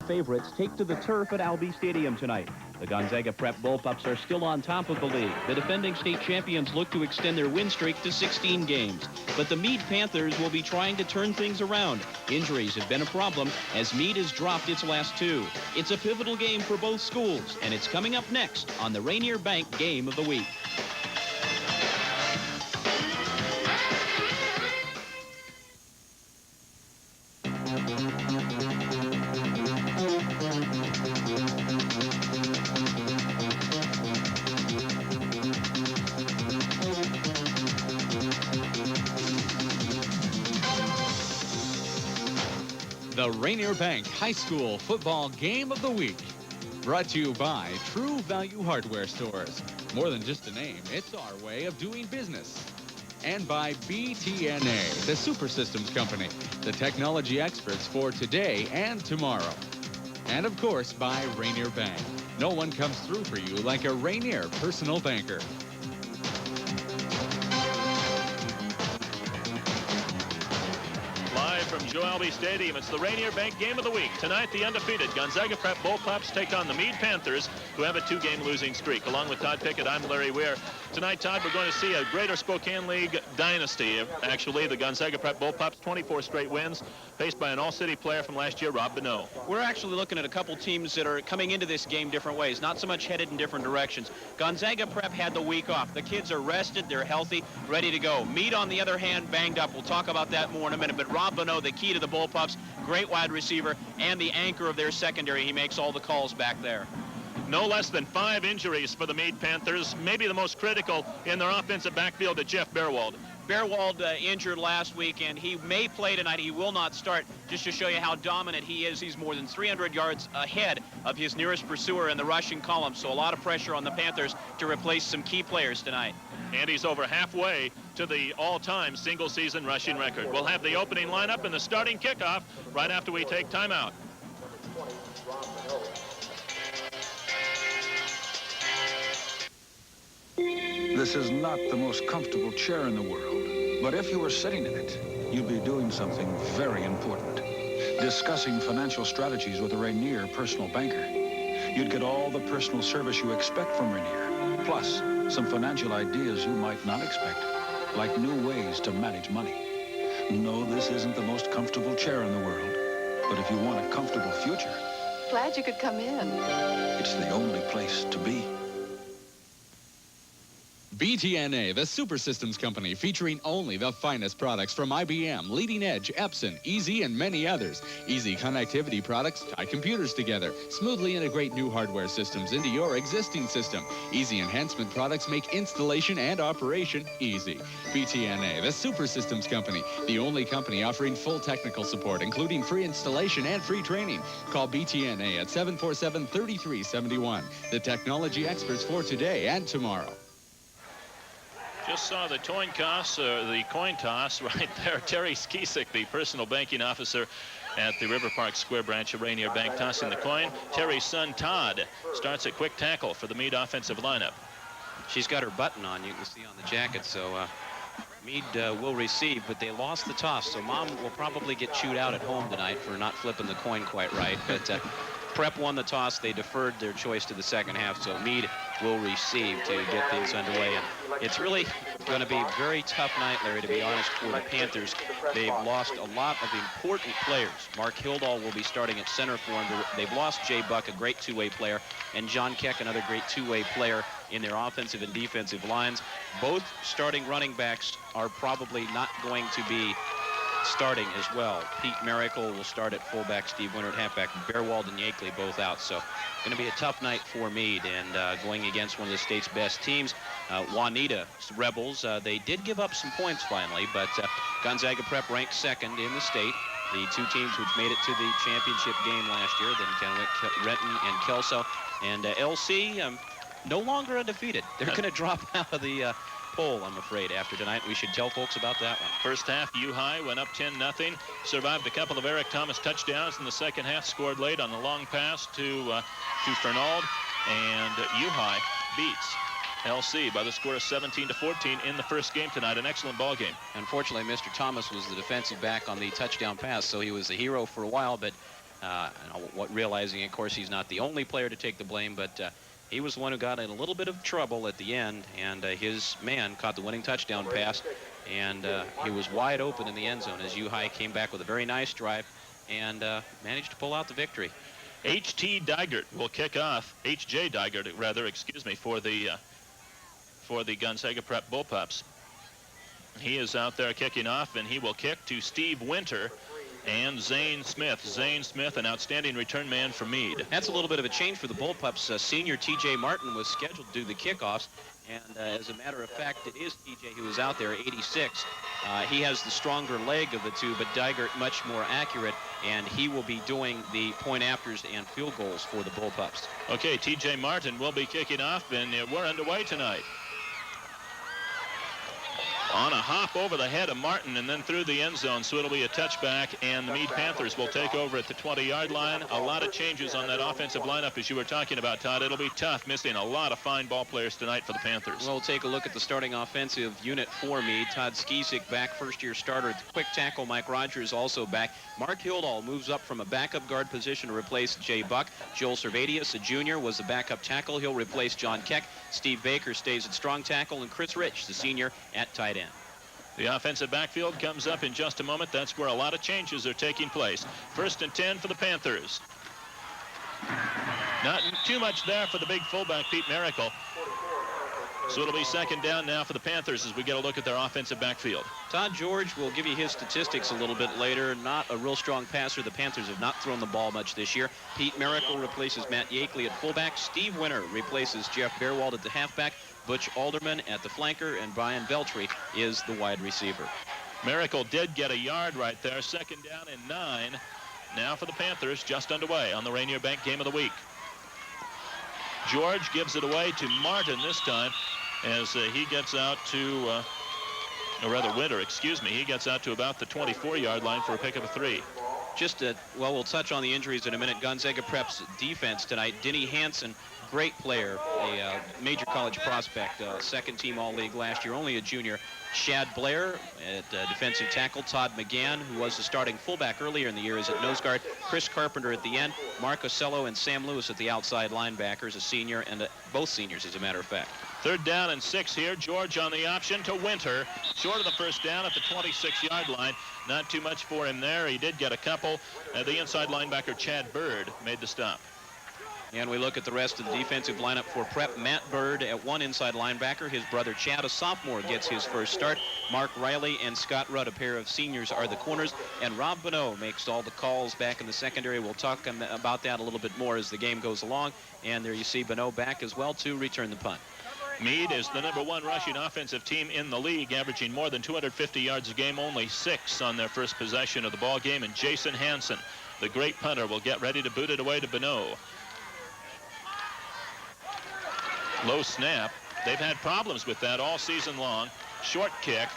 favorites take to the turf at Albee Stadium tonight. The Gonzaga Prep Bullpups are still on top of the league. The defending state champions look to extend their win streak to 16 games. But the Mead Panthers will be trying to turn things around. Injuries have been a problem as Mead has dropped its last 2. It's a pivotal game for both schools, and it's coming up next on the Rainier Bank Game of the Week. The Rainier Bank High School Football Game of the Week. Brought to you by True Value Hardware Stores. More than just a name, it's our way of doing business. And by BTNA, the Super Systems Company, the technology experts for today and tomorrow. And of course, by Rainier Bank. No one comes through for you like a Rainier personal banker. From Joe Albee Stadium, it's the Rainier Bank Game of the Week. Tonight, the undefeated Gonzaga Prep Bullpups take on the Mead Panthers, who have a 2-game losing streak. Along with Todd Pickett, I'm Larry Weir. Tonight, Todd, we're going to see a Greater Spokane League dynasty. Actually, the Gonzaga Prep Bullpups, 24 straight wins, faced by an all-city player from last year, Rob Bonneau. We're actually looking at a couple teams that are coming into this game different ways, not so much headed in different directions. Gonzaga Prep had the week off. The kids are rested, they're healthy, ready to go. Mead, on the other hand, banged up. We'll talk about that more in a minute, but Rob Bonneau, the key to the Bullpups, great wide receiver and the anchor of their secondary. He makes all the calls back there. No less than 5 injuries for the Mead Panthers, maybe the most critical in their offensive backfield at Jeff Beerwald. Beerwald injured last week, and he may play tonight. He will not start, just to show you how dominant he is. He's more than 300 yards ahead of his nearest pursuer in the rushing column, so a lot of pressure on the Panthers to replace some key players tonight. And he's over halfway to the all-time single-season rushing record. We'll have the opening lineup and the starting kickoff right after we take timeout. This is not the most comfortable chair in the world, but if you were sitting in it, you'd be doing something very important. Discussing financial strategies with a Rainier personal banker. You'd get all the personal service you expect from Rainier, plus some financial ideas you might not expect, like new ways to manage money. No, this isn't the most comfortable chair in the world, but if you want a comfortable future... Glad you could come in. It's the only place to be. BTNA, the Super Systems Company, featuring only the finest products from IBM, Leading Edge, Epson, Easy, and many others. Easy connectivity products tie computers together. Smoothly integrate new hardware systems into your existing system. Easy enhancement products make installation and operation easy. BTNA, the Super Systems Company, the only company offering full technical support, including free installation and free training. Call BTNA at 747-3371. The technology experts for today and tomorrow. Just saw the coin toss right there. Terry Skisik, the personal banking officer at the River Park Square branch of Rainier Bank, tossing the coin. Terry's son, Todd, starts at quick tackle for the Mead offensive lineup. She's got her button on, you can see on the jacket, so Mead will receive, but they lost the toss, so Mom will probably get chewed out at home tonight for not flipping the coin quite right, but Prep won the toss. They deferred their choice to the second half, so Mead will receive to get things underway. And it's really going to be a very tough night, Larry, to be honest, for the Panthers. They've lost a lot of important players. Mark Hildall will be starting at center for them. They've lost Jay Buck, a great two-way player, and John Keck, another great two-way player in their offensive and defensive lines. Both starting running backs are probably not going to be starting as well. Pete Miracle will start at fullback, Steve Winter at halfback, Beerwald and Yakeley both out. So going to be a tough night for Mead, and going against one of the state's best teams. Juanita Rebels, they did give up some points finally, but Gonzaga Prep ranked second in the state. The two teams which made it to the championship game last year, then Kennewick, Renton, and Kelso. And LC, no longer undefeated. They're going to drop out of the poll, I'm afraid, after tonight. We should tell folks about that one. First half, U-High went up 10-0. Survived a couple of Eric Thomas touchdowns in the second half. Scored late on the long pass to Fernald. And U-High beats LC by the score of 17-14 in the first game tonight. An excellent ball game. Unfortunately, Mr. Thomas was the defensive back on the touchdown pass, so he was a hero for a while, but Realizing, of course, he's not the only player to take the blame, but he was the one who got in a little bit of trouble at the end, and his man caught the winning touchdown pass, and he was wide open in the end zone as U-High came back with a very nice drive and managed to pull out the victory. H.T. Digert will kick off. H.J. Digert, rather, excuse me, for the Gonzaga Prep Bullpups. He is out there kicking off, and he will kick to Steve Winter and Zane Smith. Zane Smith, an outstanding return man for Mead. That's a little bit of a change for the Bullpups. Senior T.J. Martin was scheduled to do the kickoffs, and as a matter of fact, it is T.J. who is out there, 86. He has the stronger leg of the two, but Digert much more accurate, and he will be doing the point-afters and field goals for the Bullpups. Okay, T.J. Martin will be kicking off, and we're underway tonight. On a hop over the head of Martin and then through the end zone, so it'll be a touchback, and the Mead Panthers will take over at the 20-yard line. A lot of changes on that offensive lineup, as you were talking about, Todd. It'll be tough, missing a lot of fine ball players tonight for the Panthers. Well, we'll take a look at the starting offensive unit for Mead. Todd Skizik back, first-year starter at the quick tackle. Mike Rogers also back. Mark Hildall moves up from a backup guard position to replace Jay Buck. Joel Servatius, a junior, was the backup tackle. He'll replace John Keck. Steve Baker stays at strong tackle, and Chris Rich, the senior, at tight end. The offensive backfield comes up in just a moment. That's where a lot of changes are taking place. 1st and 10 for the Panthers. Not too much there for the big fullback, Pete Miracle. So it'll be 2nd down now for the Panthers as we get a look at their offensive backfield. Todd George will give you his statistics a little bit later. Not a real strong passer. The Panthers have not thrown the ball much this year. Pete Miracle replaces Matt Yakeley at fullback. Steve Winter replaces Jeff Bearwald at the halfback. Butch Alderman at the flanker, and Brian Beltry is the wide receiver. Miracle did get a yard right there. 2nd down and 9. Now for the Panthers, just underway on the Rainier Bank Game of the Week. George gives it away to Martin this time as he gets out to, or rather Winter, excuse me, he gets out to about the 24-yard line for a pick of a 3. Well, we'll touch on the injuries in a minute. Gonzaga Prep's defense tonight. Denny Hansen, great player, a major college prospect, 2nd team All-League last year, only a junior. Shad Blair at defensive tackle. Todd McGann, who was the starting fullback earlier in the year, is at nose guard. Chris Carpenter at the end. Mark Ocello and Sam Lewis at the outside linebackers, a senior, and both seniors, as a matter of fact. 3rd down and 6 here. George on the option to Winter. Short of the 1st down at the 26-yard line. Not too much for him there. He did get a couple. The inside linebacker, Chad Bird, made the stop. And we look at the rest of the defensive lineup for Prep. Matt Bird at one inside linebacker. His brother Chad, a sophomore, gets his first start. Mark Riley and Scott Rudd, a pair of seniors, are the corners. And Rob Bonneau makes all the calls back in the secondary. We'll talk about that a little bit more as the game goes along. And there you see Bonneau back as well to return the punt. Mead is the #1 rushing offensive team in the league, averaging more than 250 yards a game, only 6 on their first possession of the ball game. And Jason Hansen, the great punter, will get ready to boot it away to Bonneau. Low snap. They've had problems with that all season long. Short kick.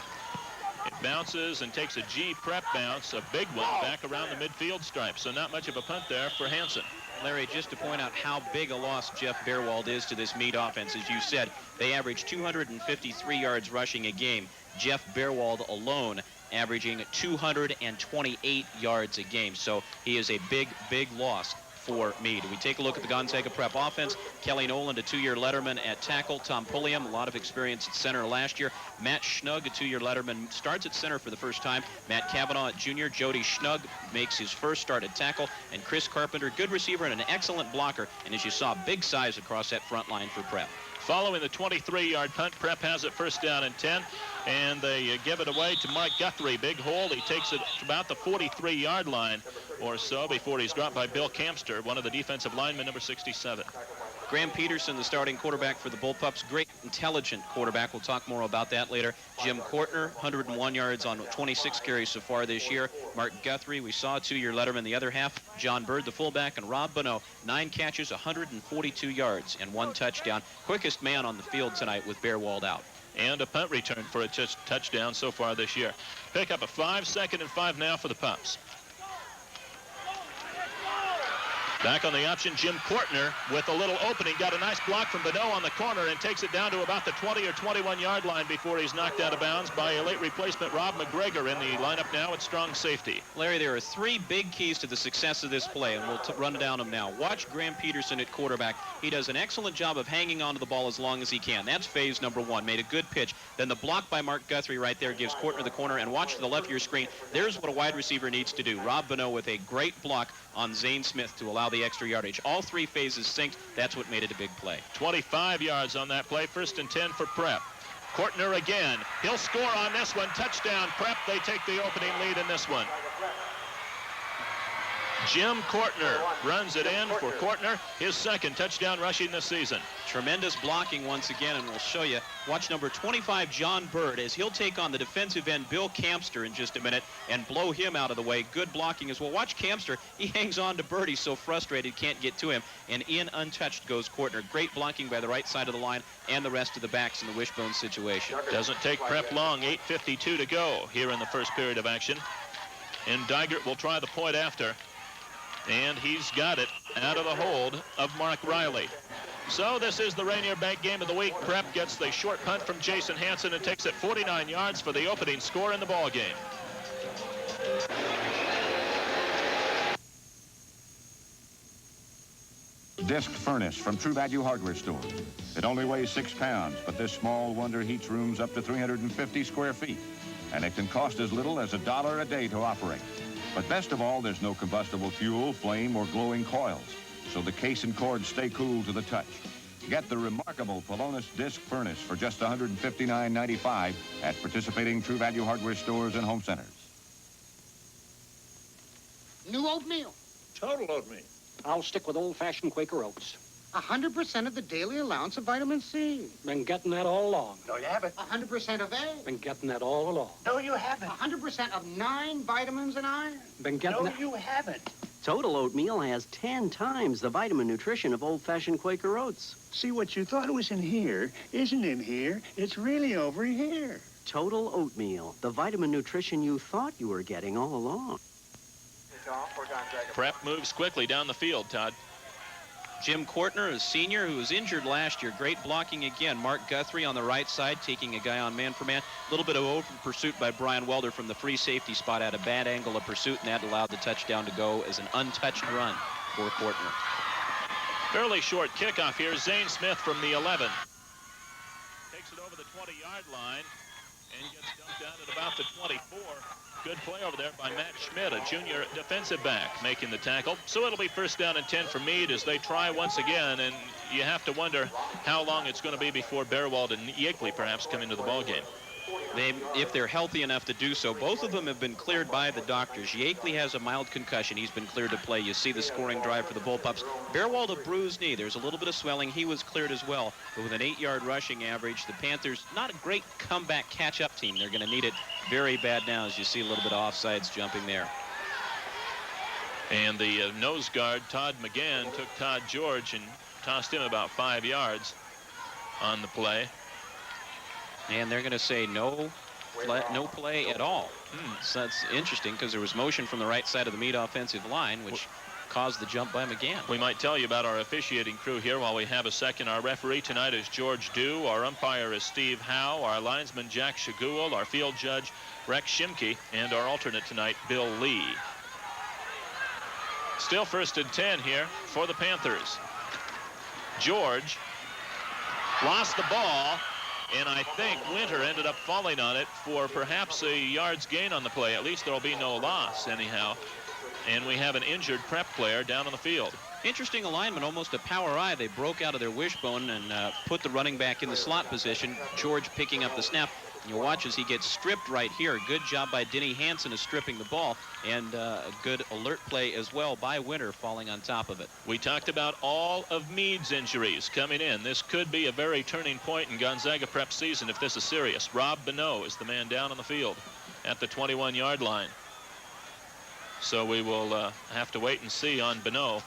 It bounces and takes a G prep bounce, a big one, back around the midfield stripe. So not much of a punt there for Hansen. Larry, just to point out how big a loss Jeff Bearwald is to this Mead offense, as you said, they average 253 yards rushing a game. Jeff Bearwald alone averaging 228 yards a game. So he is a big, big loss for Mead. We take a look at the Gonzaga Prep offense. Kelly Noland, a 2-year letterman at tackle. Tom Pulliam, a lot of experience at center last year. Matt Schnug, a 2-year letterman, starts at center for the first time. Matt Cavanaugh at junior. Jody Schnug makes his first start at tackle. And Chris Carpenter, good receiver and an excellent blocker. And as you saw, big size across that front line for Prep. Following the 23-yard punt, Prep has it 1st down and 10, and they give it away to Mark Guthrie. Big hole. He takes it to about the 43-yard line or so before he's dropped by Bill Campster, one of the defensive linemen, number 67. Graham Peterson, the starting quarterback for the Bullpups, great, intelligent quarterback. We'll talk more about that later. Jim Kortner, 101 yards on 26 carries so far this year. Mark Guthrie, we saw, 2-year letterman the other half. John Bird, the fullback, and Rob Bonneau, 9 catches, 142 yards, and 1 touchdown. Quickest man on the field tonight with Bearwald out. And a punt return for a touchdown so far this year. Pick up a 5, 2nd and 5 now for the Pups. Back on the option, Jim Kortner with a little opening. Got a nice block from Bonneau on the corner and takes it down to about the 20 or 21-yard line before he's knocked out of bounds by a late replacement, Rob McGregor, in the lineup now at strong safety. Larry, there are three big keys to the success of this play, and we'll run down them now. Watch Graham Peterson at quarterback. He does an excellent job of hanging onto the ball as long as he can. That's phase number one. Made a good pitch. Then the block by Mark Guthrie right there gives Kortner the corner. And watch to the left of your screen. There's what a wide receiver needs to do. Rob Bonneau with a great block on Zane Smith to allow the extra yardage. All three phases synced. That's what made it a big play. 25 yards on that play. 1st and 10 for Prep. Kortner again. He'll score on this one. Touchdown, Prep. They take the opening lead in this one. Jim Kortner runs it in for Kortner, his 2nd touchdown rushing this season. Tremendous blocking once again, and we'll show you. Watch number 25, John Bird, as he'll take on the defensive end, Bill Campster, in just a minute and blow him out of the way. Good blocking as well. Watch Campster. He hangs on to Bird. He's so frustrated, can't get to him. And in untouched goes Kortner. Great blocking by the right side of the line and the rest of the backs in the wishbone situation. Doesn't take Prep long. 8:52 to go here in the first period of action. And Digert will try the point after. And he's got it out of the hold of Mark Riley. So this is the Rainier Bank game of the week. Prep gets the short punt from Jason Hansen and takes it 49 yards for the opening score in the ball game. Disc furnace from True Value Hardware Store. It only weighs 6 pounds, but this small wonder heats rooms up to 350 square feet. And it can cost as little as $1 a day to operate. But best of all, there's no combustible fuel, flame, or glowing coils, so the case and cords stay cool to the touch. Get the remarkable Polonus Disc Furnace for just $159.95 at participating True Value Hardware stores and home centers. New oatmeal. Total oatmeal. I'll stick with old-fashioned Quaker Oats. 100% of the daily allowance of vitamin C. Been getting that all along. No, you haven't. 100% of A. Been getting that all along. No, you haven't. 100% of 9 vitamins and iron. Been getting No, that. you haven't. Total oatmeal has 10 times the vitamin nutrition of old-fashioned Quaker Oats. See, what you thought was in here isn't in here. It's really over here. Total oatmeal, the vitamin nutrition you thought you were getting all along. Prep moves quickly down the field, Todd. Jim Kortner, a senior who was injured last year. Great blocking again. Mark Guthrie on the right side, taking a guy on man for man. A little bit of over pursuit by Brian Welder from the free safety spot at a bad angle of pursuit, and that allowed the touchdown to go as an untouched run for Kortner. Fairly short kickoff here. Zane Smith from the 11. Takes it over the 20-yard line and gets dumped down at about the 24. Good play over there by Matt Schmidt, a junior defensive back, making the tackle. So it'll be 1st down and 10 for Mead as they try once again, and you have to wonder how long it's going to be before Bearwald and Yakeley perhaps come into the ballgame. If they're healthy enough to do so. Both of them have been cleared by the doctors. Yakeley has a mild concussion. He's been cleared to play. You see the scoring drive for the Bullpups. Bearwald, a bruised knee. There's a little bit of swelling. He was cleared as well. But with an 8-yard rushing average, the Panthers, not a great comeback catch-up team. They're going to need it very bad now, as you see a little bit of offsides jumping there. And the nose guard, Todd McGann, took Todd George and tossed him about 5 yards on the play. And they're going to say no play at all. So that's interesting because there was motion from the right side of the Mead offensive line, which caused the jump by McGann. We might tell you about our officiating crew here while we have a second. Our referee tonight is George Dew. Our umpire is Steve Howe. Our linesman, Jack Shagul. Our field judge, Rex Shimke. And our alternate tonight, Bill Lee. Still 1st and 10 here for the Panthers. George lost the ball. And I think Winter ended up falling on it for perhaps a yard's gain on the play. At least there'll be no loss anyhow. And we have an injured Prep player down on the field. Interesting alignment, almost a power eye. They broke out of their wishbone and put the running back in the slot position. George picking up the snap. You watch as he gets stripped right here. Good job by Denny Hansen of stripping the ball, and a good alert play as well by Winter falling on top of it. We talked about all of Mead's injuries coming in. This could be a very turning point in Gonzaga Prep season if this is serious. Rob Bonneau is the man down on the field at the 21-yard line. So we will have to wait and see on Bonneau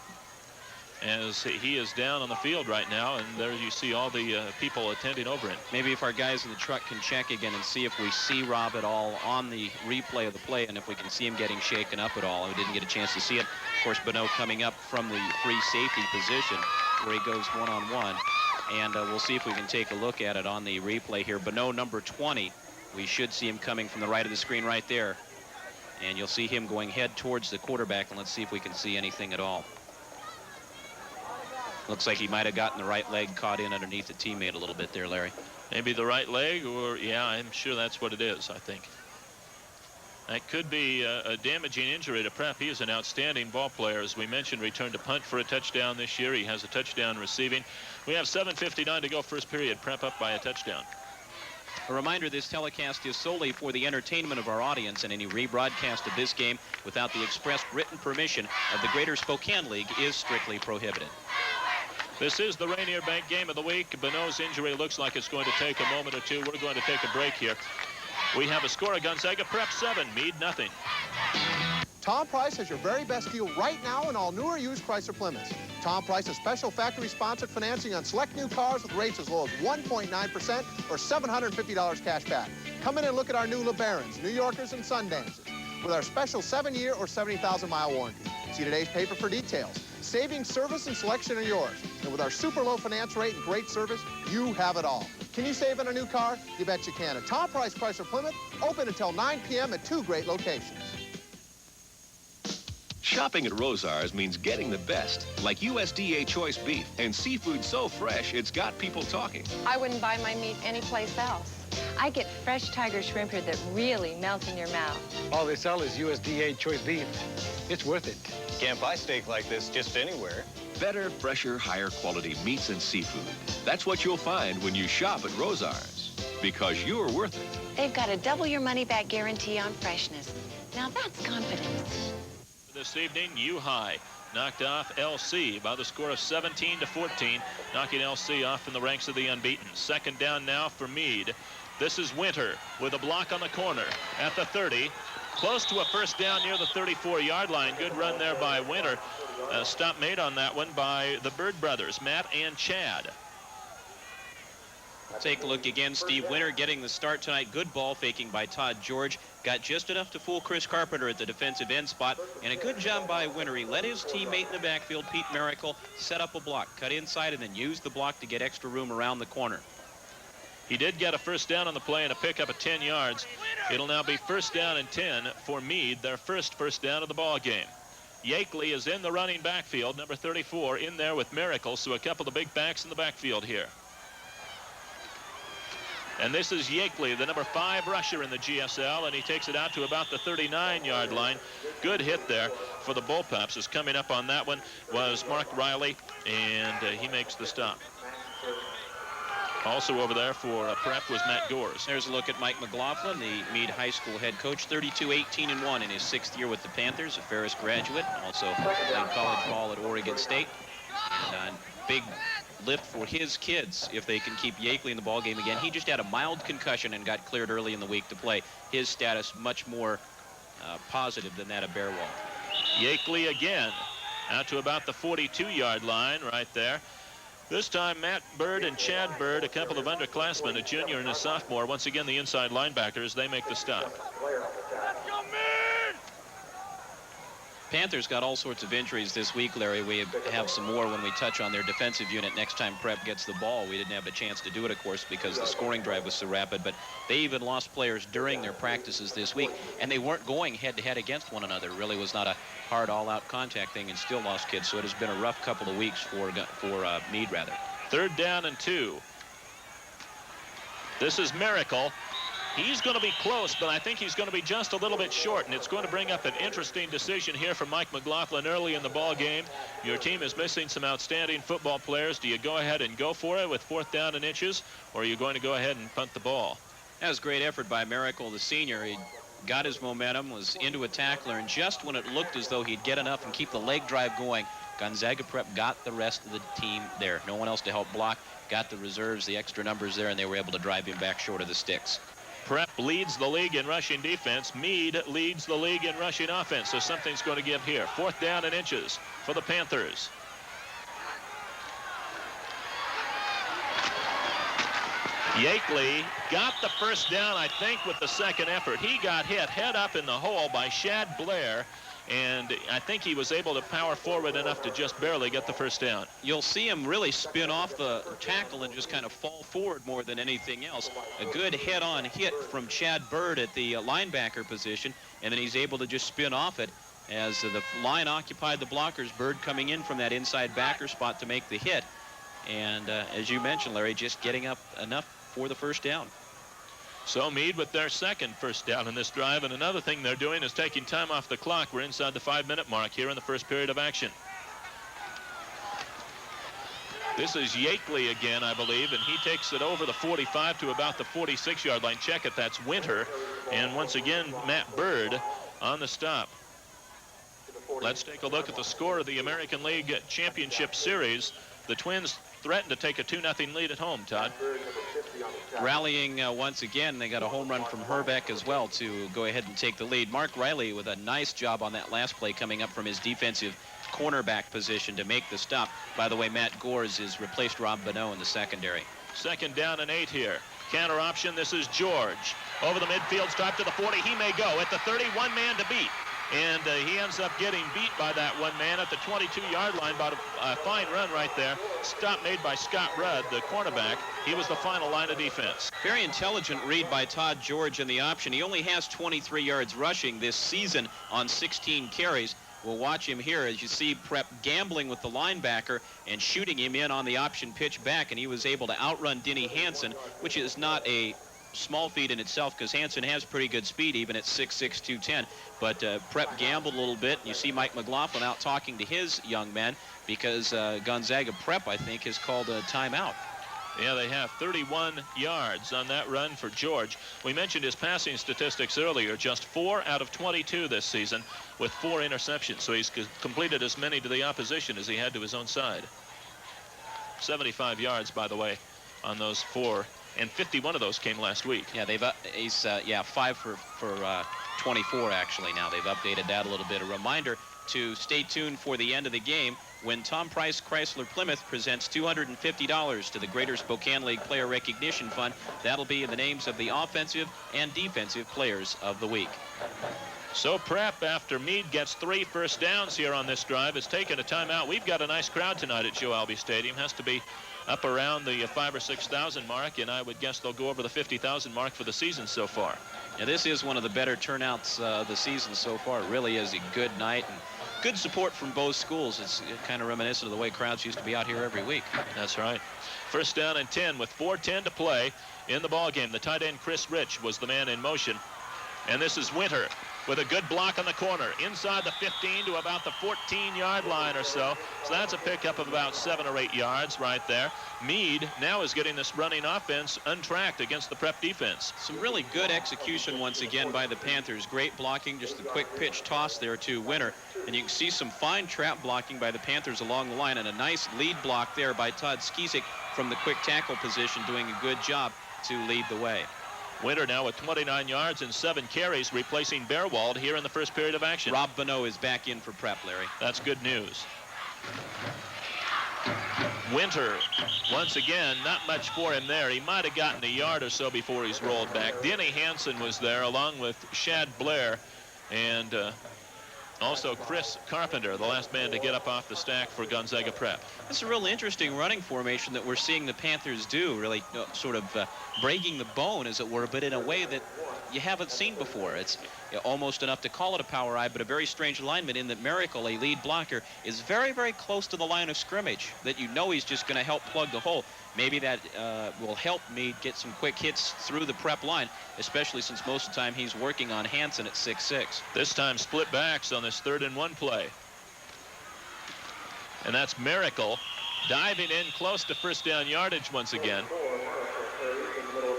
as he is down on the field right now, and there you see all the people attending over him. Maybe if our guys in the truck can check again and see if we see Rob at all on the replay of the play, and if we can see him getting shaken up at all. We didn't get a chance to see it. Of course, Bonneau coming up from the free safety position where he goes one-on-one, and we'll see if we can take a look at it on the replay here. Bonneau, number 20. We should see him coming from the right of the screen right there, and you'll see him going head towards the quarterback, and let's see if we can see anything at all. Looks like he might have gotten the right leg caught in underneath the teammate a little bit there, Larry. Maybe the right leg, or yeah, I'm sure that's what it is, I think. That could be a damaging injury to Prep. He is an outstanding ball player. As we mentioned, returned to punt for a touchdown this year. He has a touchdown receiving. We have 7:59 to go, first period. Prep up by a touchdown. A reminder, this telecast is solely for the entertainment of our audience, and any rebroadcast of this game without the expressed written permission of the Greater Spokane League is strictly prohibited. This is the Rainier Bank game of the week. Bonneau's injury looks like it's going to take a moment or two. We're going to take a break here. We have a score of Gonzaga Prep 7, Mead nothing. Tom Price has your very best deal right now in all new or used Chrysler Plymouths. Tom Price has special factory-sponsored financing on select new cars with rates as low as 1.9% or $750 cash back. Come in and look at our new LeBarons, New Yorkers, and Sundancers with our special 7-year or 70,000-mile warranty. See today's paper for details. Savings, service, and selection are yours. And with our super low finance rate and great service, you have it all. Can you save on a new car? You bet you can. At Tom Price Chrysler Plymouth, open until 9 p.m. at 2 great locations. Shopping at Rosar's means getting the best, like USDA choice beef and seafood so fresh it's got people talking. I wouldn't buy my meat anyplace else. I get fresh tiger shrimp here that really melt in your mouth. All they sell is USDA choice beef. It's worth it. Can't buy steak like this just anywhere. Better, fresher, higher quality meats and seafood. That's what you'll find when you shop at Rosar's, because you're worth it. They've got a double your money back guarantee on freshness. Now that's confidence. This evening, U-High knocked off LC by the score of 17-14, knocking LC off from the ranks of the unbeaten. Second down now for Mead. This is Winter with a block on the corner at the 30. Close to a first down near the 34-yard line. Good run there by Winter. Stop made on that one by the Bird brothers, Matt and Chad. Take a look again. Steve Winter getting the start tonight. Good ball faking by Todd George. Got just enough to fool Chris Carpenter at the defensive end spot. And a good job by Winter. He let his teammate in the backfield, Pete Miracle, set up a block. Cut inside and then use the block to get extra room around the corner. He did get a first down on the play and a pickup of 10 yards. It'll now be first down and 10 for Mead, their first down of the ball game. Yakeley is in the running backfield, number 34, in there with Miracle. So a couple of big backs in the backfield here. And this is Yakeley, the number 5 rusher in the GSL, and he takes it out to about the 39-yard line. Good hit there for the Bullpups. As coming up on that one was Mark Riley, and he makes the stop. Also over there for Prep was Matt Gores. There's a look at Mike McLaughlin, the Mead High School head coach, 32-18-1 in his 6th year with the Panthers, a Ferris graduate, also played college ball at Oregon State. And big lift for his kids if they can keep Yakeley in the ball game again. He just had a mild concussion and got cleared early in the week to play. His status much more positive than that of Bearwall. Yakeley again out to about the 42-yard line right there. This time, Matt Bird and Chad Bird, a couple of underclassmen, a junior and a sophomore. Once again, the inside linebackers, they make the stop. Panthers got all sorts of injuries this week, Larry. We have some more when we touch on their defensive unit next time Prep gets the ball. We didn't have a chance to do it, of course, because the scoring drive was so rapid, but they even lost players during their practices this week, and they weren't going head-to-head against one another. It really was not a hard all-out contact thing, and still lost kids, so it has been a rough couple of weeks for Mead, rather. 3rd down and 2. This is Miracle. He's going to be close, but I think he's going to be just a little bit short, and it's going to bring up an interesting decision here for Mike McLaughlin early in the ball game. Your team is missing some outstanding football players. Do you go ahead and go for it with 4th down and inches, or are you going to go ahead and punt the ball? That was a great effort by Miracle, the senior. He got his momentum, was into a tackler, and just when it looked as though he'd get enough and keep the leg drive going, Gonzaga Prep got the rest of the team there. No one else to help block, got the reserves, the extra numbers there, and they were able to drive him back short of the sticks. Prep leads the league in rushing defense. Mead leads the league in rushing offense, so something's going to give here. 4th down and inches for the Panthers. Yakeley got the first down, I think, with the second effort. He got hit head up in the hole by Shad Blair, and I think he was able to power forward enough to just barely get the first down. You'll see him really spin off the tackle and just kind of fall forward more than anything else. A good head-on hit from Chad Bird at the linebacker position, and then he's able to just spin off it as the line occupied the blockers. Bird coming in from that inside backer spot to make the hit. And as you mentioned, Larry, just getting up enough for the first down. So Mead with their second first down in this drive, and another thing they're doing is taking time off the clock. We're inside the 5-minute mark here in the first period of action. This is Yakeley again, I believe, and he takes it over the 45 to about the 46-yard line. Check it, that's Winter. And once again, Matt Bird on the stop. Let's take a look at the score of the American League Championship Series. The Twins threatened to take a 2-0 lead at home, Todd. Rallying once again, they got a home run from Herbeck as well to go ahead and take the lead. Mark Riley with a nice job on that last play coming up from his defensive cornerback position to make the stop. By the way, Matt Gores has replaced Rob Bonneau in the secondary. Second down and 8 here. Counter option, this is George. Over the midfield, stop to the 40. He may go at the 31 man to beat. And he ends up getting beat by that one man at the 22-yard line. About a fine run right there. Stop made by Scott Rudd, the cornerback. He was the final line of defense. Very intelligent read by Todd George in the option. He only has 23 yards rushing this season on 16 carries. We'll watch him here as you see Prep gambling with the linebacker and shooting him in on the option pitch back, and he was able to outrun Denny Hansen, which is not a small feat in itself because Hansen has pretty good speed even at 6'6", 210. But Prep gambled a little bit. You see Mike McLaughlin out talking to his young men because Gonzaga Prep, I think, has called a timeout. Yeah, they have 31 yards on that run for George. We mentioned his passing statistics earlier, just 4 out of 22 this season with 4 interceptions. So he's completed as many to the opposition as he had to his own side. 75 yards, by the way, on those 4. And 51 of those came last week. Yeah, he's 5 for 24 actually now. They've updated that a little bit. A reminder to stay tuned for the end of the game when Tom Price Chrysler Plymouth presents $250 to the Greater Spokane League Player Recognition Fund. That'll be in the names of the offensive and defensive players of the week. So Prep, after Mead gets 3 first downs here on this drive, has taken a timeout. We've got a nice crowd tonight at Joe Albi Stadium. Has to be up around the 5,000 or 6,000 mark, and I would guess they'll go over the 50,000 mark for the season so far. Yeah, this is one of the better turnouts of the season so far. It really is a good night and good support from both schools. It's kind of reminiscent of the way crowds used to be out here every week. That's right. First down and 10 with 4:10 to play in the ball game. The tight end Chris Rich was the man in motion, and this is Winter with a good block on the corner inside the 15 to about the 14-yard line or so. So that's a pickup of about 7 or 8 yards right there. Mead now is getting this running offense untracked against the Prep defense. Some really good execution once again by the Panthers. Great blocking, just a quick pitch toss there to Winter. And you can see some fine trap blocking by the Panthers along the line, and a nice lead block there by Todd Skizek from the quick tackle position, doing a good job to lead the way. Winter now with 29 yards and 7 carries, replacing Bearwald here in the first period of action. Rob Bonneau is back in for Prep, Larry. That's good news. Winter, once again, not much for him there. He might have gotten a yard or so before he's rolled back. Denny Hansen was there along with Shad Blair and also Chris Carpenter, the last man to get up off the stack for Gonzaga Prep. It's a real interesting running formation that we're seeing the Panthers do, really sort of breaking the bone, as it were, but in a way that you haven't seen before. It's almost enough to call it a power eye, but a very strange alignment in that Miracle, a lead blocker, is very, very close to the line of scrimmage, that you know he's just going to help plug the hole. Maybe that will help me get some quick hits through the Prep line, especially since most of the time he's working on Hansen at 6'6". This time split backs on this 3rd and 1 play. And that's Miracle diving in close to first down yardage once again.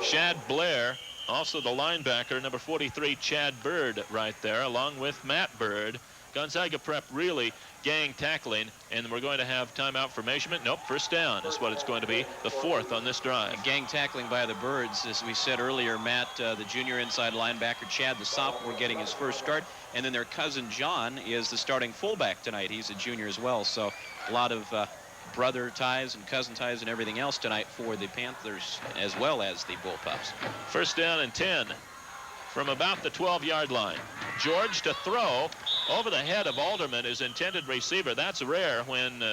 Shad Blair, also the linebacker, number 43, Chad Bird right there, along with Matt Bird. Gonzaga Prep really gang tackling, and we're going to have timeout for measurement. Nope, first down is what it's going to be, the 4th on this drive. Gang tackling by the Birds, as we said earlier. Matt, the junior inside linebacker, Chad, the sophomore, getting his first start, and then their cousin John is the starting fullback tonight. He's a junior as well, so a lot of brother ties and cousin ties and everything else tonight for the Panthers as well as the Bullpups. First down and 10 from about the 12-yard line. George to throw over the head of Alderman, his intended receiver. That's rare when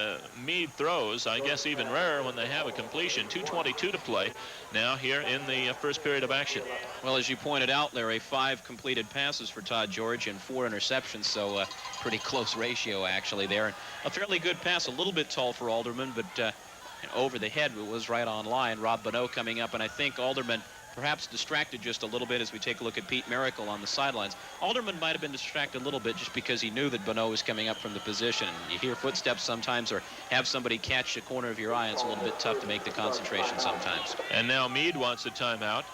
Mead throws. I guess even rarer when they have a completion. 2:22 to play now here in the first period of action. Well, as you pointed out, Larry, 5 completed passes for Todd George and 4 interceptions, so pretty close ratio actually there. And a fairly good pass, a little bit tall for Alderman, but over the head it was right on line. Rob Bonneau coming up, and I think Alderman perhaps distracted just a little bit as we take a look at Pete Miracle on the sidelines. Alderman might have been distracted a little bit just because he knew that Bonneau was coming up from the position. And you hear footsteps sometimes or have somebody catch the corner of your eye, and it's a little bit tough to make the concentration sometimes. And now Mead wants a timeout.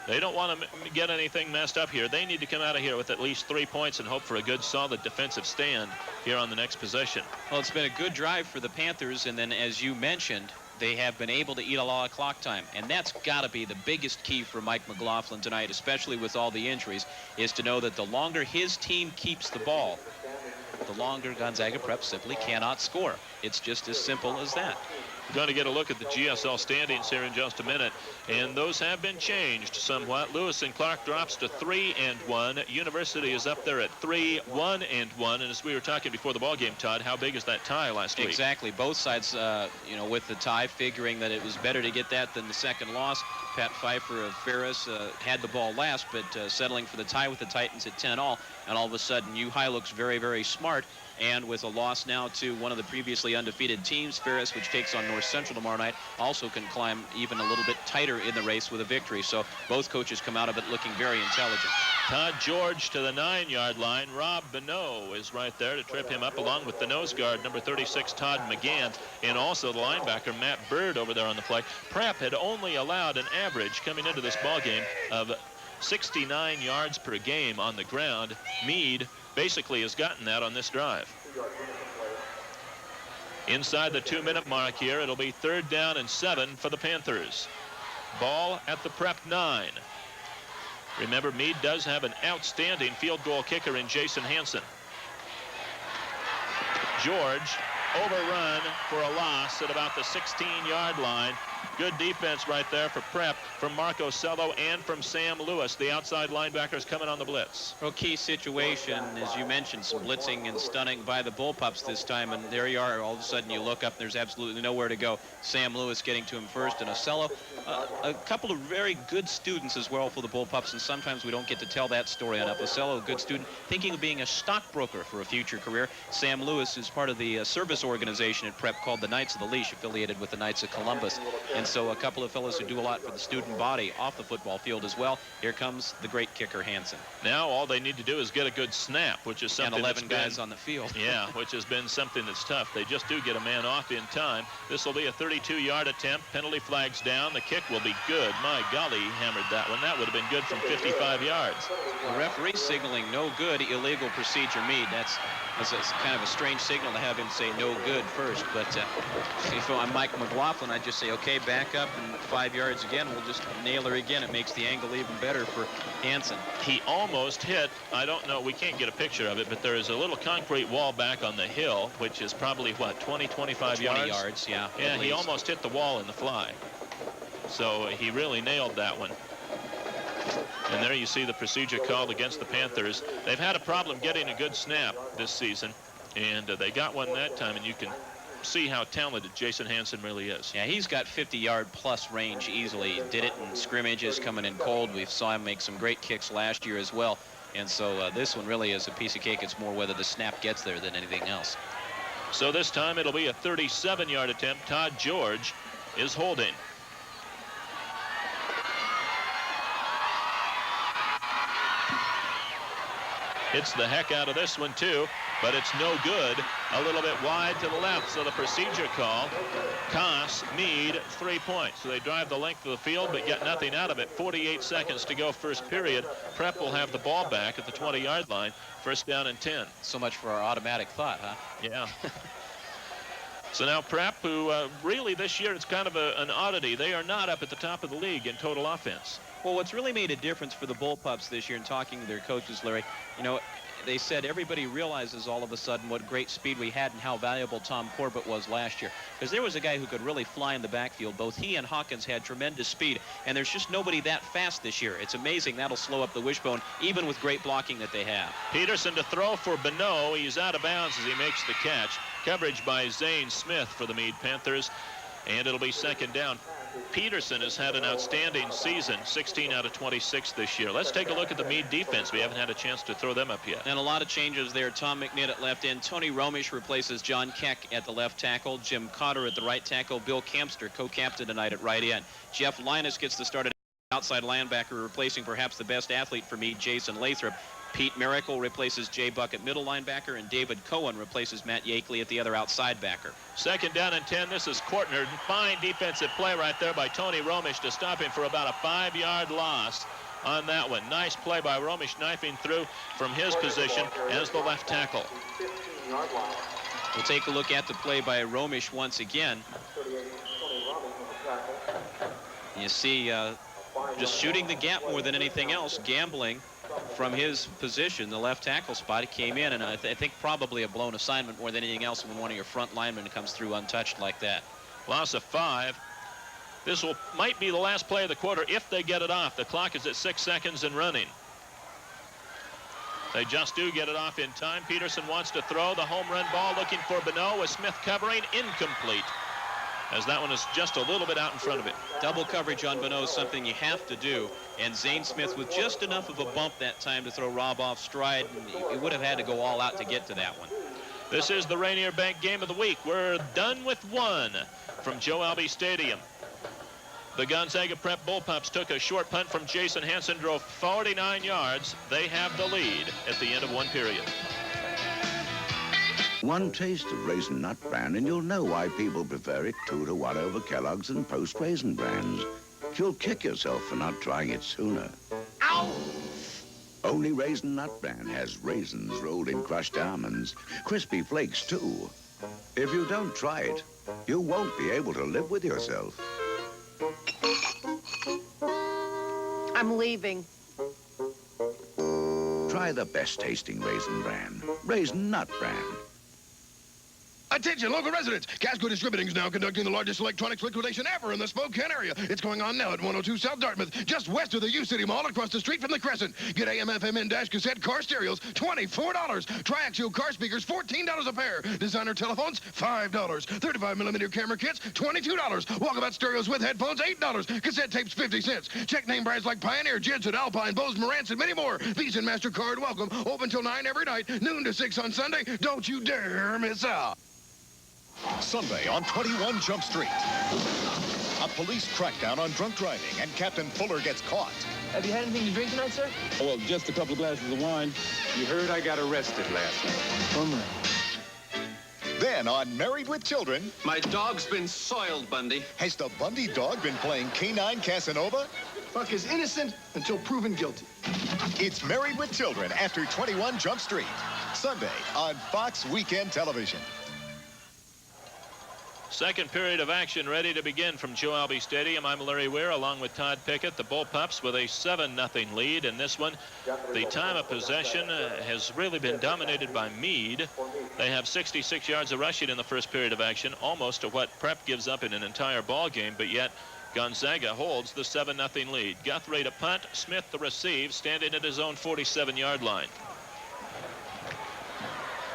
They don't want to get anything messed up here. They need to come out of here with at least 3 points and hope for a good, solid defensive stand here on the next possession. Well, it's been a good drive for the Panthers, and then as you mentioned, they have been able to eat a lot of clock time, and that's got to be the biggest key for Mike McLaughlin tonight, especially with all the injuries, is to know that the longer his team keeps the ball, the longer Gonzaga Prep simply cannot score. It's just as simple as that. We're going to get a look at the GSL standings here in just a minute, and those have been changed somewhat. Lewis and Clark drops to 3-1. University is up there at 3-1-1. And as we were talking before the ball game, Todd, how big is that tie last week? Exactly. Both sides, with the tie, figuring that it was better to get that than the second loss. Pat Pfeiffer of Ferris had the ball last, but settling for the tie with the Titans at 10-all. And all of a sudden, U-High looks very, very smart. And with a loss now to one of the previously undefeated teams, Ferris, which takes on North Central tomorrow night, also can climb even a little bit tighter in the race with a victory. So both coaches come out of it looking very intelligent. Todd George to the 9-yard line. Rob Bonneau is right there to trip him up, along with the nose guard, number 36, Todd McGann, and also the linebacker, Matt Bird, over there on the play. Prep had only allowed an average coming into this ball game of 69 yards per game on the ground. Mead basically has gotten that on this drive. Inside the 2-minute mark here, it'll be 3rd down and 7 for the Panthers. Ball at the Prep 9. Remember, Mead does have an outstanding field goal kicker in Jason Hansen. George overrun for a loss at about the 16-yard line. Good defense right there for Prep from Marco Cello and from Sam Lewis, the outside linebackers coming on the blitz. Well, key situation, as you mentioned, some blitzing and stunning by the Bullpups this time, and there you are. All of a sudden you look up and there's absolutely nowhere to go. Sam Lewis getting to him first, and Ocello, a couple of very good students as well for the Bullpups, and sometimes we don't get to tell that story enough. Ocello, a good student, thinking of being a stockbroker for a future career. Sam Lewis is part of the service organization at Prep called the Knights of the Leash, affiliated with the Knights of Columbus. And so a couple of fellows who do a lot for the student body off the football field as well. Here comes the great kicker Hansen. Now all they need to do is get a good snap, which is something. And 11 guys on the field. Yeah, which has been something that's tough. They just do get a man off in time. This will be a 32-yard attempt. Penalty flags down. The kick will be good. My golly, he hammered that one. That would have been good from 55 yards. The referee signaling no good, illegal procedure Mead. That's kind of a strange signal to have him say no good first. But if I'm Mike McLaughlin, I'd just say, okay, back up and 5 yards again. We'll just nail her again. It makes the angle even better for Hansen. He almost hit, I don't know, we can't get a picture of it, but there is a little concrete wall back on the hill, which is probably, what, 20, 25 yards? 20 yards, yeah. Yeah, he almost hit the wall in the fly. So he really nailed that one. And there you see the procedure called against the Panthers. They've had a problem getting a good snap this season, and they got one that time, and you can see how talented Jason Hansen really is. Yeah, he's got 50-yard plus range easily. Did it in scrimmages coming in cold. We saw him make some great kicks last year as well. And so this one really is a piece of cake. It's more whether the snap gets there than anything else. So this time it'll be a 37-yard attempt. Todd George is holding. Hits the heck out of this one too, but it's no good. A little bit wide to the left, so the procedure call costs Mead 3 points. So they drive the length of the field but get nothing out of it. 48 seconds to go first period. Prep will have the ball back at the 20-yard line. 1st down and 10. So much for our automatic thought, huh? Yeah. So now Prep, who really this year it's kind of an oddity. They are not up at the top of the league in total offense. Well, what's really made a difference for the Bullpups this year, in talking to their coaches, Larry, they said everybody realizes all of a sudden what great speed we had and how valuable Tom Corbett was last year. Because there was a guy who could really fly in the backfield. Both he and Hawkins had tremendous speed, and there's just nobody that fast this year. It's amazing. That'll slow up the wishbone, even with great blocking that they have. Peterson to throw for Bonneau. He's out of bounds as he makes the catch. Coverage by Zane Smith for the Mead Panthers, and it'll be second down. Peterson has had an outstanding season, 16 out of 26 this year. Let's take a look at the Mead defense. We haven't had a chance to throw them up yet. And a lot of changes there. Tom McNitt at left end. Tony Romish replaces John Keck at the left tackle. Jim Cotter at the right tackle. Bill Campster, co-captain tonight at right end. Jeff Linus gets the start at outside linebacker, replacing perhaps the best athlete for Mead, Jason Lathrop. Pete Miracle replaces Jay Buck at middle linebacker, and David Cohen replaces Matt Yakeley at the other outside backer. Second down and 10. This is Kortner. Fine defensive play right there by Tony Romish to stop him for about a 5-yard loss on that one. Nice play by Romish, knifing through from his position as the left tackle. We'll take a look at the play by Romish once again. You see just shooting the gap more than anything else, gambling from his position, the left tackle spot. He came in, and I think probably a blown assignment more than anything else when one of your front linemen comes through untouched like that. Loss of 5. This might be the last play of the quarter if they get it off. The clock is at 6 seconds and running. They just do get it off in time. Peterson wants to throw the home run ball, looking for Bonneau with Smith covering. Incomplete, as that one is just a little bit out in front of it. Double coverage on Bonneau is something you have to do, and Zane Smith with just enough of a bump that time to throw Rob off stride, and he would have had to go all out to get to that one. This is the Rainier Bank Game of the Week. We're done with one from Joe Albee Stadium. The Gonzaga Prep Bullpups took a short punt from Jason Hansen, drove 49 yards. They have the lead at the end of one period. One taste of Raisin Nut Bran and you'll know why people prefer it 2-to-1 over Kellogg's and Post Raisin Brands. You'll kick yourself for not trying it sooner. Ow! Only Raisin Nut Bran has raisins rolled in crushed almonds, crispy flakes too. If you don't try it, you won't be able to live with yourself. I'm leaving. Try the best tasting Raisin Bran, Raisin Nut Bran. Attention, local residents. Casco Distributing is now conducting the largest electronics liquidation ever in the Spokane area. It's going on now at 102 South Dartmouth, just west of the U-City Mall, across the street from the Crescent. Get AM, FM, and dash cassette car stereos, $24. Triaxial car speakers, $14 a pair. Designer telephones, $5. 35mm camera kits, $22. Walkabout stereos with headphones, $8. Cassette tapes, 50 cents. Check name brands like Pioneer, Jensen, Alpine, Bose, Marantz, and many more. Visa and MasterCard welcome. Open till 9 every night, noon to 6 on Sunday. Don't you dare miss out. Sunday on 21 Jump Street. A police crackdown on drunk driving, and Captain Fuller gets caught. Have you had anything to drink tonight, sir? Oh, well, just a couple of glasses of wine. You heard I got arrested last night. Bummer. Then on Married with Children... My dog's been soiled, Bundy. Has the Bundy dog been playing Canine Casanova? Buck is innocent until proven guilty. It's Married with Children after 21 Jump Street. Sunday on Fox Weekend Television. Second period of action ready to begin from Joe Albee Stadium. I'm Larry Weir along with Todd Pickett. The Bullpups with a 7-0 lead. In this one, the time of possession has really been dominated by Mead. They have 66 yards of rushing in the first period of action, almost to what Prep gives up in an entire ball game, but yet Gonzaga holds the 7-0 lead. Guthrie to punt, Smith to receive, standing at his own 47-yard line.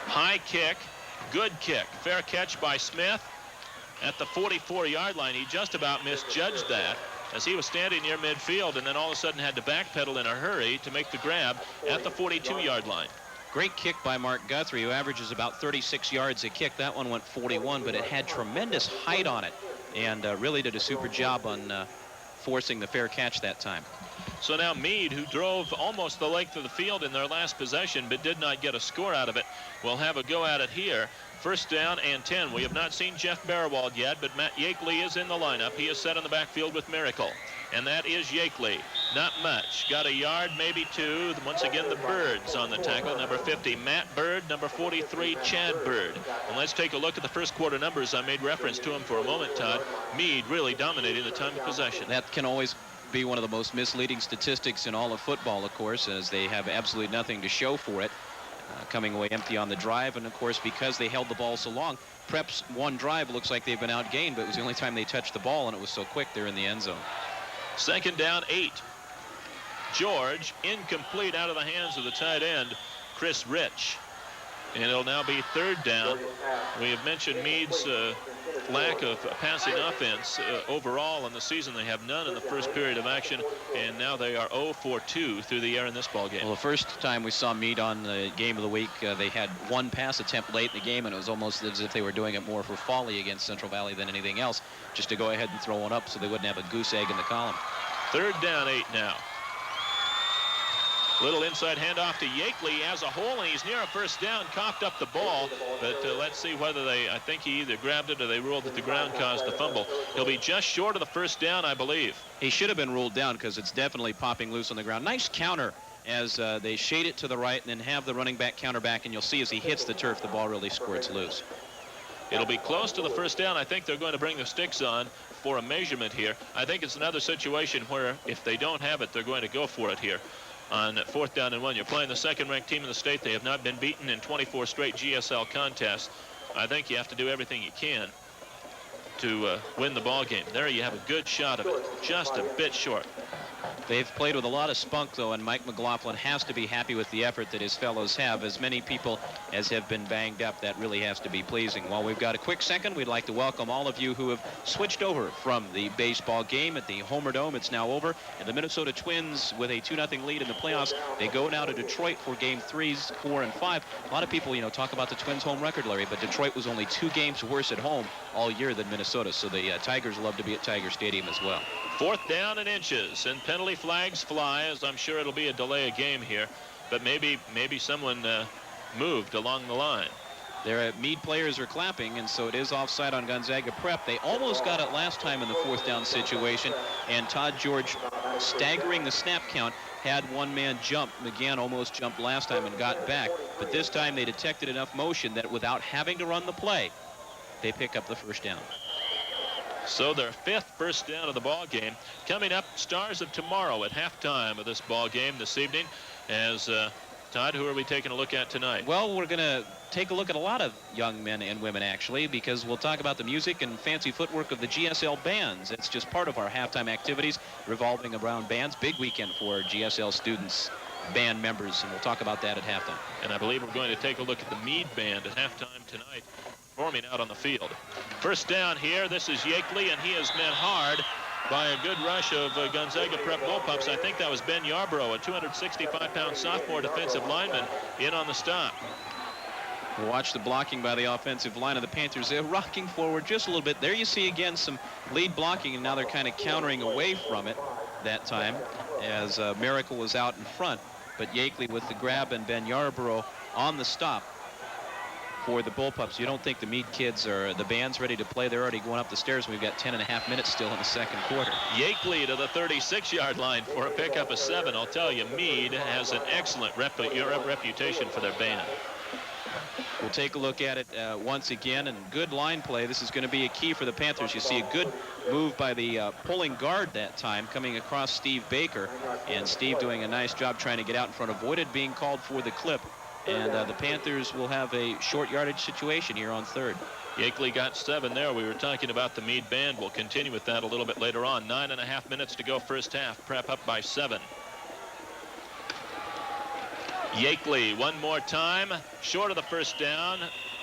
High kick, good kick, fair catch by Smith. At the 44-yard line, he just about misjudged that as he was standing near midfield and then all of a sudden had to backpedal in a hurry to make the grab at the 42-yard line. Great kick by Mark Guthrie, who averages about 36 yards a kick. That one went 41, but it had tremendous height on it and really did a super job on forcing the fair catch that time. So now Mead, who drove almost the length of the field in their last possession but did not get a score out of it, will have a go at it here. First down and 10. We have not seen Jeff Barrowald yet, but Matt Yakeley is in the lineup. He is set in the backfield with Miracle. And that is Yakeley. Not much. Got a yard, maybe two. Once again, the Birds on the tackle. Number 50, Matt Bird. Number 43, Chad Bird. And let's take a look at the first quarter numbers. I made reference to them for a moment, Todd. Mead really dominating the time of possession. That can always be one of the most misleading statistics in all of football, of course, as they have absolutely nothing to show for it. coming away empty on the drive. And, of course, because they held the ball so long, Prep's one drive looks like they've been outgained, but it was the only time they touched the ball, and it was so quick they're in the end zone. 2nd down, 8. George, incomplete out of the hands of the tight end, Chris Rich. And it'll now be 3rd down. We have mentioned Mead's lack of passing offense overall in the season. They have none in the first period of action, and now they are 0 for 2 through the air in this ball game. Well, the first time we saw Mead on the game of the week, they had one pass attempt late in the game, and it was almost as if they were doing it more for folly against Central Valley than anything else, just to go ahead and throw one up so they wouldn't have a goose egg in the column. 3rd down, 8 now. Little inside handoff to Yakeley. He has a hole, and he's near a 1st down, coughed up the ball. But let's see whether I think he either grabbed it or they ruled that the ground caused the fumble. He'll be just short of the 1st down, I believe. He should have been ruled down because it's definitely popping loose on the ground. Nice counter as they shade it to the right and then have the running back counter back, and you'll see as he hits the turf, the ball really squirts loose. It'll be close to the 1st down. I think they're going to bring the sticks on for a measurement here. I think it's another situation where if they don't have it, they're going to go for it here. On 4th down and 1, you're playing the 2nd-ranked team in the state. They have not been beaten in 24 straight GSL contests. I think you have to do everything you can to win the ball game. There you have a good shot of it, just a bit short. They've played with a lot of spunk, though, and Mike McLaughlin has to be happy with the effort that his fellows have. As many people as have been banged up, that really has to be pleasing. While we've got a quick second, we'd like to welcome all of you who have switched over from the baseball game at the Homer Dome. It's now over, and the Minnesota Twins, with a 2-0 lead in the playoffs, they go now to Detroit for Game 3s, 4, and 5. A lot of people, talk about the Twins' home record, Larry, but Detroit was only 2 games worse at home all year than Minnesota, so the Tigers love to be at Tiger Stadium as well. 4th down and inches, and penalty flags fly, as I'm sure it'll be a delay of game here, but maybe someone moved along the line. Their Mead players are clapping, and so it is offside on Gonzaga Prep. They almost got it last time in the 4th down situation, and Todd George, staggering the snap count, had one man jump. McGann almost jumped last time and got back, but this time they detected enough motion that without having to run the play, they pick up the 1st down. So their 5th first down of the ball game. Coming up, Stars of Tomorrow at halftime of this ball game this evening. As Todd, who are we taking a look at tonight? Well, we're going to take a look at a lot of young men and women, actually, because we'll talk about the music and fancy footwork of the GSL bands. It's just part of our halftime activities revolving around bands. Big weekend for GSL students, band members, and we'll talk about that at halftime. And I believe we're going to take a look at the Mead band at halftime tonight, performing out on the field. 1st down here. This is Yakeley, and he is met hard by a good rush of Gonzaga Prep Bullpups. I think that was Ben Yarborough, a 265-pound sophomore defensive lineman, in on the stop. We'll watch the blocking by the offensive line of the Panthers. They're rocking forward just a little bit. There you see again some lead blocking, and now they're kind of countering away from it that time as Miracle was out in front. But Yakeley with the grab and Ben Yarborough on the stop for the Bullpups. You don't think the Mead kids are the band's ready to play? They're already going up the stairs, and we've got 10.5 minutes still in the 2nd quarter. Yakeley to the 36-yard line for a pickup of 7. I'll tell you, Mead has an excellent reputation for their band. We'll take a look at it once again, and good line play. This is going to be a key for the Panthers. You see a good move by the pulling guard that time, coming across Steve Baker, and Steve doing a nice job trying to get out in front, avoided being called for the clip. And the Panthers will have a short yardage situation here on 3rd. Yakeley got 7 there. We were talking about the Mead band. We'll continue with that a little bit later on. 9.5 minutes to go first half. Prep up by 7. Yakeley one more time, short of the 1st down,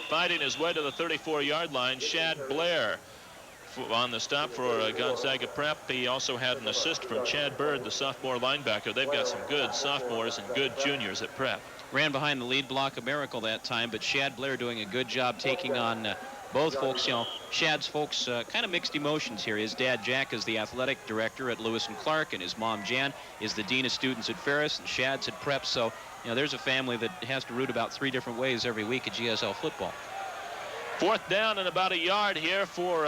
fighting his way to the 34-yard line. Shad Blair on the stop for Gonzaga Prep. He also had an assist from Chad Bird, the sophomore linebacker. They've got some good sophomores and good juniors at Prep. Ran behind the lead block of Miracle that time, but Shad Blair doing a good job taking on both folks. Shad's folks kind of mixed emotions here. His dad, Jack, is the athletic director at Lewis and Clark, and his mom, Jan, is the dean of students at Ferris, and Shad's at Prep. So, there's a family that has to root about 3 different ways every week at GSL football. 4th down and about a yard here for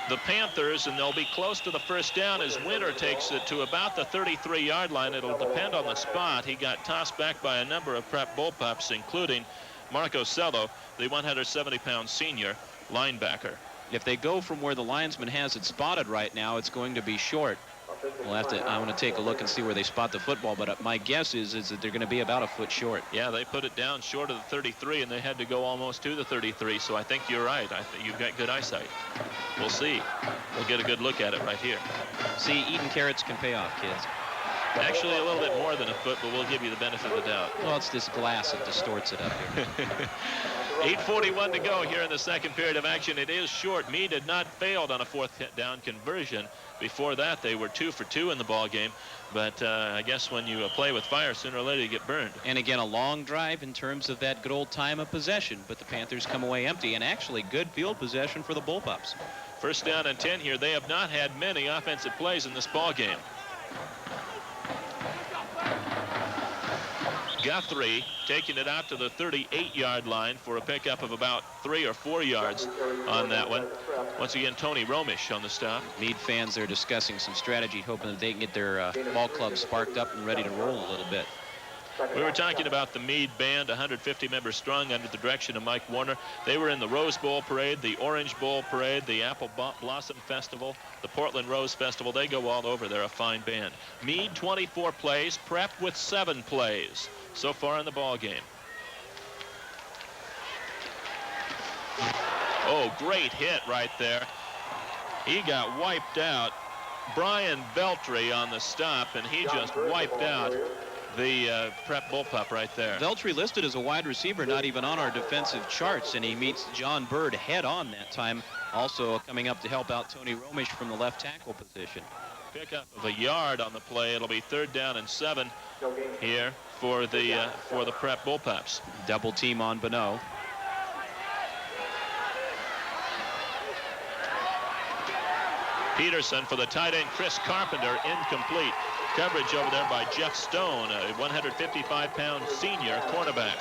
the Panthers, and they'll be close to the 1st down as Winter takes it to about the 33-yard line. It'll depend on the spot. He got tossed back by a number of Prep Bullpups, including Marco Cello, the 170-pound senior linebacker. If they go from where the linesman has it spotted right now, it's going to be short. I want to take a look and see where they spot the football, but my guess is that they're going to be about a foot short. Yeah, they put it down short of the 33, and they had to go almost to the 33, so I think you're right. I think you've got good eyesight. We'll see. We'll get a good look at it right here. See, eating carrots can pay off, kids. Actually, a little bit more than a foot, but we'll give you the benefit of the doubt. Well, it's this glass that distorts it up here. 8:41 to go here in the second period of action. It is short. Mead had not failed on a fourth down conversion. Before that, they were 2 for 2 in the ball game. But I guess when you play with fire, sooner or later you get burned. And again, a long drive in terms of that good old time of possession. But the Panthers come away empty, and actually good field possession for the Bullpups. First down and 10 here. They have not had many offensive plays in this ball game. Guthrie taking it out to the 38-yard line for a pickup of about 3 or 4 yards on that one. Once again, Tony Romish on the stop. Mead fans are discussing some strategy, hoping that they can get their ball club sparked up and ready to roll a little bit. We were talking about the Mead Band, 150 members strong under the direction of Mike Warner. They were in the Rose Bowl Parade, the Orange Bowl Parade, the Apple Blossom Festival, the Portland Rose Festival. They go all over. They're a fine band. Mead, 24 plays, Prep with 7 plays so far in the ball game. Oh, great hit right there. He got wiped out. Brian Veltri on the stop, and he just wiped out the Prep Bullpup right there. Veltri listed as a wide receiver, not even on our defensive charts, and he meets John Bird head on that time. Also coming up to help out Tony Romish from the left tackle position. Pickup of a yard on the play. It'll be 3rd down and 7 here for the Prep Bullpups. Double team on Bonneau. Peterson for the tight end, Chris Carpenter, incomplete. Coverage over there by Jeff Stone, a 155-pound senior cornerback.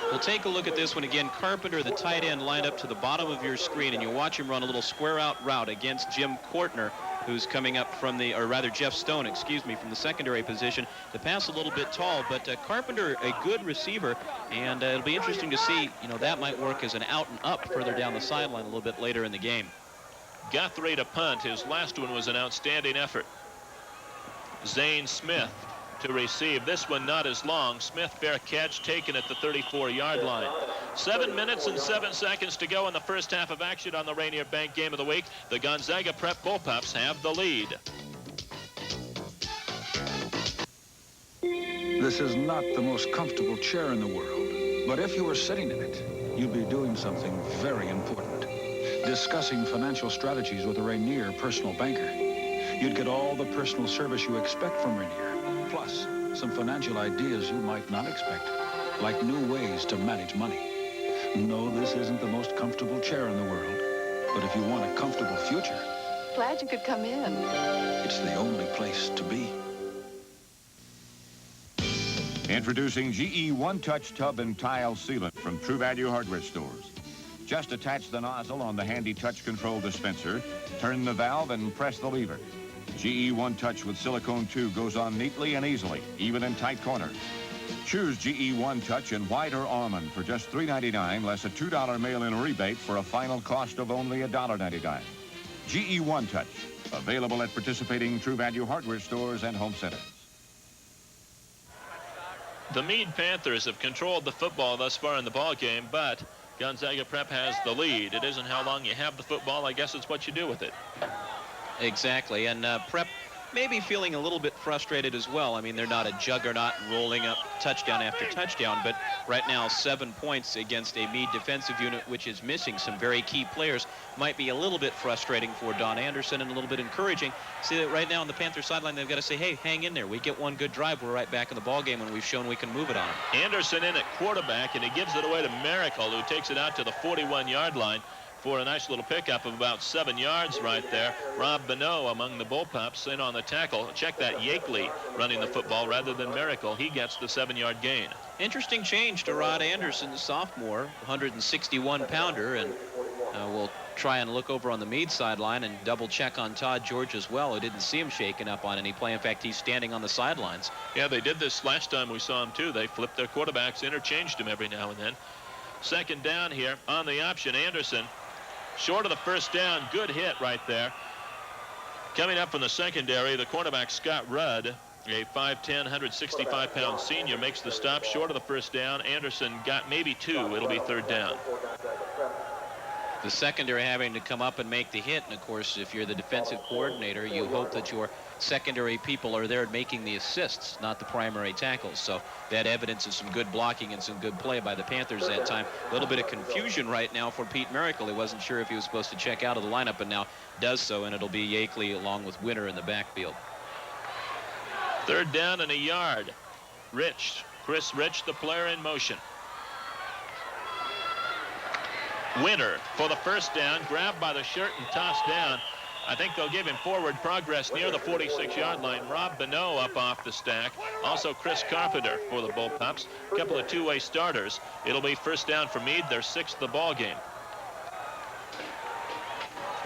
We'll take a look at this one again. Carpenter, the tight end, lined up to the bottom of your screen, and you watch him run a little square-out route against Jim Kortner, who's coming up from the, or rather Jeff Stone, excuse me, from the secondary position. The pass a little bit tall, but Carpenter, a good receiver, and it'll be interesting to see, that might work as an out and up further down the sideline a little bit later in the game. Guthrie to punt. His last one was an outstanding effort. Zane Smith to receive. This one not as long. Smith, fair catch, taken at the 34-yard line. 7 minutes and 7 seconds to go in the first half of action on the Rainier Bank Game of the Week. The Gonzaga Prep Bullpups have the lead. This is not the most comfortable chair in the world, but if you were sitting in it, you'd be doing something very important. Discussing financial strategies with a Rainier personal banker. You'd get all the personal service you expect from Rainier, plus some financial ideas you might not expect, like new ways to manage money. No, this isn't the most comfortable chair in the world, but if you want a comfortable future, Glad you could come in. it's the only place to be. Introducing GE One-Touch Tub and Tile Sealant from True Value Hardware Stores. Just attach the nozzle on the handy touch control dispenser, turn the valve, and press the lever. GE One-Touch with silicone tube goes on neatly and easily, even in tight corners. Choose GE One-Touch in white or almond for just $3.99, less a $2 mail-in rebate for a final cost of only $1.99. GE One-Touch, available at participating True Value Hardware Stores and home centers. The Mead Panthers have controlled the football thus far in the ball game, but Gonzaga Prep has the lead. It isn't how long you have the football. I guess it's what you do with it. Exactly, and Prep may be feeling a little bit frustrated as well. I mean, they're not a juggernaut rolling up touchdown after touchdown, but right now 7 points against a Mead defensive unit which is missing some very key players might be a little bit frustrating for Don Anderson and a little bit encouraging. See that right now on the Panther sideline, they've got to say, hey, hang in there. We get one good drive, we're right back in the ball game, and we've shown we can move it on them. Anderson in at quarterback, and he gives it away to Miracle, who takes it out to the 41-yard line for a nice little pickup of about 7 yards right there. Rob Bonneau among the Bullpups in on the tackle. Check that, Yakeley running the football rather than Miracle. He gets the 7-yard gain. Interesting change to Rod Anderson, the sophomore, 161-pounder, and we'll try and look over on the Mead sideline and double check on Todd George as well. I didn't see him shaken up on any play. In fact, he's standing on the sidelines. Yeah, they did this last time we saw him too. They flipped their quarterbacks, interchanged him every now and then. Second down here on the option. Anderson short of the first down. Good hit right there. Coming up from the secondary, the cornerback Scott Rudd, a 5'10", 165-pound senior, makes the stop short of the first down. Anderson got maybe 2. It'll be 3rd down. The secondary having to come up and make the hit, and of course, if you're the defensive coordinator, you hope that your secondary people are there making the assists, not the primary tackles. So that evidence of some good blocking and some good play by the Panthers that time. A little bit of confusion right now for Pete Miracle. He wasn't sure if he was supposed to check out of the lineup, and now does so, and it'll be Yakeley along with Winter in the backfield. 3rd down and a yard. Chris Rich, the player in motion. Winter for the first down, grabbed by the shirt and tossed down. I think they'll give him forward progress near the 46-yard line. Rob Bonneau up off the stack. Also Chris Carpenter for the Bullpups. A couple of two-way starters. It'll be first down for Mead, their 6th of the ball game.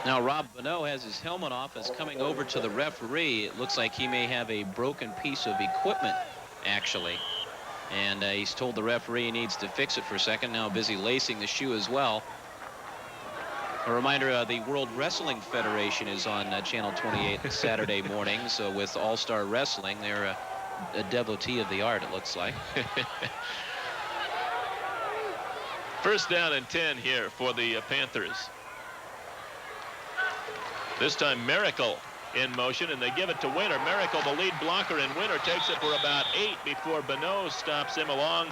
Now Rob Bonneau has his helmet off, is coming over to the referee. It looks like he may have a broken piece of equipment, actually. And he's told the referee he needs to fix it for a second. Now busy lacing the shoe as well. A reminder, the World Wrestling Federation is on Channel 28 Saturday mornings with All-Star Wrestling. They're a devotee of the art, it looks like. First down and 10 here for the Panthers. This time Miracle in motion, and they give it to Winter. Miracle, the lead blocker, and Winter takes it for about 8 before Bonneau stops him, along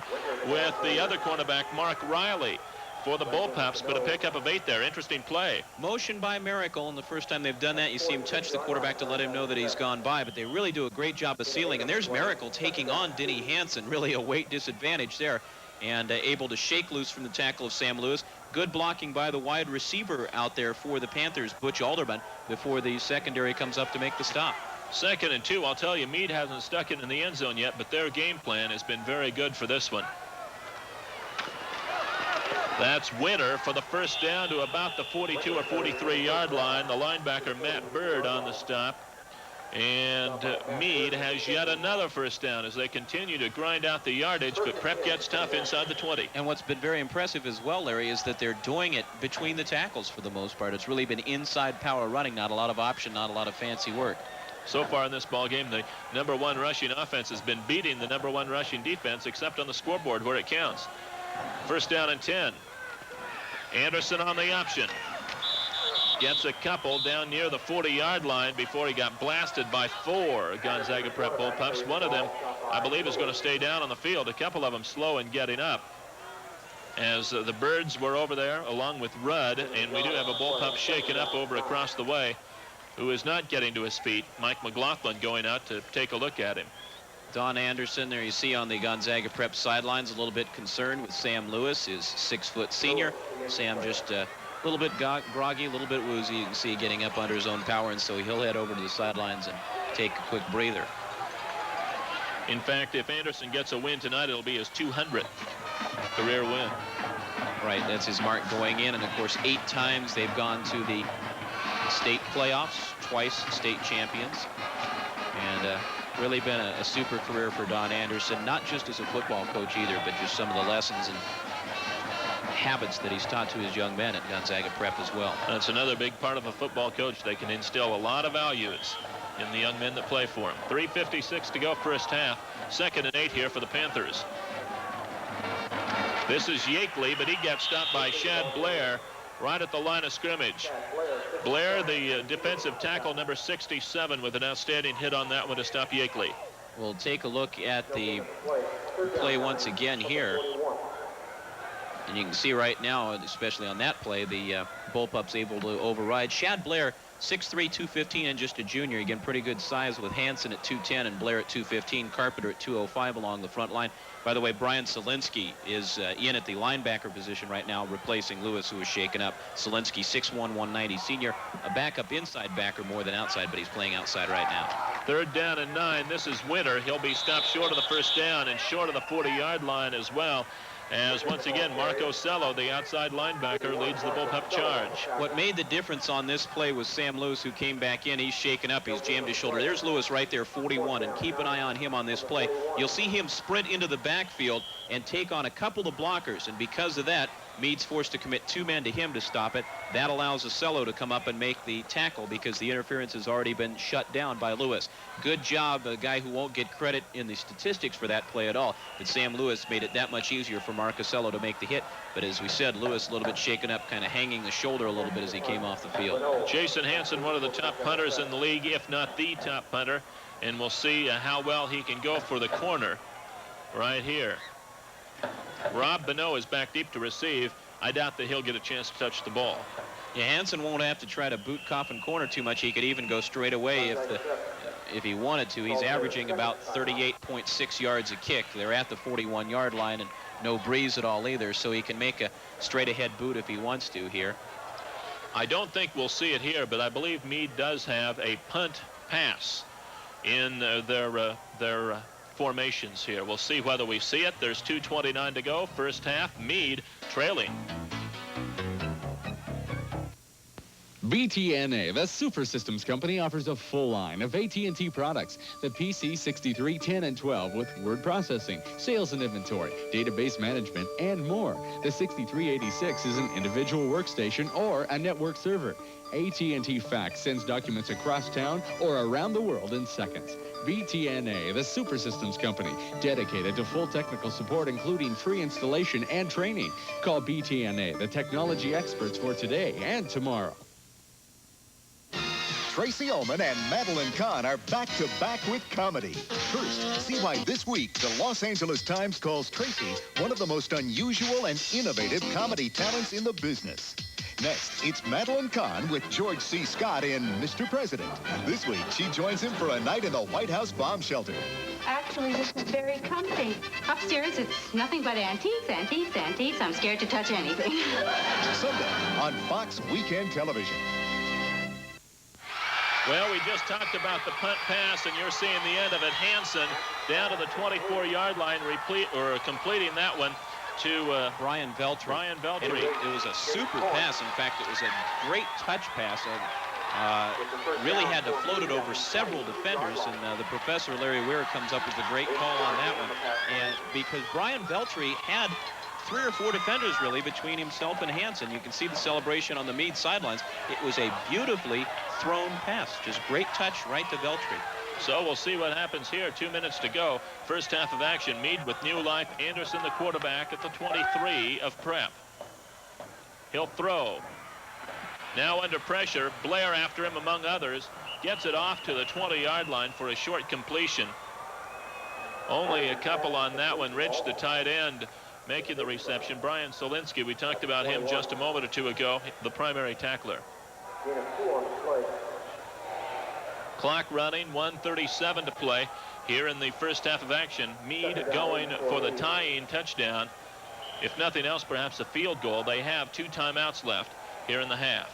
with the other cornerback, Mark Riley, for the Bullpups, but a pickup of 8 there. Interesting play. Motion by Miracle, and the first time they've done that, you see him touch the quarterback to let him know that he's gone by, but they really do a great job of sealing. And there's Miracle taking on Denny Hansen, really a weight disadvantage there, and able to shake loose from the tackle of Sam Lewis. Good blocking by the wide receiver out there for the Panthers, Butch Alderman, before the secondary comes up to make the stop. 2nd and 2. I'll tell you, Mead hasn't stuck it in the end zone yet, but their game plan has been very good for this one. That's Winter for the first down to about the 42 or 43-yard line. The linebacker, Matt Bird, on the stop. And Mead has yet another first down as they continue to grind out the yardage, but prep gets tough inside the 20. And what's been very impressive as well, Larry, is that they're doing it between the tackles for the most part. It's really been inside power running, not a lot of option, not a lot of fancy work. So far in this ball game, the #1 rushing offense has been beating the #1 rushing defense, except on the scoreboard where it counts. First down and 10. Anderson on the option. Gets a couple down near the 40-yard line before he got blasted by 4 Gonzaga Prep Bullpups. One of them, I believe, is going to stay down on the field. A couple of them slow in getting up. As the Birds were over there along with Rudd, and we do have a Bullpup shaken up over across the way who is not getting to his feet. Mike McLaughlin going out to take a look at him. Don Anderson, there you see on the Gonzaga Prep sidelines, a little bit concerned with Sam Lewis, his 6-foot senior. Sam just a little bit groggy, a little bit woozy. You can see getting up under his own power, and so he'll head over to the sidelines and take a quick breather. In fact, if Anderson gets a win tonight, it'll be his 200th career win. Right, that's his mark going in, and of course 8 times they've gone to the state playoffs, twice state champions, and really been a super career for Don Anderson, not just as a football coach either, but just some of the lessons and habits that he's taught to his young men at Gonzaga Prep as well. That's another big part of a football coach. They can instill a lot of values in the young men that play for him. 3:56 to go first half. 2nd and 8 here for the Panthers. This is Yakeley, but he got stopped by Shad Blair right at the line of scrimmage. Blair, the defensive tackle, number 67, with an outstanding hit on that one to stop Yakeley. We'll take a look at the play once again here. And you can see right now, especially on that play, the Bullpups able to override. Shad Blair, 6'3", 215, and just a junior. Again, pretty good size with Hansen at 210 and Blair at 215, Carpenter at 205 along the front line. By the way, Brian Solinsky is in at the linebacker position right now, replacing Lewis, who was shaken up. Solinsky, 6'1", 190 senior, a backup inside backer more than outside, but he's playing outside right now. 3rd down and 9. This is Winter. He'll be stopped short of the first down and short of the 40-yard line as well, as once again Marco Cello, the outside linebacker, leads the Bullpup charge. What made the difference on this play was Sam Lewis, who came back in. He's shaken up. He's jammed his shoulder. There's Lewis right there, 41, and keep an eye on him on this play. You'll see him sprint into the backfield and take on a couple of blockers, and because of that, Mead's forced to commit 2 men to him to stop it. That allows Ocello to come up and make the tackle because the interference has already been shut down by Lewis. Good job, a guy who won't get credit in the statistics for that play at all. But Sam Lewis made it that much easier for Mark Ocello to make the hit. But as we said, Lewis a little bit shaken up, kind of hanging the shoulder a little bit as he came off the field. Jason Hansen, one of the top punters in the league, if not the top punter. And we'll see how well he can go for the corner right here. Rob Bonneau is back deep to receive. I doubt that he'll get a chance to touch the ball. Yeah, Hansen won't have to try to boot coffin corner too much. He could even go straight away if he wanted to. He's averaging about 38.6 yards a kick. They're at the 41-yard line and no breeze at all either, so he can make a straight-ahead boot if he wants to here. I don't think we'll see it here, but I believe Mead does have a punt pass in their formations here. We'll see whether we see it. There's 2:29 to go. First half, Mead trailing. BTNA, the Super Systems Company, offers a full line of AT&T products. The PC 63, 10, and 12 with word processing, sales and inventory, database management, and more. The 6386 is an individual workstation or a network server. AT&T Fax sends documents across town or around the world in seconds. BTNA, the Super Systems Company, dedicated to full technical support, including free installation and training. Call BTNA, the technology experts, for today and tomorrow. Tracy Ullman and Madeline Kahn are back-to-back with comedy. First, see why this week the Los Angeles Times calls Tracy one of the most unusual and innovative comedy talents in the business. Next, it's Madeline Kahn with George C. Scott in Mr. President. This week, she joins him for a night in the White House bomb shelter. Actually, this is very comfy. Upstairs, it's nothing but antiques, antiques, antiques. I'm scared to touch anything. Sunday on Fox Weekend Television. Well, we just talked about the punt pass, and you're seeing the end of it. Hansen down to the 24-yard line, completing that one to Brian Veltri. It was a super pass. In fact, it was a great touch pass. Really had to float it over several defenders, and the professor, Larry Weir, comes up with a great call on that one. And because Brian Veltri had 3 or 4 defenders, really, between himself and Hansen. You can see the celebration on the Mead sidelines. It was a beautifully thrown pass. Just great touch right to Veltri. So we'll see what happens here. 2 minutes to go. First half of action. Mead with new life. Anderson, the quarterback, at the 23 of prep. He'll throw. Now under pressure. Blair after him, among others. Gets it off to the 20-yard line for a short completion. Only a couple on that one. Rich, the tight end, making the reception. Brian Solinsky, we talked about him just a moment or two ago, the primary tackler. Clock running, 1:37 to play here in the first half of action. Mead going for the tying touchdown. If nothing else, perhaps a field goal. They have 2 timeouts left here in the half.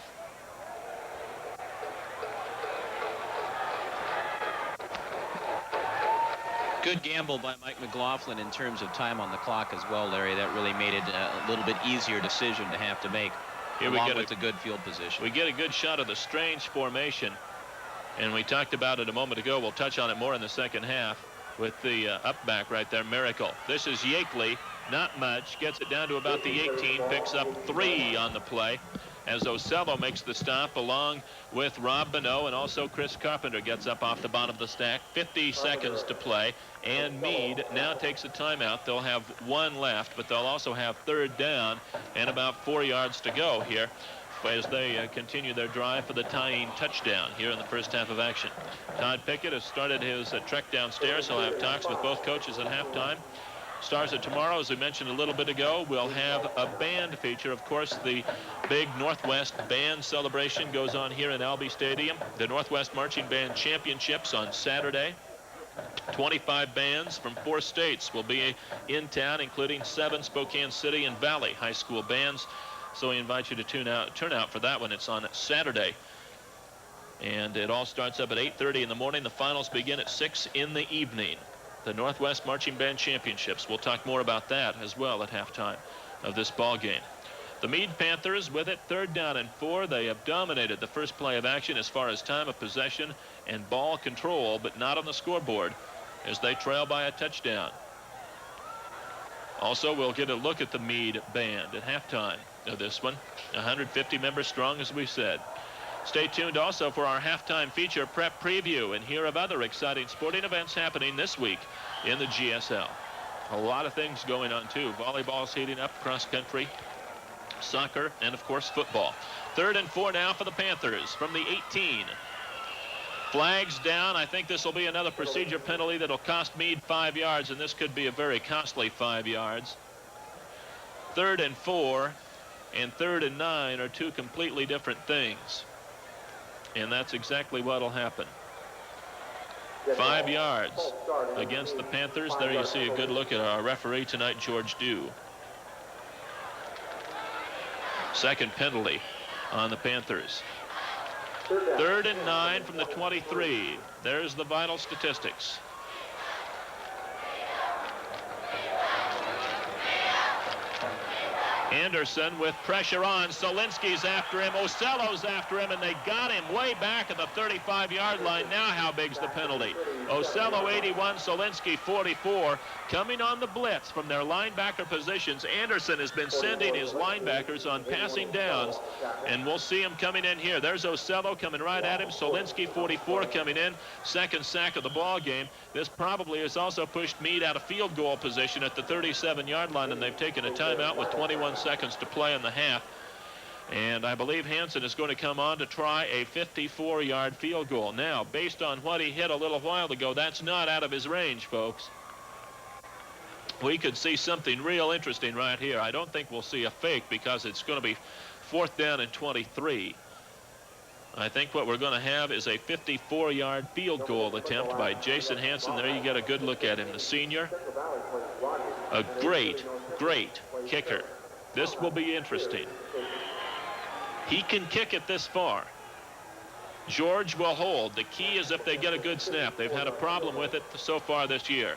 Good gamble by Mike McLaughlin in terms of time on the clock as well, Larry. That really made it a little bit easier decision to have to make. Here we get a good field position. We get a good shot of the strange formation, and we talked about it a moment ago. We'll touch on it more in the second half with the up back right there, Miracle. This is Yakeley, not much, gets it down to about the 18, picks up 3 on the play as Ocello makes the stop along with Rob Bonneau, and also Chris Carpenter gets up off the bottom of the stack. 50 seconds to play, and Mead now takes a timeout. They'll have 1 left, but they'll also have 3rd down and about 4 yards to go here as they continue their drive for the tying touchdown here in the first half of action. Todd Pickett has started his trek downstairs. He'll have talks with both coaches at halftime. Stars of tomorrow, as we mentioned a little bit ago, we'll have a band feature. Of course, the big Northwest Band celebration goes on here in Albee Stadium. The Northwest Marching Band Championships on Saturday. 25 bands from 4 states will be in town, including 7 Spokane City and Valley high school bands. So we invite you to turn out for that one. It's on Saturday. And it all starts up at 8:30 in the morning. The finals begin at 6 in the evening. The Northwest Marching Band Championships. We'll talk more about that as well at halftime of this ball game. The Mead Panthers with it, 3rd down and 4. They have dominated the first play of action as far as time of possession and ball control, but not on the scoreboard as they trail by a touchdown. Also, we'll get a look at the Mead band at halftime of this one. 150 members strong, as we said. Stay tuned also for our halftime feature prep preview and hear of other exciting sporting events happening this week in the GSL. A lot of things going on, too. Volleyball's heating up, cross country, soccer, and, of course, football. 3rd and 4 now for the Panthers from the 18. Flags down. I think this will be another procedure penalty that'll cost Mead 5 yards, and this could be a very costly 5 yards. 3rd and 4 and 3rd and 9 are two completely different things. And that's exactly what'll happen. 5 yards against the Panthers. There you see a good look at our referee tonight, George Dew. Second penalty on the Panthers. 3rd and 9 from the 23. There's the vital statistics. Anderson with pressure on. Solinsky's after him. Ocello's after him, and they got him way back at the 35-yard line. Now how big's the penalty? Ocello 81, Solinsky 44. Coming on the blitz from their linebacker positions. Anderson has been sending his linebackers on passing downs, and we'll see him coming in here. There's Ocello coming right at him. Solinsky 44 coming in. Second sack of the ball game. This probably has also pushed Mead out of field goal position at the 37-yard line, and they've taken a timeout with 21 seconds to play in the half. And I believe Hansen is going to come on to try a 54-yard field goal. Now, based on what he hit a little while ago, that's not out of his range, folks. We could see something real interesting right here. I don't think we'll see a fake because it's going to be 4th down and 23. I think what we're going to have is a 54-yard field goal attempt by Jason Hansen. There you get a good look at him, the senior. A great, great kicker. This will be interesting. He can kick it this far. George will hold. The key is if they get a good snap. They've had a problem with it so far this year.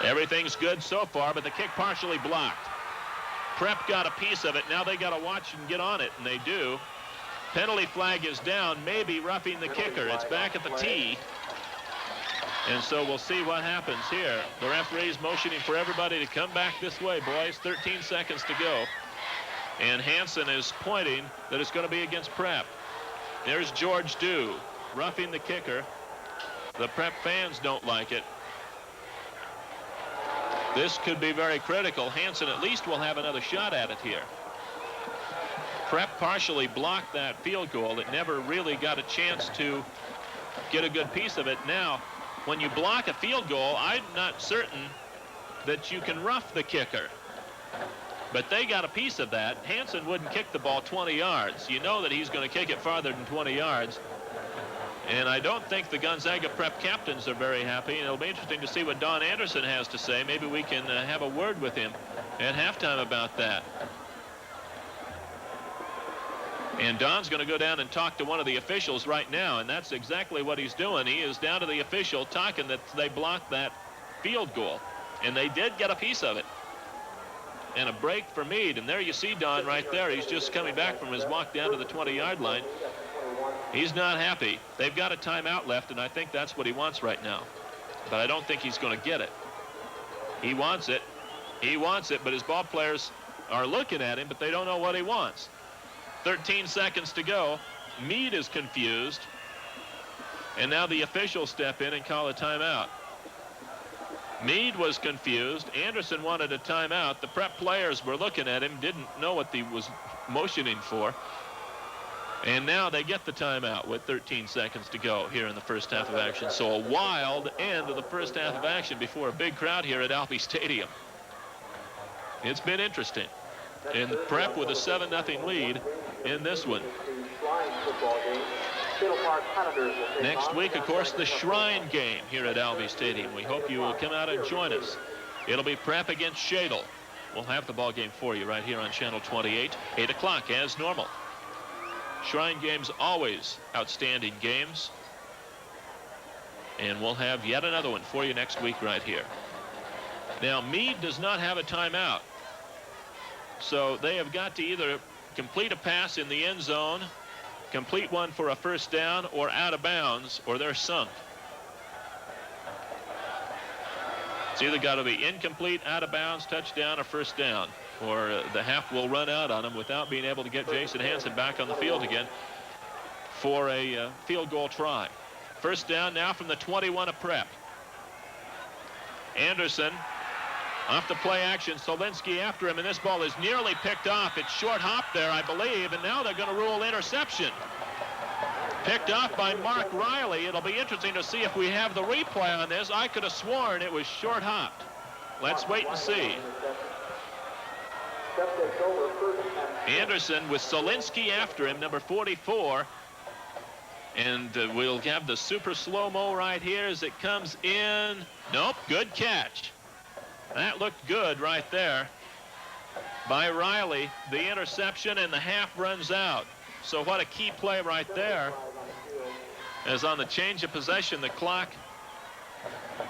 Everything's good so far, but the kick partially blocked. Prep got a piece of it. Now they got to watch and get on it, and they do. Penalty flag is down, maybe roughing the kicker. It's back at the tee. And so we'll see what happens here. The referee's motioning for everybody to come back this way, boys. 13 seconds to go. And Hansen is pointing that it's going to be against Prep. There's George Dew roughing the kicker. The Prep fans don't like it. This could be very critical. Hansen at least will have another shot at it here. Prep partially blocked that field goal. It never really got a chance to get a good piece of it. Now, when you block a field goal, I'm not certain that you can rough the kicker. But they got a piece of that. Hansen wouldn't kick the ball 20 yards. You know that he's going to kick it farther than 20 yards. And I don't think the Gonzaga Prep captains are very happy. And it'll be interesting to see what Don Anderson has to say. Maybe we can have a word with him at halftime about that. And Don's going to go down and talk to one of the officials right now, and that's exactly what he's doing. He is down to the official talking that they blocked that field goal, and they did get a piece of it. And a break for Mead, and there you see Don right there. He's just coming back from his walk down to the 20-yard line. He's not happy. They've got a timeout left, and I think that's what he wants right now. But I don't think he's going to get it. He wants it. He wants it, but his ball players are looking at him, but they don't know what he wants. 13 seconds to go. Mead is confused. And now the officials step in and call a timeout. Mead was confused. Anderson wanted a timeout. The Prep players were looking at him, didn't know what he was motioning for. And now they get the timeout with 13 seconds to go here in the first half of action. So a wild end of the first half of action before a big crowd here at Albee Stadium. It's been interesting. And Prep with a 7-0 lead in this one. Next week, of course, the Shrine game here at Albee Stadium. We hope you will come out and join us. It'll be Prep against Shadle. We'll have the ball game for you right here on Channel 28, 8 o'clock as normal. Shrine games always outstanding games. And we'll have yet another one for you next week right here. Now, Mead does not have a timeout. So they have got to either complete a pass in the end zone, complete one for a first down, or out of bounds, or they're sunk. It's either got to be incomplete, out of bounds, touchdown, or first down, or the half will run out on him without being able to get Jason Hansen back on the field again for a field goal try. First down now from the 21 of Prep. Anderson off the play action. Solinsky after him, and this ball is nearly picked off. It's short hop there, I believe, and now they're going to rule interception. Picked off by Mark Riley. It'll be interesting to see if we have the replay on this. I could have sworn it was short hopped. Let's wait and see. Anderson with Solinsky after him, number 44. And we'll have the super slow-mo right here as it comes in. Nope, good catch. That looked good right there by Riley. The interception, and the half runs out. So what a key play right there. As on the change of possession, the clock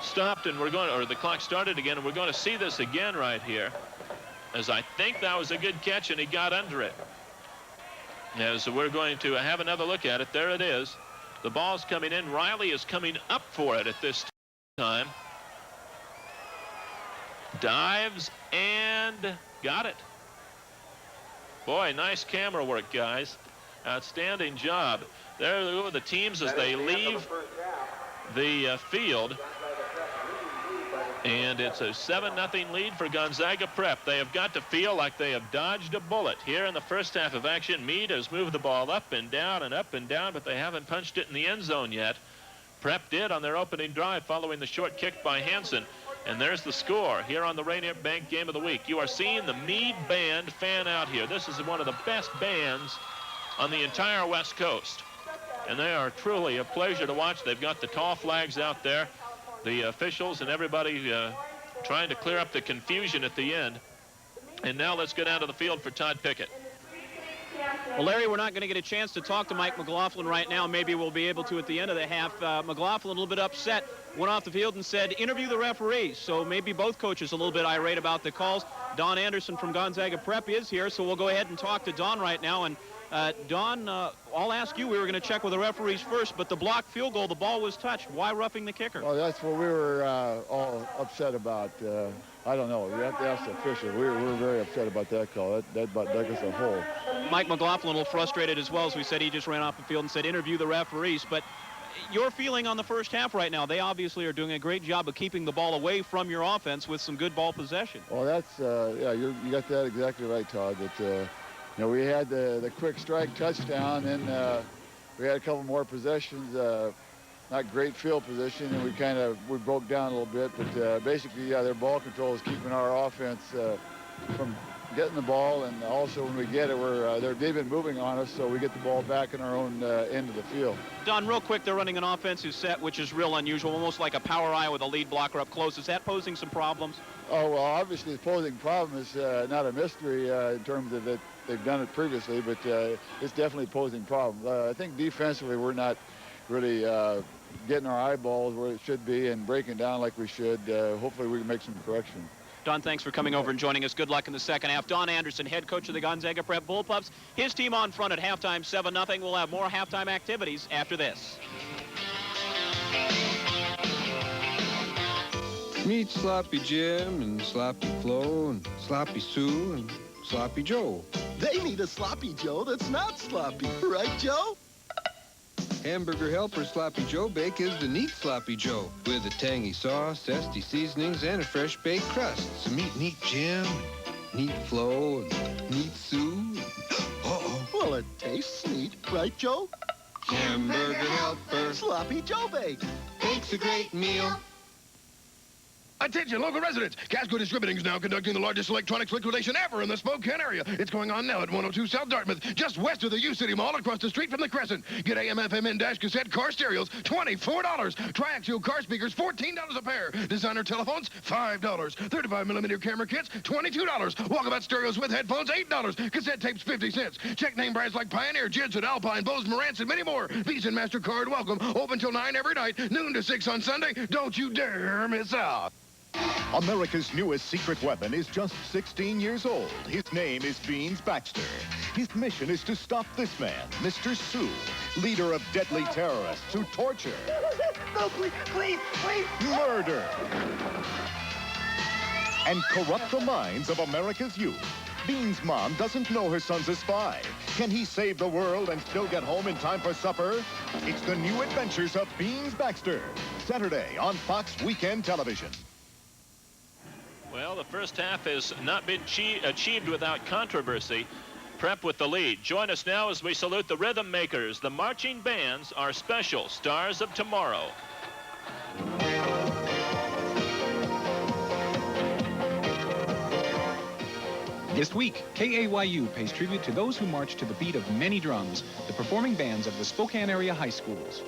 stopped, and the clock started again, and we're going to see this again right here. As I think that was a good catch, and he got under it. As we're going to have another look at it. There it is. The ball's coming in. Riley is coming up for it at this time. Dives and got it. Boy, nice camera work, guys. Outstanding job. There go the teams as they leave the field. And it's a 7-0 lead for Gonzaga Prep. They have got to feel like they have dodged a bullet. Here in the first half of action, Mead has moved the ball up and down, but they haven't punched it in the end zone yet. Prep did on their opening drive following the short kick by Hansen. And there's the score here on the Rainier Bank Game of the Week. You are seeing the Mead Band fan out here. This is one of the best bands on the entire West Coast. And they are truly a pleasure to watch. They've got the tall flags out there. The officials and everybody trying to clear up the confusion at the end. And now let's go down to the field for Todd Pickett. Well, Larry, we're not going to get a chance to talk to Mike McLaughlin right now. Maybe we'll be able to at the end of the half. McLaughlin, a little bit upset, went off the field and said, interview the referees. So maybe both coaches a little bit irate about the calls. Don Anderson from Gonzaga Prep is here, so we'll go ahead and talk to Don right now. And Don, I'll ask you, we were going to check with the referees first, but the blocked field goal, the ball was touched. Why roughing the kicker? Well, that's what we were all upset about. I don't know. You have to ask the official. We were very upset about that call. That dug us a hole. Mike McLaughlin a little frustrated as well. As we said, he just ran off the field and said, interview the referees. But your feeling on the first half right now, they obviously are doing a great job of keeping the ball away from your offense with some good ball possession. Well, that's, yeah, you got that exactly right, Todd. That, you know, we had the quick strike touchdown, and we had a couple more possessions, not great field position, and we broke down a little bit. But basically, yeah, their ball control is keeping our offense from getting the ball, and also when we get it, they've been moving on us, so we get the ball back in our own end of the field. Don, real quick, they're running an offensive set, which is real unusual, almost like a power eye with a lead blocker up close. Is that posing some problems? Oh, well, obviously the posing problem is not a mystery in terms of that they've done it previously, but it's definitely posing problems. I think defensively we're not really getting our eyeballs where it should be and breaking down like we should. Hopefully we can make some correction. Don, thanks for coming over and joining us. Good luck in the second half. Don Anderson, head coach of the Gonzaga Prep Bullpups. His team on front at halftime, 7-0. We'll have more halftime activities after this. Meet Sloppy Jim and Sloppy Flo and Sloppy Sue and Sloppy Joe. They need a Sloppy Joe that's not sloppy. Right, Joe? Hamburger helper Sloppy Joe Bake is the neat Sloppy Joe with a tangy sauce, zesty seasonings, and a fresh baked crust. So meet Neat Jim, Neat Flo, and Neat Sue. Uh-oh. Well, it tastes neat, right, Joe? Hamburger helper Sloppy Joe Bake. bakes a great meal. Attention, local residents. Casco Distributing is now conducting the largest electronics liquidation ever in the Spokane area. It's going on now at 102 South Dartmouth, just west of the U-City Mall, across the street from the Crescent. Get AM, FM, in-dash cassette car stereos, $24. Triaxial car speakers, $14 a pair. Designer telephones, $5. 35mm camera kits, $22. Walkabout stereos with headphones, $8. Cassette tapes, 50 cents. Check name brands like Pioneer, Jensen, Alpine, Bose, Marantz, and many more. Visa and MasterCard welcome. Open till 9 every night, noon to 6 on Sunday. Don't you dare miss out. America's newest secret weapon is just 16 years old. His name is Beans Baxter. His mission is to stop this man, Mr. Sue, leader of deadly terrorists who torture, No, please, please, please. murder, and corrupt the minds of America's youth. Bean's mom doesn't know her son's a spy. Can he save the world and still get home in time for supper? It's the new adventures of Beans Baxter. Saturday on Fox Weekend Television. Well, the first half has not been achieved without controversy. Prep with the lead. Join us now as we salute the rhythm makers. The marching bands are special stars of tomorrow. This week, KAYU pays tribute to those who march to the beat of many drums, the performing bands of the Spokane area high schools.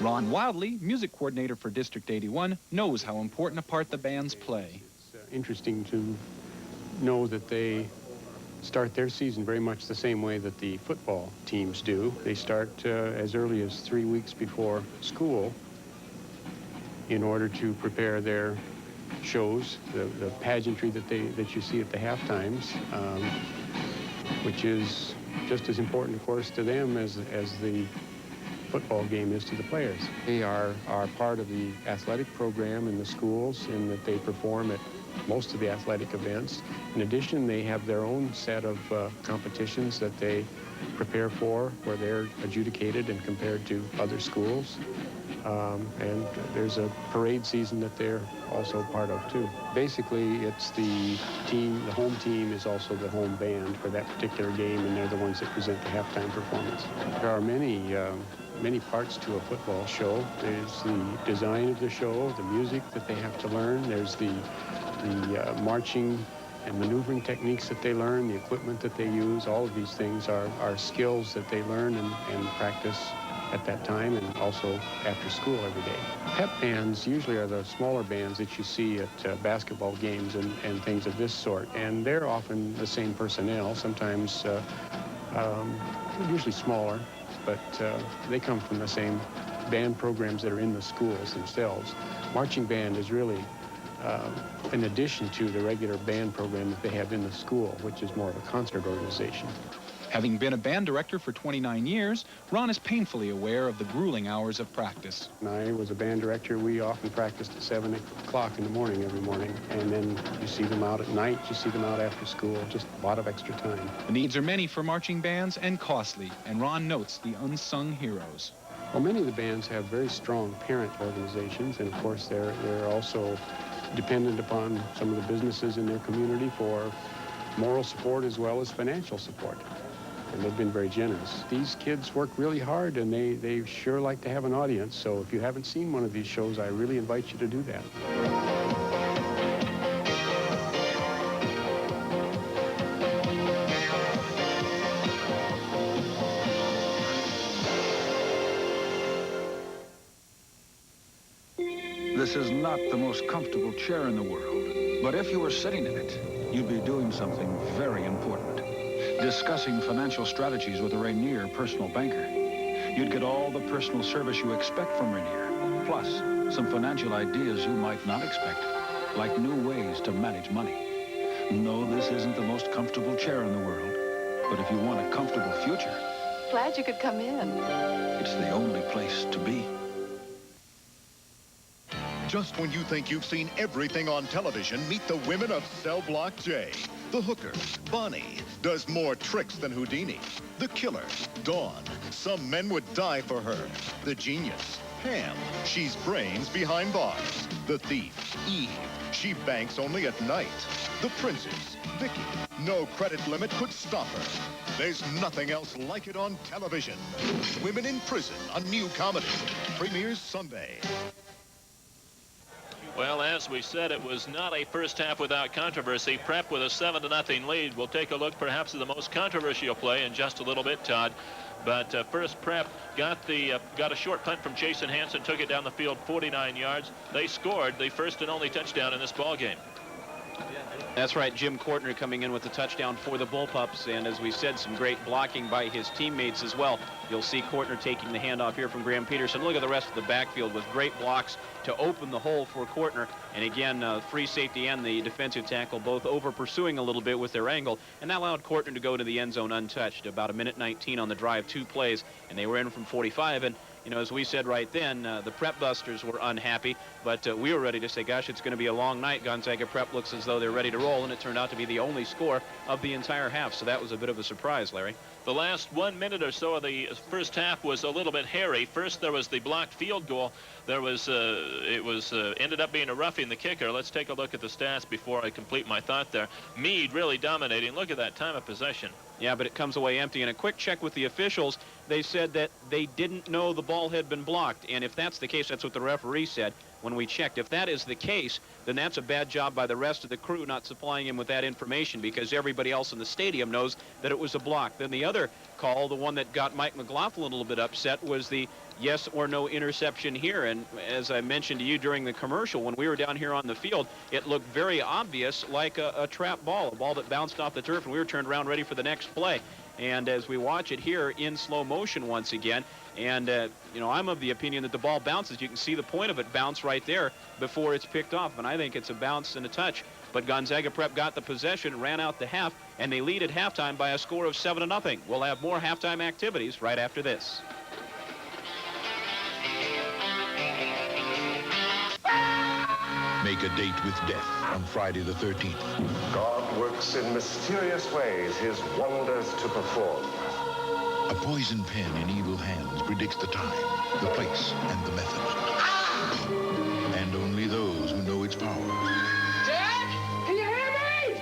Ron Wildley, music coordinator for District 81, knows how important a part the bands play. It's interesting to know that they start their season very much the same way that the football teams do. They start as early as 3 weeks before school in order to prepare their shows, the pageantry that you see at the half times, which is just as important, of course, to them as the football game is to the players. They are part of the athletic program in the schools in that they perform at most of the athletic events. In addition, they have their own set of competitions that they prepare for, where they're adjudicated and compared to other schools. And there's a parade season that they're also part of, too. Basically, it's the team, the home team is also the home band for that particular game, and they're the ones that present the halftime performance. There are many parts to a football show. There's the design of the show, the music that they have to learn. There's the marching and maneuvering techniques that they learn, the equipment that they use. All of these things are skills that they learn and practice at that time and also after school every day. Pep bands usually are the smaller bands that you see at basketball games and things of this sort. And they're often the same personnel, sometimes usually smaller, but they come from the same band programs that are in the schools themselves. Marching band is really in addition to the regular band program that they have in the school, which is more of a concert organization. Having been a band director for 29 years, Ron is painfully aware of the grueling hours of practice. When I was a band director, we often practiced at 7 o'clock in the morning every morning. And then you see them out at night, you see them out after school, just a lot of extra time. The needs are many for marching bands and costly, and Ron notes the unsung heroes. Well, many of the bands have very strong parent organizations, and of course they're also dependent upon some of the businesses in their community for moral support as well as financial support. And they've been very generous. These kids work really hard, and they sure like to have an audience. So if you haven't seen one of these shows, I really invite you to do that. This is not the most comfortable chair in the world, but if you were sitting in it, you'd be doing something very important. Discussing financial strategies with a Rainier personal banker. You'd get all the personal service you expect from Rainier, plus some financial ideas you might not expect, like new ways to manage money. No, this isn't the most comfortable chair in the world, but if you want a comfortable future... Glad you could come in. It's the only place to be. Just when you think you've seen everything on television, meet the women of Cell Block J. The hooker, Bonnie, does more tricks than Houdini. The killer, Dawn. Some men would die for her. The genius, Pam. She's brains behind bars. The thief, Eve. She banks only at night. The princess, Vicky. No credit limit could stop her. There's nothing else like it on television. Women in Prison, a new comedy. Premieres Sunday. Well, as we said, it was not a first half without controversy. Prep with a 7-0 lead. We'll take a look perhaps at the most controversial play in just a little bit, Todd. But first, Prep got a short punt from Jason Hansen, took it down the field 49 yards. They scored the first and only touchdown in this ball game. That's right, Jim Courtner coming in with the touchdown for the Bullpups, and as we said, some great blocking by his teammates as well. You'll see Courtner taking the handoff here from Graham Peterson. Look at the rest of the backfield with great blocks to open the hole for Courtner. And again, free safety and the defensive tackle both over pursuing a little bit with their angle, and that allowed Courtner to go to the end zone untouched. About 1:19 on the drive, 2 plays, and they were in from 45. And you know, as we said right then, the Prep Busters were unhappy, but we were ready to say, gosh, it's going to be a long night. Gonzaga Prep looks as though they're ready to roll, and it turned out to be the only score of the entire half, so that was a bit of a surprise, Larry. The last 1 minute or so of the first half was a little bit hairy. First, there was the blocked field goal. There was, ended up being a roughing the kicker. Let's take a look at the stats before I complete my thought there. Mead really dominating. Look at that time of possession. Yeah, but it comes away empty. And a quick check with the officials, they said that they didn't know the ball had been blocked. And if that's the case, that's what the referee said when we checked. If that is the case, then that's a bad job by the rest of the crew not supplying him with that information, because everybody else in the stadium knows that it was a block. Then the other call, the one that got Mike McLaughlin a little bit upset, was the yes or no interception here. And as I mentioned to you during the commercial, when we were down here on the field, it looked very obvious like a trap ball, a ball that bounced off the turf, and we were turned around ready for the next play. And as we watch it here in slow motion once again, and you know, I'm of the opinion that the ball bounces. You can see the point of it bounce right there before it's picked off, and I think it's a bounce and a touch. But Gonzaga Prep got the possession, ran out the half, and they lead at halftime by a score of 7-0. We'll have more halftime activities right after this. Make a date with death on Friday the 13th. God works in mysterious ways his wonders to perform. A poison pen in evil hands predicts the time, the place, and the method. And only those who know its power Dad? Can you hear me?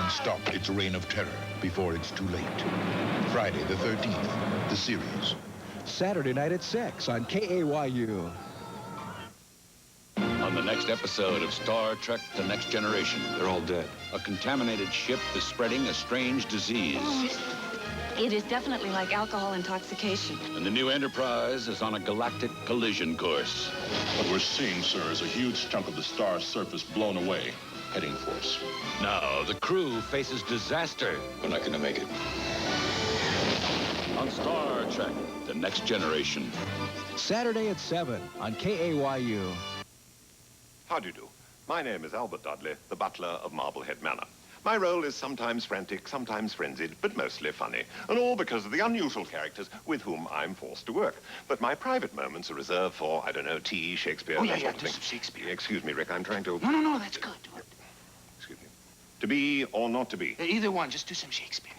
can stop its reign of terror before it's too late. Friday the 13th, the series. Saturday night at 6 on KAYU. On the next episode of Star Trek The Next Generation. They're all dead. A contaminated ship is spreading a strange disease. It is definitely like alcohol intoxication. And the new Enterprise is on a galactic collision course. What we're seeing, sir, is a huge chunk of the star's surface blown away, heading for us. Now, the crew faces disaster. We're not going to make it. On Star Trek The Next Generation. Saturday at 7 on KAYU. How do you do? My name is Albert Dudley, the butler of Marblehead Manor. My role is sometimes frantic, sometimes frenzied, but mostly funny, and all because of the unusual characters with whom I'm forced to work. But my private moments are reserved for, I don't know, tea, Shakespeare, Oh, that yeah, sort yeah, of do thing. some Shakespeare. Excuse me, Rick, I'm trying to... No, that's good. Do it. Excuse me. To be or not to be? Either one, just do some Shakespeare.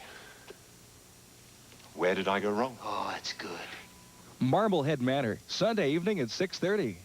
Where did I go wrong? Oh, that's good. Marblehead Manor, Sunday evening at 6:30.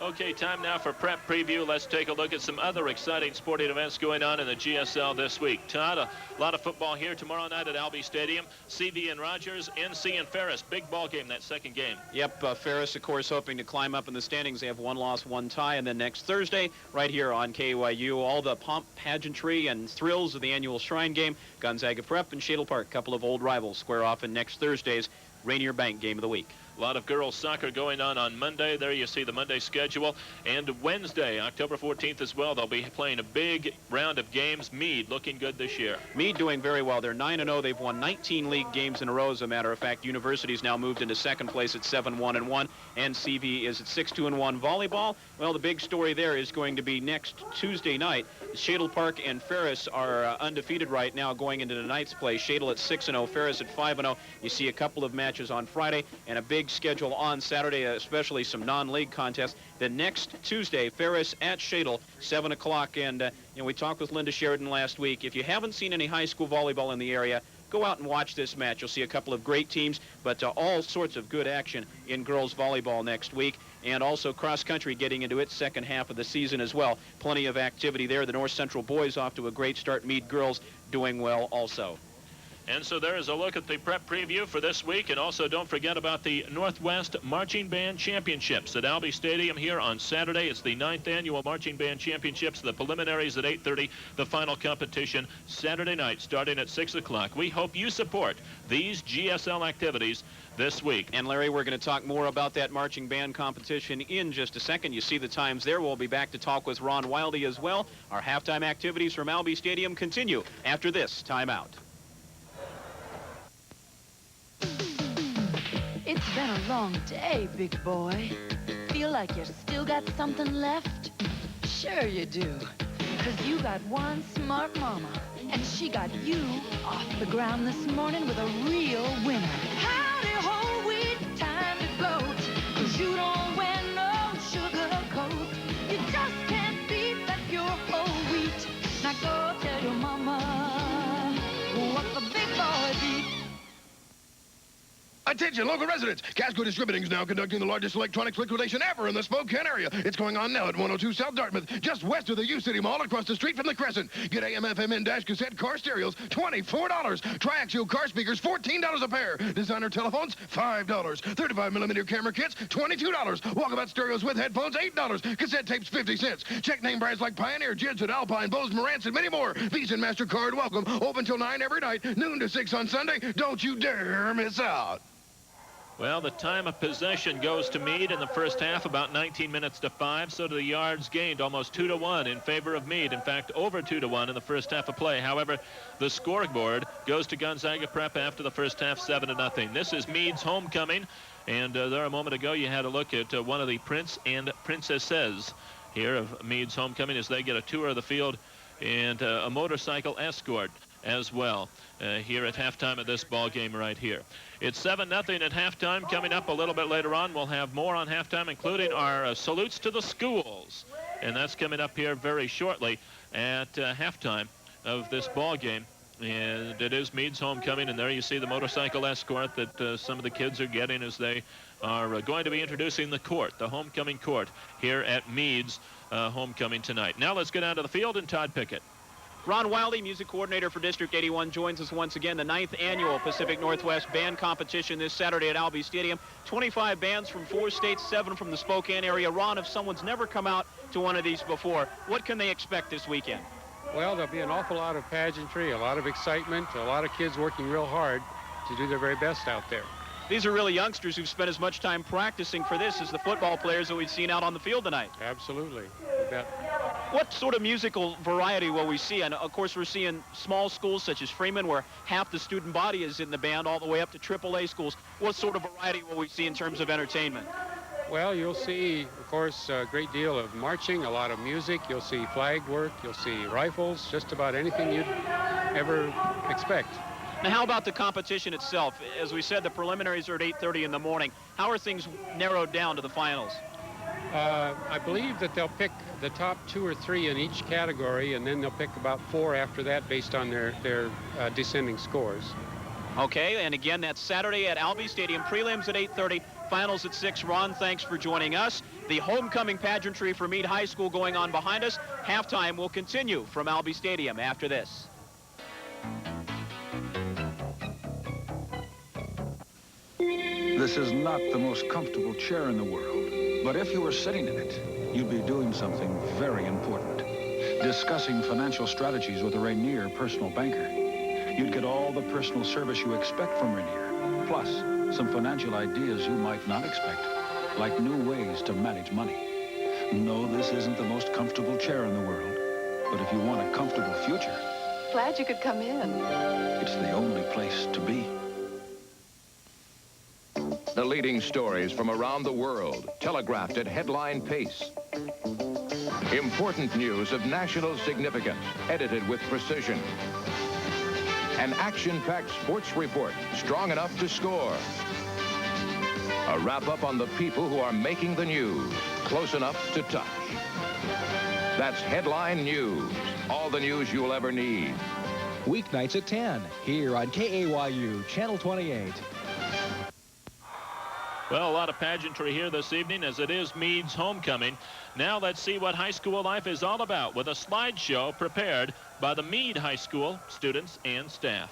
Okay, time now for Prep Preview. Let's take a look at some other exciting sporting events going on in the GSL this week. Todd, a lot of football here tomorrow night at Albee Stadium. CV and Rogers, NC and Ferris. Big ball game, that second game. Yep, Ferris, of course, hoping to climb up in the standings. They have 1 loss, 1 tie, and then next Thursday, right here on KYU, all the pomp, pageantry, and thrills of the annual Shrine Game. Gonzaga Prep and Shadle Park, a couple of old rivals, square off in next Thursday's Rainier Bank Game of the Week. A lot of girls soccer going on Monday. There you see the Monday schedule. And Wednesday, October 14th as well, they'll be playing a big round of games. Mead looking good this year. Mead doing very well. They're 9-0. They've won 19 league games in a row, as a matter of fact. University's now moved into second place at 7-1-1. And CV is at 6-2-1. Volleyball, well, the big story there is going to be next Tuesday night. Shadle Park and Ferris are undefeated right now going into tonight's play. Shadle at 6-0, Ferris at 5-0. You see a couple of matches on Friday and a big schedule on Saturday, especially some non-league contests. Then next Tuesday, Ferris at Shadle, 7 o'clock. And you know, we talked with Linda Sheridan last week. If you haven't seen any high school volleyball in the area, go out and watch this match. You'll see a couple of great teams, but all sorts of good action in girls volleyball next week. And also cross-country getting into its second half of the season as well. Plenty of activity there. The North Central boys off to a great start. Mead girls doing well also. And so there is a look at the prep preview for this week. And also don't forget about the Northwest Marching Band Championships at Albee Stadium here on Saturday. It's the 9th annual Marching Band Championships. The preliminaries at 8:30. The final competition Saturday night starting at 6 o'clock. We hope you support these GSL activities this week. And Larry, we're going to talk more about that marching band competition in just a second. You see the times there. We'll be back to talk with Ron Wildy as well. Our halftime activities from Albee Stadium continue after this timeout. It's been a long day, big boy. Feel like you still got something left? Sure you do. 'Cause you got one smart mama, and she got you off the ground this morning with a real winner. Howdy, whole wheat, time to gloat. 'Cause you don't wear no sugar coat. You just can't beat that pure whole wheat. Now go tell your mama what the big boys eat. Attention, local residents. Casco Distributing is now conducting the largest electronics liquidation ever in the Spokane area. It's going on now at 102 South Dartmouth, just west of the U-City Mall, across the street from the Crescent. Get AM/FM dash cassette car stereos, $24. Triaxial car speakers, $14 a pair. Designer telephones, $5. 35mm camera kits, $22. Walkabout stereos with headphones, $8. Cassette tapes, 50 cents. Check name brands like Pioneer, Jensen, Alpine, Bose, Marantz, and many more. Visa and MasterCard welcome. Open till 9 every night, noon to 6 on Sunday. Don't you dare miss out. Well, the time of possession goes to Mead in the first half, about 19 minutes to 5. So do the yards gained, almost 2-1 in favor of Mead. In fact, over 2-1 in the first half of play. However, the scoreboard goes to Gonzaga Prep after the first half, 7-0. This is Mead's homecoming. And there a moment ago, you had a look at one of the prince and princesses here of Mead's homecoming as they get a tour of the field and a motorcycle escort as well here at halftime of this ball game right here. It's 7-0 at halftime. Coming up a little bit later on, we'll have more on halftime, including our salutes to the schools. And that's coming up here very shortly at halftime of this ball game. And it is Mead's homecoming, and there you see the motorcycle escort that some of the kids are getting as they are going to be introducing the court, the homecoming court, here at Mead's homecoming tonight. Now let's get down to the field and Todd Pickett. Ron Wildy, music coordinator for District 81, joins us once again. The 9th annual Pacific Northwest Band Competition this Saturday at Albee Stadium. 25 bands from 4 states, 7 from the Spokane area. Ron, if someone's never come out to one of these before, what can they expect this weekend? Well, there'll be an awful lot of pageantry, a lot of excitement, a lot of kids working real hard to do their very best out there. These are really youngsters who've spent as much time practicing for this as the football players that we've seen out on the field tonight. Absolutely. You bet. What sort of musical variety will we see? And of course, we're seeing small schools such as Freeman, where half the student body is in the band, all the way up to AAA schools. What sort of variety will we see in terms of entertainment? Well, you'll see, of course, a great deal of marching, a lot of music. You'll see flag work. You'll see rifles, just about anything you'd ever expect. Now, how about the competition itself? As we said, the preliminaries are at 8:30 in the morning. How are things narrowed down to the finals? I believe that they'll pick the top 2 or 3 in each category, and then they'll pick about 4 after that based on their descending scores. Okay, and again, that's Saturday at Albee Stadium. Prelims at 8:30, finals at 6. Ron, thanks for joining us. The homecoming pageantry for Mead High School going on behind us. Halftime will continue from Albee Stadium after this. This is not the most comfortable chair in the world, but if you were sitting in it, you'd be doing something very important. Discussing financial strategies with a Rainier personal banker. You'd get all the personal service you expect from Rainier, plus some financial ideas you might not expect, like new ways to manage money. No, this isn't the most comfortable chair in the world, but if you want a comfortable future... Glad you could come in. It's the only place to be. The leading stories from around the world, telegraphed at headline pace. Important news of national significance, edited with precision. An action-packed sports report, strong enough to score. A wrap-up on the people who are making the news, close enough to touch. That's Headline News, all the news you'll ever need. Weeknights at 10, here on KAYU, Channel 28. Well, a lot of pageantry here this evening as it is Mead's homecoming. Now let's see what high school life is all about with a slideshow prepared by the Mead High School students and staff.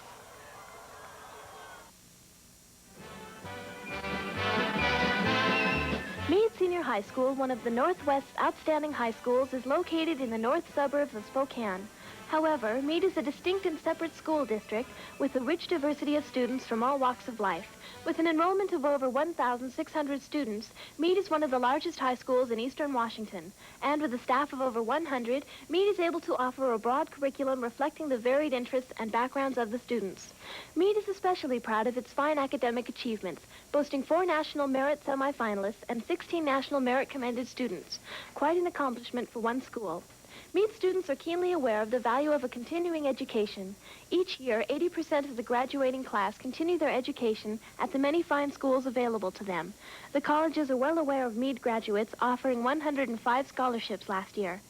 Mead Senior High School, one of the Northwest's outstanding high schools, is located in the north suburbs of Spokane. However, Mead is a distinct and separate school district with a rich diversity of students from all walks of life. With an enrollment of over 1,600 students, Mead is one of the largest high schools in eastern Washington. And with a staff of over 100, Mead is able to offer a broad curriculum reflecting the varied interests and backgrounds of the students. Mead is especially proud of its fine academic achievements, boasting 4 National Merit semifinalists and 16 National Merit commended students. Quite an accomplishment for one school. Mead students are keenly aware of the value of a continuing education. Each year, 80% of the graduating class continue their education at the many fine schools available to them. The colleges are well aware of Mead graduates, offering 105 scholarships last year.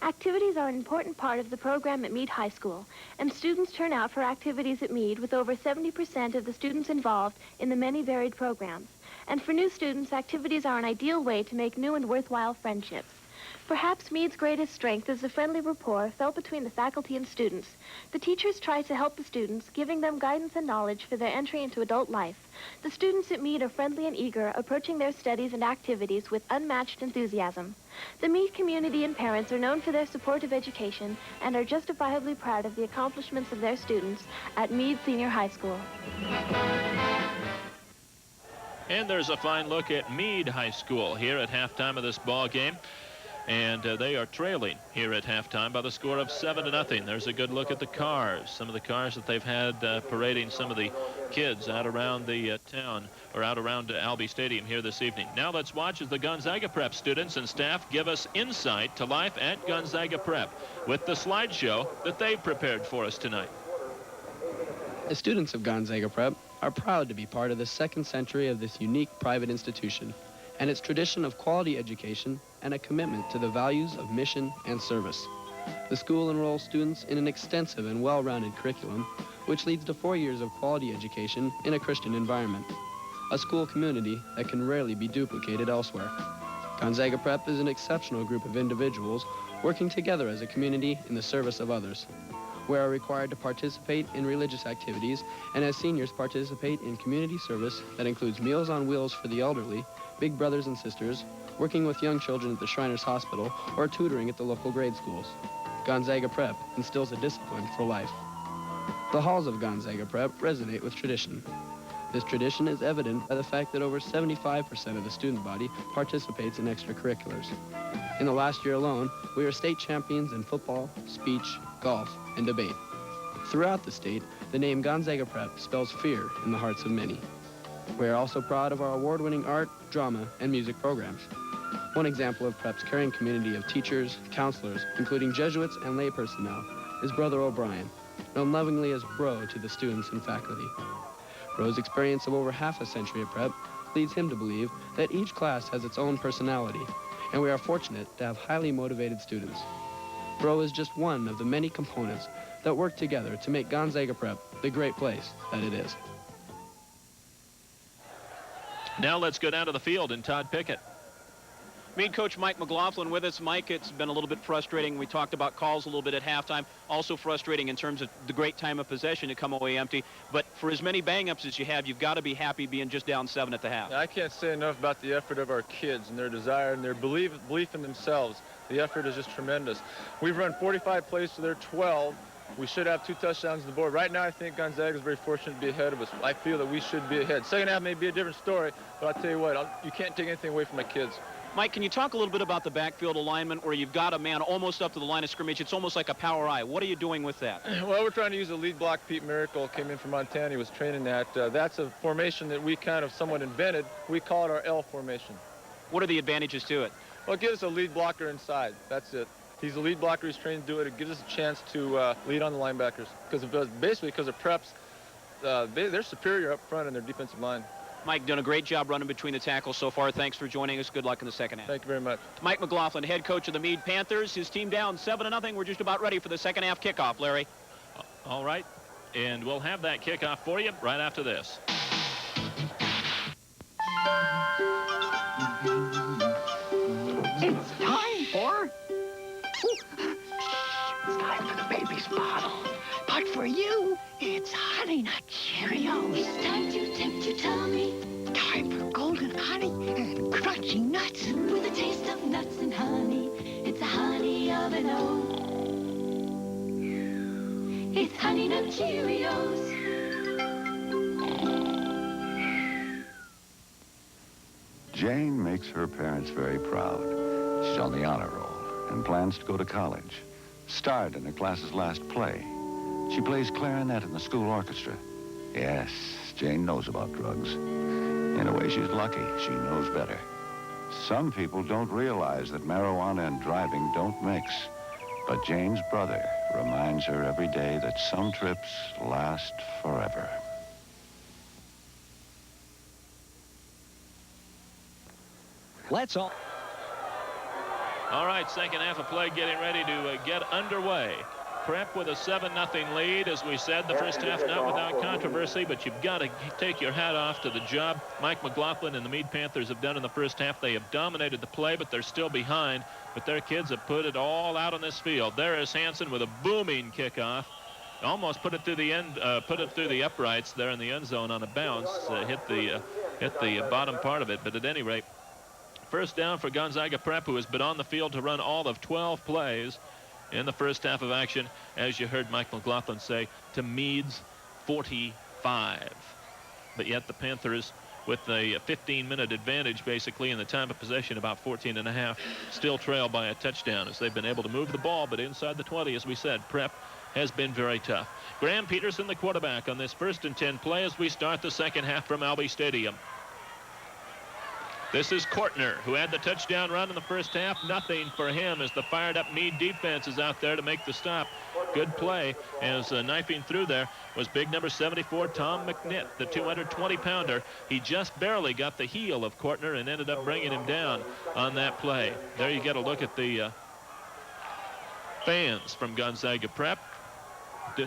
Activities are an important part of the program at Mead High School, and students turn out for activities at Mead with over 70% of the students involved in the many varied programs. And for new students, activities are an ideal way to make new and worthwhile friendships. Perhaps Mead's greatest strength is the friendly rapport felt between the faculty and students. The teachers try to help the students, giving them guidance and knowledge for their entry into adult life. The students at Mead are friendly and eager, approaching their studies and activities with unmatched enthusiasm. The Mead community and parents are known for their support of education and are justifiably proud of the accomplishments of their students at Mead Senior High School. And there's a fine look at Mead High School here at halftime of this ball game. And they are trailing here at halftime by the score of 7-0. There's a good look at the cars, some of the cars that they've had parading some of the kids out around the town, or out around Albee Stadium here this evening. Now let's watch as the Gonzaga Prep students and staff give us insight to life at Gonzaga Prep with the slideshow that they've prepared for us tonight. The students of Gonzaga Prep are proud to be part of the second century of this unique private institution and its tradition of quality education and a commitment to the values of mission and service. The school enrolls students in an extensive and well-rounded curriculum, which leads to 4 years of quality education in a Christian environment, a school community that can rarely be duplicated elsewhere. Gonzaga Prep is an exceptional group of individuals working together as a community in the service of others. We are required to participate in religious activities, and as seniors participate in community service that includes Meals on Wheels for the elderly, Big Brothers and Sisters, working with young children at the Shriners Hospital, or tutoring at the local grade schools. Gonzaga Prep instills a discipline for life. The halls of Gonzaga Prep resonate with tradition. This tradition is evident by the fact that over 75% of the student body participates in extracurriculars. In the last year alone, we are state champions in football, speech, golf, and debate. Throughout the state, the name Gonzaga Prep spells fear in the hearts of many. We are also proud of our award-winning art, drama, and music programs. One example of Prep's caring community of teachers, counselors, including Jesuits and lay personnel, is Brother O'Brien, known lovingly as Bro to the students and faculty. Bro's experience of over half a century at Prep leads him to believe that each class has its own personality, and we are fortunate to have highly motivated students. Bro is just one of the many components that work together to make Gonzaga Prep the great place that it is. Now let's go down to the field and Todd Pickett. Mead coach Mike McLaughlin with us. Mike, it's been a little bit frustrating. We talked about calls a little bit at halftime. Also frustrating in terms of the great time of possession to come away empty. But for as many bang-ups as you have, you've got to be happy being just down 7 at the half. I can't say enough about the effort of our kids and their desire and their belief in themselves. The effort is just tremendous. We've run 45 plays to their 12. We should have 2 touchdowns on the board. Right now, I think Gonzaga is very fortunate to be ahead of us. I feel that we should be ahead. Second half may be a different story, but I'll tell you what, you can't take anything away from my kids. Mike, can you talk a little bit about the backfield alignment where you've got a man almost up to the line of scrimmage? It's almost like a power eye. What are you doing with that? Well, we're trying to use a lead block. Pete Miracle came in from Montana. He was training that. That's a formation that we kind of somewhat invented. We call it our L formation. What are the advantages to it? Well, it gives us a lead blocker inside. That's it. He's a lead blocker. He's trained to do it. It gives us a chance to lead on the linebackers. Basically because of Preps, they're superior up front in their defensive line. Mike, done a great job running between the tackles so far. Thanks for joining us. Good luck in the second half. Thank you very much. Mike McLaughlin, head coach of the Mead Panthers. His team down 7-0. We're just about ready for the second half kickoff, Larry. All right. And we'll have that kickoff for you right after this. It's time for... It's time for the baby's bottle. But for you, it's Honey Nut Cheerios. It's time to tempt your tummy. Time for golden honey and crunchy nuts. With a taste of nuts and honey, it's a honey of an O. It's Honey Nut Cheerios. Jane makes her parents very proud. She's on the honor roll and plans to go to college. Starred in her class's last play. She plays clarinet in the school orchestra. Yes, Jane knows about drugs. In a way, she's lucky. She knows better. Some people don't realize that marijuana and driving don't mix. But Jane's brother reminds her every day that some trips last forever. Let's all. All right, second half of play getting ready to get underway. Prep with a 7-0 lead. As we said, the first half not without controversy, but you've got to take your hat off to the job Mike McLaughlin and the Mead Panthers have done in the first half. They have dominated the play, but they're still behind. But their kids have put it all out on this field. There is Hansen with a booming kickoff. Almost put it through the end, put it through the uprights there in the end zone on a bounce. Hit the bottom part of it, but at any rate, first down for Gonzaga Prep, who has been on the field to run all of 12 plays in the first half of action, as you heard Mike McLaughlin say, to Mead's 45. But yet the Panthers, with a 15-minute advantage basically in the time of possession, about 14 and a half, still trail by a touchdown as they've been able to move the ball, but inside the 20, as we said, Prep has been very tough. Graham Peterson, the quarterback, on this 1st and 10 play as we start the second half from Albee Stadium. This is Kortner, who had the touchdown run in the first half. Nothing for him as the fired-up Mead defense is out there to make the stop. Good play as knifing through there was big number 74, Tom McNitt, the 220-pounder. He just barely got the heel of Kortner and ended up bringing him down on that play. There you get a look at the fans from Gonzaga Prep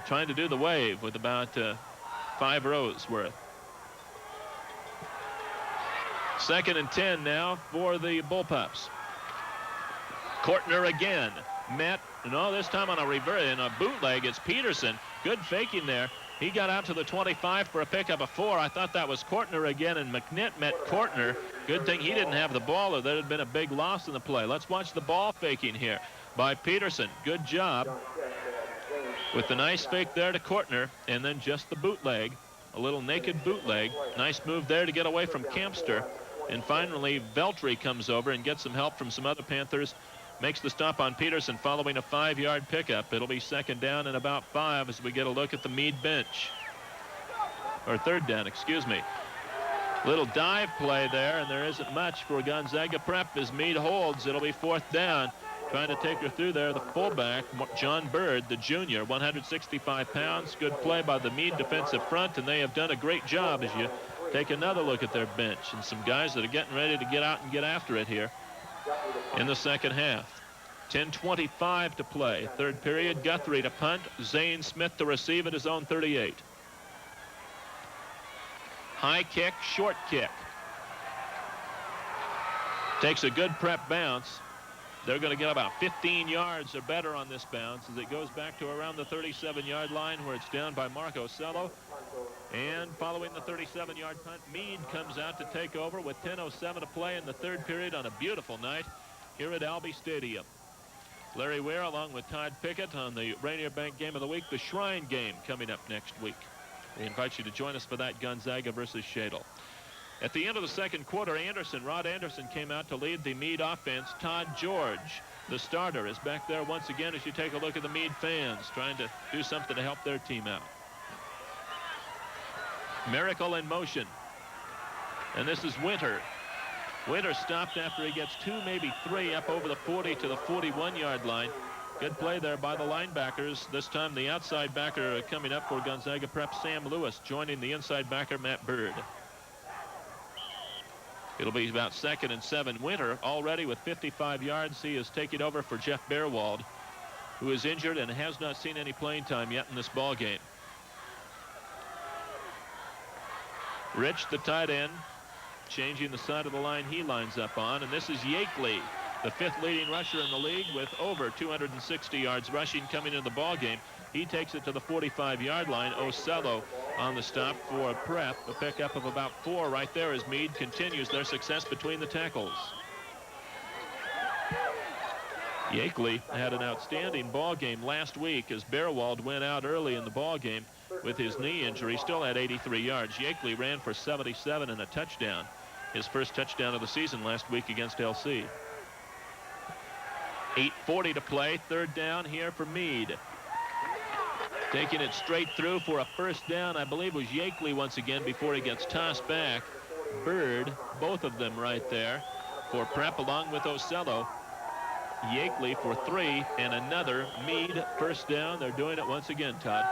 trying to do the wave with about 5 rows worth. 2nd and 10 now for the Bullpups. Kortner again. Met, no, this time on a reverse, in a bootleg. It's Peterson. Good faking there. He got out to the 25 for a pickup of 4. I thought that was Kortner again, and McNitt met Kortner. Good thing he didn't have the ball, or there had been a big loss in the play. Let's watch the ball faking here by Peterson. Good job with the nice fake there to Kortner, and then just the bootleg, a little naked bootleg. Nice move there to get away from Campster. And finally, Veltri comes over and gets some help from some other Panthers. Makes the stop on Peterson following a 5-yard pickup. It'll be 2nd down and about 5 as we get a look at the Mead bench. Or 3rd down, excuse me. Little dive play there, and there isn't much for Gonzaga Prep as Mead holds. It'll be 4th down. Trying to take her through there, the fullback, John Bird, the junior, 165 pounds. Good play by the Mead defensive front, and they have done a great job as you take another look at their bench and some guys that are getting ready to get out and get after it here in the second half. 10:25 to play. 3rd period. Guthrie to punt. Zane Smith to receive at his own 38. High kick, short kick. Takes a good Prep bounce. They're going to get about 15 yards or better on this bounce as it goes back to around the 37-yard line where it's down by Marco Cello. And following the 37-yard punt, Mead comes out to take over with 10:07 to play in the 3rd period on a beautiful night here at Albee Stadium. Larry Ware along with Todd Pickett on the Rainier Bank Game of the Week, the Shrine Game, coming up next week. We invite you to join us for that, Gonzaga versus Shadle. At the end of the second quarter, Rod Anderson came out to lead the Mead offense. Todd George, the starter, is back there once again as you take a look at the Mead fans trying to do something to help their team out. Miracle in motion. And this is Winter. Winter stopped after he gets 2, maybe 3 up over the 40 to the 41-yard line. Good play there by the linebackers. This time the outside backer coming up for Gonzaga Prep, Sam Lewis, joining the inside backer, Matt Bird. It'll be about 2nd and 7. Winter already with 55 yards. He is taking over for Jeff Beerwald, who is injured and has not seen any playing time yet in this ball game. Rich, the tight end, changing the side of the line he lines up on. And this is Yakeley, the 5th leading rusher in the league with over 260 yards rushing coming into the ball game. He takes it to the 45-yard line. Ocello on the stop for Prep. A pickup of about 4 right there as Mead continues their success between the tackles. Yakeley had an outstanding ball game last week as Beerwald went out early in the ball game with his knee injury. Still had 83 yards. Yakeley ran for 77 and a touchdown. His first touchdown of the season last week against LC. 8:40 to play. 3rd down here for Mead. Taking it straight through for a 1st down, I believe, was Yakeley once again before he gets tossed back. Bird, both of them right there for Prep along with Ocello. Yakeley for 3, and another Mead first down. They're doing it once again, Todd.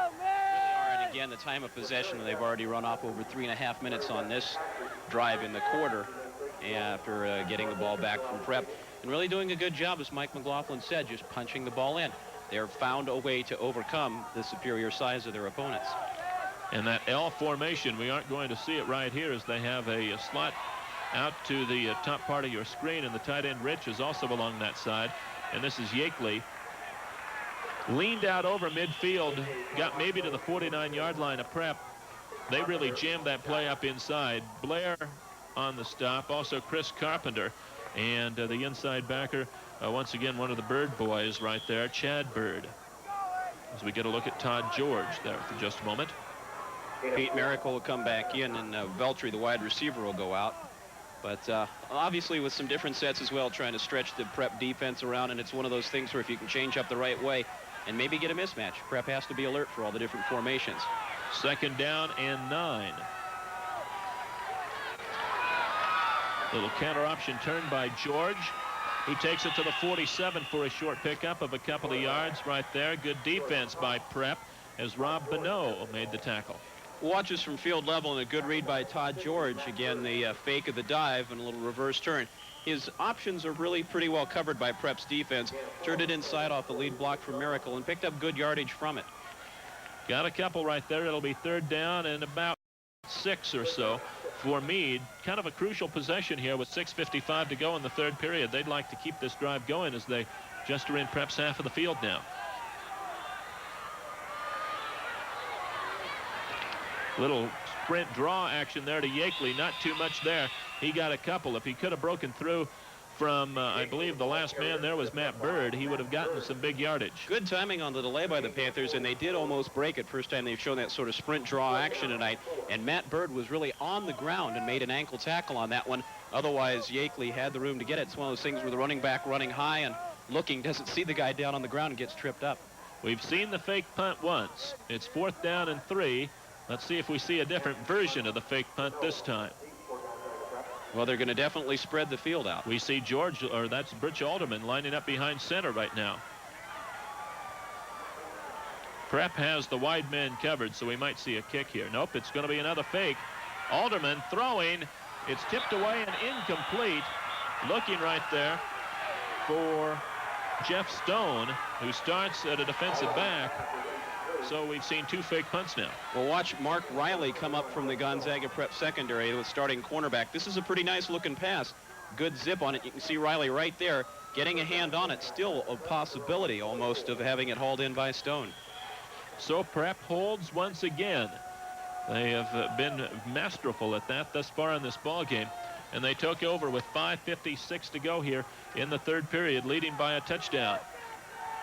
And again, the time of possession, they've already run off over 3.5 minutes on this drive in the quarter after getting the ball back from Prep. And really doing a good job, as Mike McLaughlin said, just punching the ball in. They've found a way to overcome the superior size of their opponents. And that L formation, we aren't going to see it right here, as they have a slot out to the top part of your screen, and the tight end Rich is also along that side. And this is Yakeley. Leaned out over midfield, got maybe to the 49-yard line of Prep. They really jammed that play up inside. Blair on the stop, also Chris Carpenter, and the inside backer, once again, one of the Bird boys right there, Chad Bird. As we get a look at Todd George there for just a moment. Pete Miracle will come back in, and Veltri, the wide receiver, will go out. But obviously with some different sets as well, trying to stretch the Prep defense around, and it's one of those things where if you can change up the right way and maybe get a mismatch, Prep has to be alert for all the different formations. 2nd down and 9. Little counter option turn by George. He takes it to the 47 for a short pickup of a couple of yards right there. Good defense by Prep as Rob Bonneau made the tackle. Watches from field level, and a good read by Todd George. Again, the fake of the dive and a little reverse turn. His options are really pretty well covered by Prep's defense. Turned it inside off the lead block from Miracle and picked up good yardage from it. Got a couple right there. It'll be 3rd down and about 6 or so for Mead. Kind of a crucial possession here with 6:55 to go in the 3rd period. They'd like to keep this drive going as they just are in Prep's half of the field now. Little sprint draw action there to Yakeley. Not too much there. He got a couple. If he could have broken through from, I believe the last man there was Matt Bird, he would have gotten some big yardage. Good timing on the delay by the Panthers, and they did almost break it. First time they've shown that sort of sprint draw action tonight. And Matt Bird was really on the ground and made an ankle tackle on that one. Otherwise, Yakeley had the room to get it. It's one of those things where the running back running high and looking, doesn't see the guy down on the ground and gets tripped up. We've seen the fake punt once. It's 4th down and 3. Let's see if we see a different version of the fake punt this time. Well, they're going to definitely spread the field out. We see George, or that's Butch Alderman, lining up behind center right now. Prep has the wide man covered, so we might see a kick here. Nope, it's going to be another fake. Alderman throwing. It's tipped away and incomplete. Looking right there for Jeff Stone, who starts at a defensive back. So we've seen 2 fake punts now. Well, watch Mark Riley come up from the Gonzaga Prep secondary with starting cornerback. This is a pretty nice looking pass. Good zip on it. You can see Riley right there getting a hand on it. Still a possibility almost of having it hauled in by Stone. So Prep holds once again. They have been masterful at that thus far in this ball game. And they took over with 5:56 to go here in the 3rd period, leading by a touchdown.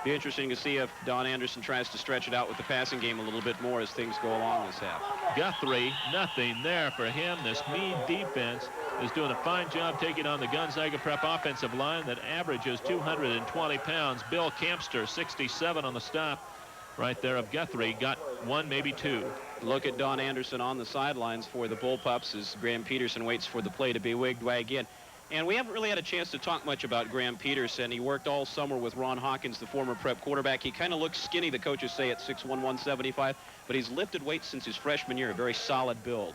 Be interesting to see if Don Anderson tries to stretch it out with the passing game a little bit more as things go along this half. Guthrie, nothing there for him. This Mead defense is doing a fine job taking on the Gonzaga Prep offensive line that averages 220 pounds. Bill Campster, 67 on the stop right there of Guthrie. Got 1, maybe 2. Look at Don Anderson on the sidelines for the Bullpups as Graham Peterson waits for the play to be wag in. And we haven't really had a chance to talk much about Graham Peterson. He worked all summer with Ron Hawkins, the former Prep quarterback. He kind of looks skinny, the coaches say, at 6'1", 175, but he's lifted weights since his freshman year. A very solid build.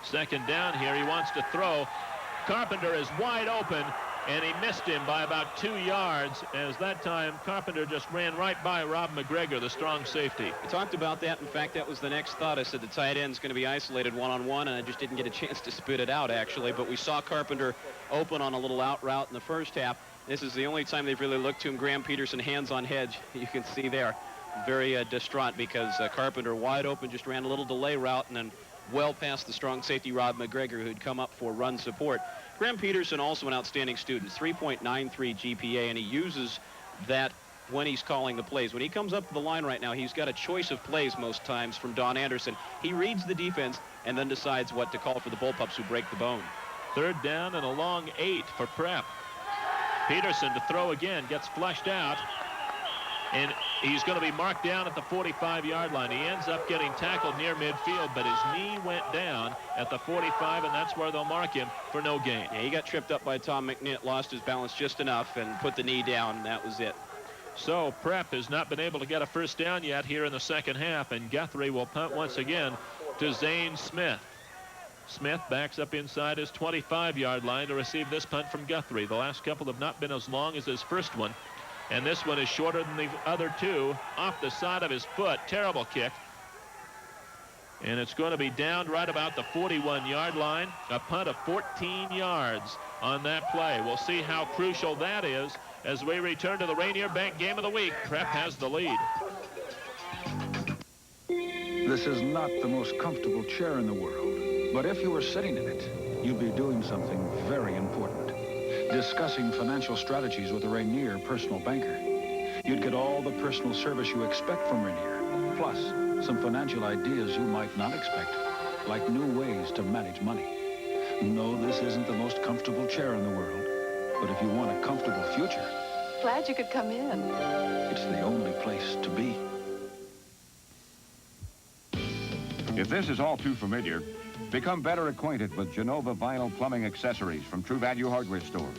2nd down here. He wants to throw. Carpenter is wide open, and he missed him by about 2 yards, as that time Carpenter just ran right by Rob McGregor, the strong safety. We talked about that. In fact, that was the next thought. I said the tight end's going to be isolated one-on-one, and I just didn't get a chance to spit it out, actually. But we saw Carpenter open on a little out route in the first half. This is the only time they've really looked to him. Graham Peterson, hands on hedge. You can see there, very distraught because Carpenter wide open, just ran a little delay route and then well past the strong safety Rob McGregor, who'd come up for run support. Graham Peterson, also an outstanding student, 3.93 GPA, and he uses that when he's calling the plays. When he comes up to the line right now, he's got a choice of plays most times from Don Anderson. He reads the defense and then decides what to call for the Bullpups who break the bone. 3rd down and a long 8 for Prep. Peterson to throw again, gets flushed out. and he's going to be marked down at the 45-yard line. He ends up getting tackled near midfield, but his knee went down at the 45, and that's where they'll mark him for no gain. Yeah, he got tripped up by Tom McNitt, lost his balance just enough, and put the knee down, and that was it. So Prep has not been able to get a first down yet here in the second half, and Guthrie will punt once again to Zane Smith. Smith backs up inside his 25-yard line to receive this punt from Guthrie. The last couple have not been as long as his first one, and this one is shorter than the other two, off the side of his foot. Terrible kick. And it's going to be down right about the 41-yard line. A punt of 14 yards on that play. We'll see how crucial that is as we return to the Rainier Bank Game of the Week. Prep has the lead. This is not the most comfortable chair in the world, but if you were sitting in it, you'd be doing something very important. Discussing financial strategies with a Rainier personal banker. You'd get all the personal service you expect from Rainier, plus some financial ideas you might not expect, like new ways to manage money. No, this isn't the most comfortable chair in the world, but if you want a comfortable future, Glad you could come in. it's the only place to be. If this is all too familiar, become better acquainted with Genova vinyl plumbing accessories from True Value Hardware stores.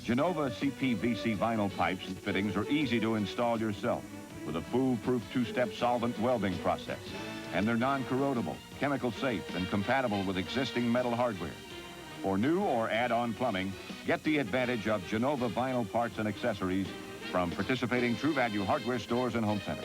Genova CPVC vinyl pipes and fittings are easy to install yourself with a foolproof two-step solvent welding process. And they're non-corrodable, chemical safe, and compatible with existing metal hardware. For new or add-on plumbing, get the advantage of Genova vinyl parts and accessories from participating True Value Hardware stores and home centers.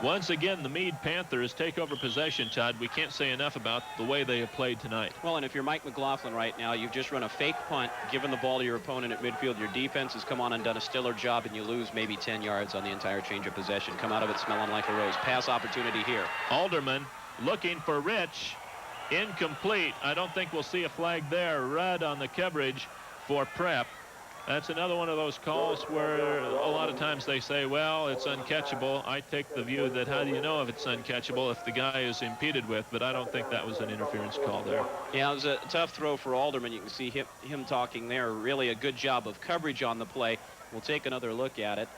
Once again, the Mead Panthers take over possession, Todd. We can't say enough about the way they have played tonight. Well, and if you're Mike McLaughlin right now, you've just run a fake punt, given the ball to your opponent at midfield. Your defense has come on and done a stellar job, and you lose maybe 10 yards on the entire change of possession. Come out of it smelling like a rose. Pass opportunity here. Alderman looking for Rich. Incomplete. I don't think we'll see a flag there. Rudd on the coverage for Prep. That's another one of those calls where a lot of times they say, well, it's uncatchable. I take the view that how do you know if it's uncatchable if the guy is impeded with, but I don't think that was an interference call there. Yeah, it was a tough throw for Alderman. You can see him talking there. Really a good job of coverage on the play. We'll take another look at it.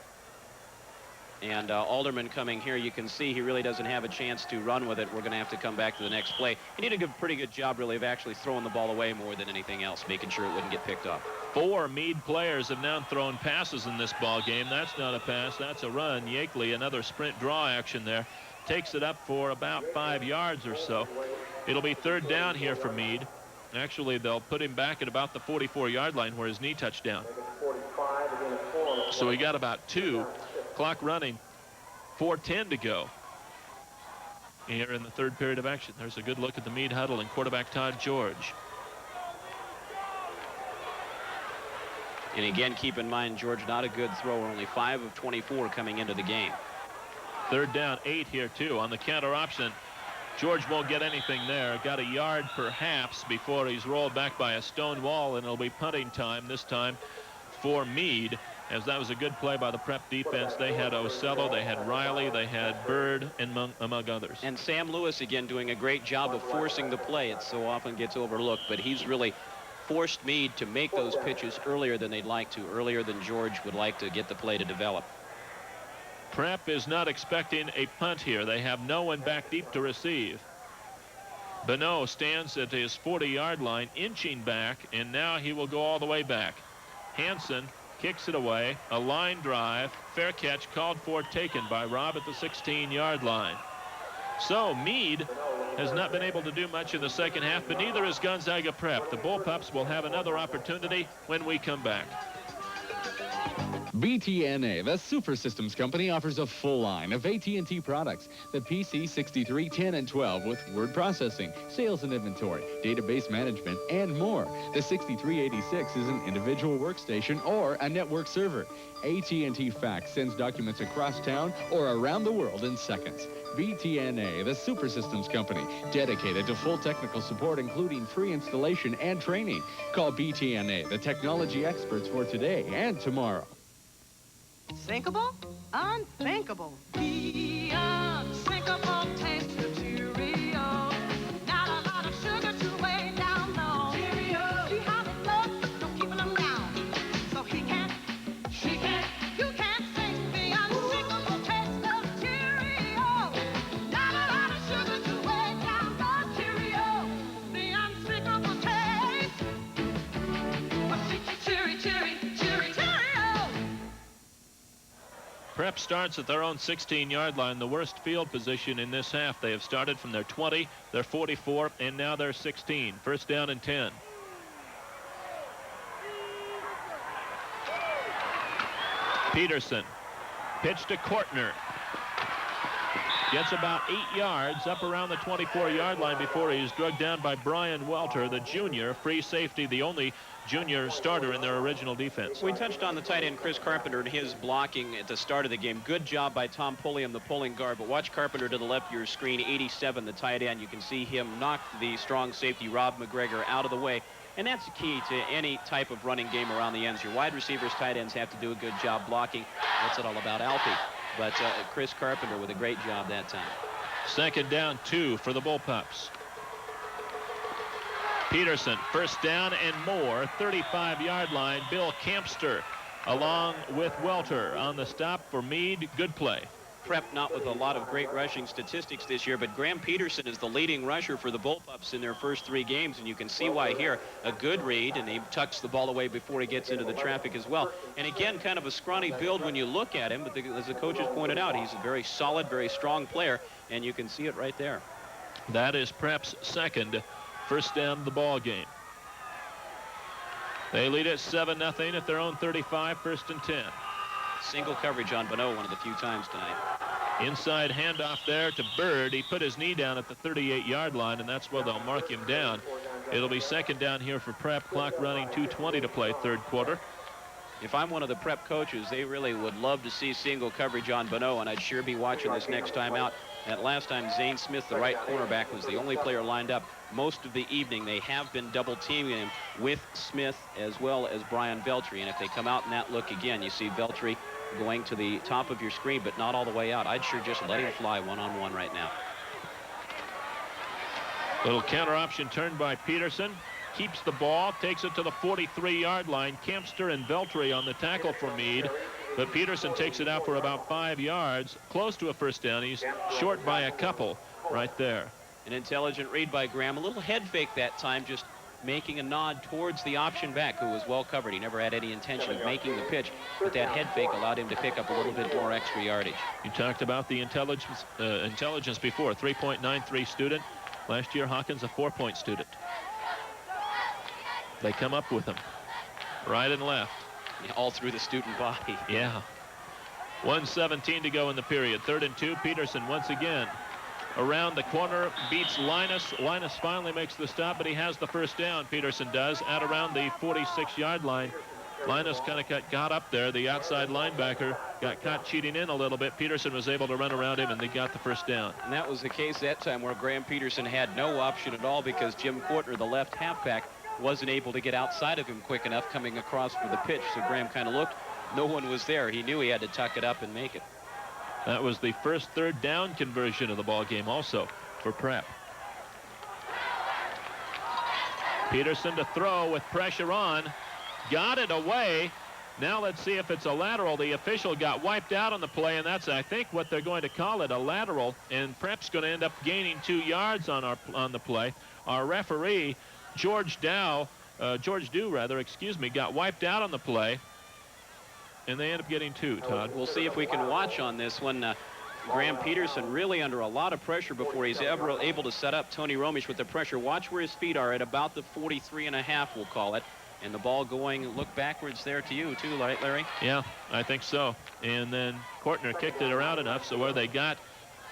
And Alderman coming here, you can see he really doesn't have a chance to run with it. We're going to have to come back to the next play. He did a pretty good job, really, of actually throwing the ball away more than anything else, making sure it wouldn't get picked up. 4 Mead players have now thrown passes in this ball game. That's not a pass, that's a run. Yakeley, another sprint draw action there, takes it up for about 5 yards or so. It'll be third down here for Mead. Actually, they'll put him back at about the 44-yard line where his knee touched down. So he got about 2. Clock running, 4:10 to go here in the third period of action. There's a good look at the Mead huddle and quarterback Todd George. And again, keep in mind, George, not a good thrower, only 5 of 24 coming into the game. Third down, 8 here, too. On the counter option, George won't get anything there. Got a yard perhaps before he's rolled back by a stone wall, and it'll be punting time this time for Mead, as that was a good play by the Prep defense. They had Ocello, they had Riley, they had Bird, and among others. And Sam Lewis, again, doing a great job of forcing the play. It so often gets overlooked, but he's really forced Mead to make those pitches earlier than they'd like to, earlier than George would like to get the play to develop. Prep is not expecting a punt here. They have no one back deep to receive. Bonneau stands at his 40-yard line, inching back, and now he will go all the way back. Hansen kicks it away, a line drive, fair catch called for, taken by Robb at the 16-yard line. So Mead has not been able to do much in the second half, but neither is Gonzaga Prep. The Bullpups will have another opportunity when we come back. BTNA, the Super Systems Company, offers a full line of AT&T products. The PC 63, 10, and 12 with word processing, sales and inventory, database management, and more. The 6386 is an individual workstation or a network server. AT&T Fax sends documents across town or around the world in seconds. BTNA, the Super Systems Company, dedicated to full technical support, including free installation and training. Call BTNA, the technology experts, for today and tomorrow. Sinkable? Unthinkable. The unsinkable taste of Cheerio. Not a lot of sugar to weigh down, no. Cheerio. See how they look, no keeping them down. So he can't, she Prep starts at their own 16-yard line, the worst field position in this half. They have started from their 20, their 44, and now their 16. First down and 10. Peterson, pitch to Kortner. Gets about 8 yards up around the 24-yard line before he's drugged down by Brian Welter, the junior, free safety, the only junior starter in their original defense. We touched on the tight end Chris Carpenter and his blocking at the start of the game. Good job by Tom Pulliam, the pulling guard, but watch Carpenter to the left of your screen, 87, the tight end. You can see him knock the strong safety Rob McGregor out of the way, and that's the key to any type of running game around the ends. Your wide receivers, tight ends have to do a good job blocking. What's it all about, Alfie? But Chris Carpenter with a great job that time. Second down, 2 for the Bullpups. Peterson, first down and more, 35-yard line. Bill Campster along with Welter on the stop for Mead. Good play. Prep not with a lot of great rushing statistics this year, but Graham Peterson is the leading rusher for the Bullpups in their first 3 games, and you can see why here. A good read, and he tucks the ball away before he gets into the traffic as well. And again, kind of a scrawny build when you look at him, but as the coaches pointed out, he's a very solid, very strong player, and you can see it right there. That is Prep's second first down of the ball game. They lead at 7-0 at their own 35, first and 10. Single coverage on Bonneau one of the few times tonight. Inside handoff there to Bird. He put his knee down at the 38-yard line, and that's where they'll mark him down. It'll be second down here for Prep. Clock running, 2:20 to play, third quarter. If I'm one of the Prep coaches, they really would love to see single coverage on Bonneau, and I'd sure be watching this next time out. That last time, Zane Smith, the right cornerback, was the only player lined up most of the evening. They have been double teaming him with Smith as well as Brian Veltri, and if they come out in that look again, you see Veltri going to the top of your screen, but not all the way out. I'd sure just let him fly one-on-one right now. Little counter option turned by Peterson. Keeps the ball, takes it to the 43-yard line. Kempster and Veltri on the tackle for Mead, but Peterson takes it out for about 5 yards, close to a first down. He's short by a couple right there. An intelligent read by Graham. A little head fake that time, just making a nod towards the option back, who was well covered. He never had any intention of making the pitch, but that head fake allowed him to pick up a little bit more extra yardage. You talked about the intelligence before. 3.93 student. Last year, Hawkins a 4-point student. They come up with him right and left. Yeah, all through the student body. Yeah. 1:17 to go in the period. 3rd and 2. Peterson once again around the corner, beats Linus. Linus finally makes the stop, but he has the first down. Peterson does at around the 46-yard line. Linus kind of got up there. The outside linebacker got caught cheating in a little bit. Peterson was able to run around him, and they got the first down. And that was the case that time where Graham Peterson had no option at all because Jim Kortner, the left halfback, wasn't able to get outside of him quick enough coming across for the pitch. So Graham kind of looked. No one was there. He knew he had to tuck it up and make it. That was the first third down conversion of the ball game also for Prep. Peterson to throw with pressure on. Got it away. Now let's see if it's a lateral. The official got wiped out on the play, and that's, I think, what they're going to call it, a lateral. And Prep's going to end up gaining 2 yards on the play. Our referee, George Dew, got wiped out on the play. And they end up getting 2, Todd. We'll see if we can watch on this one. Graham Peterson really under a lot of pressure before he's ever able to set up Tony Romish with the pressure. Watch where his feet are at about the 43.5, we'll call it. And the ball going, look backwards there to you, too, right, Larry? Yeah, I think so. And then Kortner kicked it around enough so where they got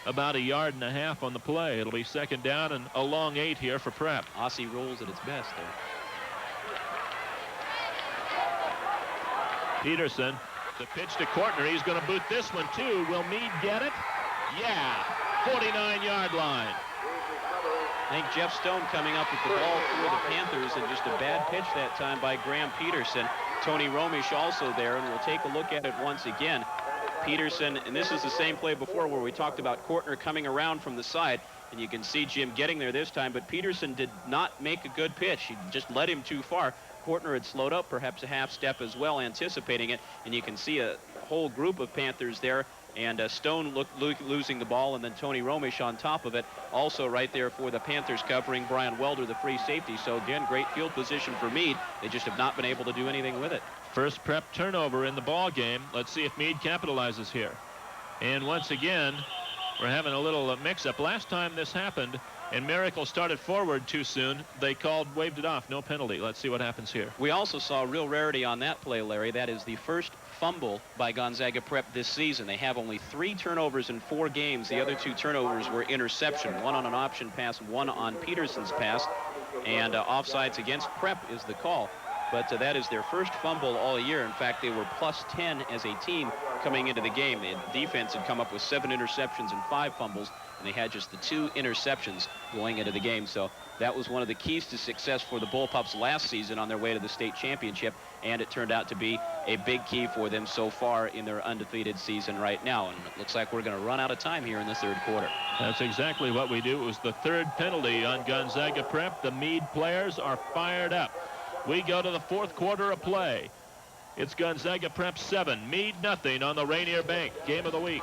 about 1.5 yards on the play. It'll be second down and a long 8 here for Prep. Aussie rolls at its best there. Peterson, the pitch to Kortner. He's going to boot this one, too. Will Mead get it? Yeah, 49-yard line. I think Jeff Stone coming up with the ball for the Panthers, and just a bad pitch that time by Graham Peterson. Tony Romish also there, and we'll take a look at it once again. Peterson, and this is the same play before where we talked about Kortner coming around from the side, and you can see Jim getting there this time, but Peterson did not make a good pitch. He just led him too far. Kortner had slowed up perhaps a half step as well, anticipating it, and you can see a whole group of Panthers there. And Stone losing the ball, and then Tony Romish on top of it. Also right there for the Panthers covering Brian Welder, the free safety. So again, great field position for Mead. They just have not been able to do anything with it. First Prep turnover in the ball game. Let's see if Mead capitalizes here. And once again, we're having a little mix-up. Last time this happened, and Miracle started forward too soon, they waved it off. No penalty. Let's see what happens here. We also saw a real rarity on that play, Larry. That is the first fumble by Gonzaga Prep this season. They have only 3 turnovers in 4 games. The other 2 turnovers were interception, one on an option pass, one on Peterson's pass, and offsides against Prep is the call. But that is their first fumble all year. In fact, they were plus 10 as a team coming into the game. The defense had come up with 7 interceptions and 5 fumbles, and they had just the 2 interceptions going into the game. So that was one of the keys to success for the Bullpups last season on their way to the state championship, and it turned out to be a big key for them so far in their undefeated season right now. And it looks like we're going to run out of time here in the 3rd quarter. That's exactly what we do. It was the 3rd penalty on Gonzaga Prep. The Mead players are fired up. We go to the 4th quarter of play. It's Gonzaga Prep 7, Mead nothing on the Rainier Bank. Game of the week.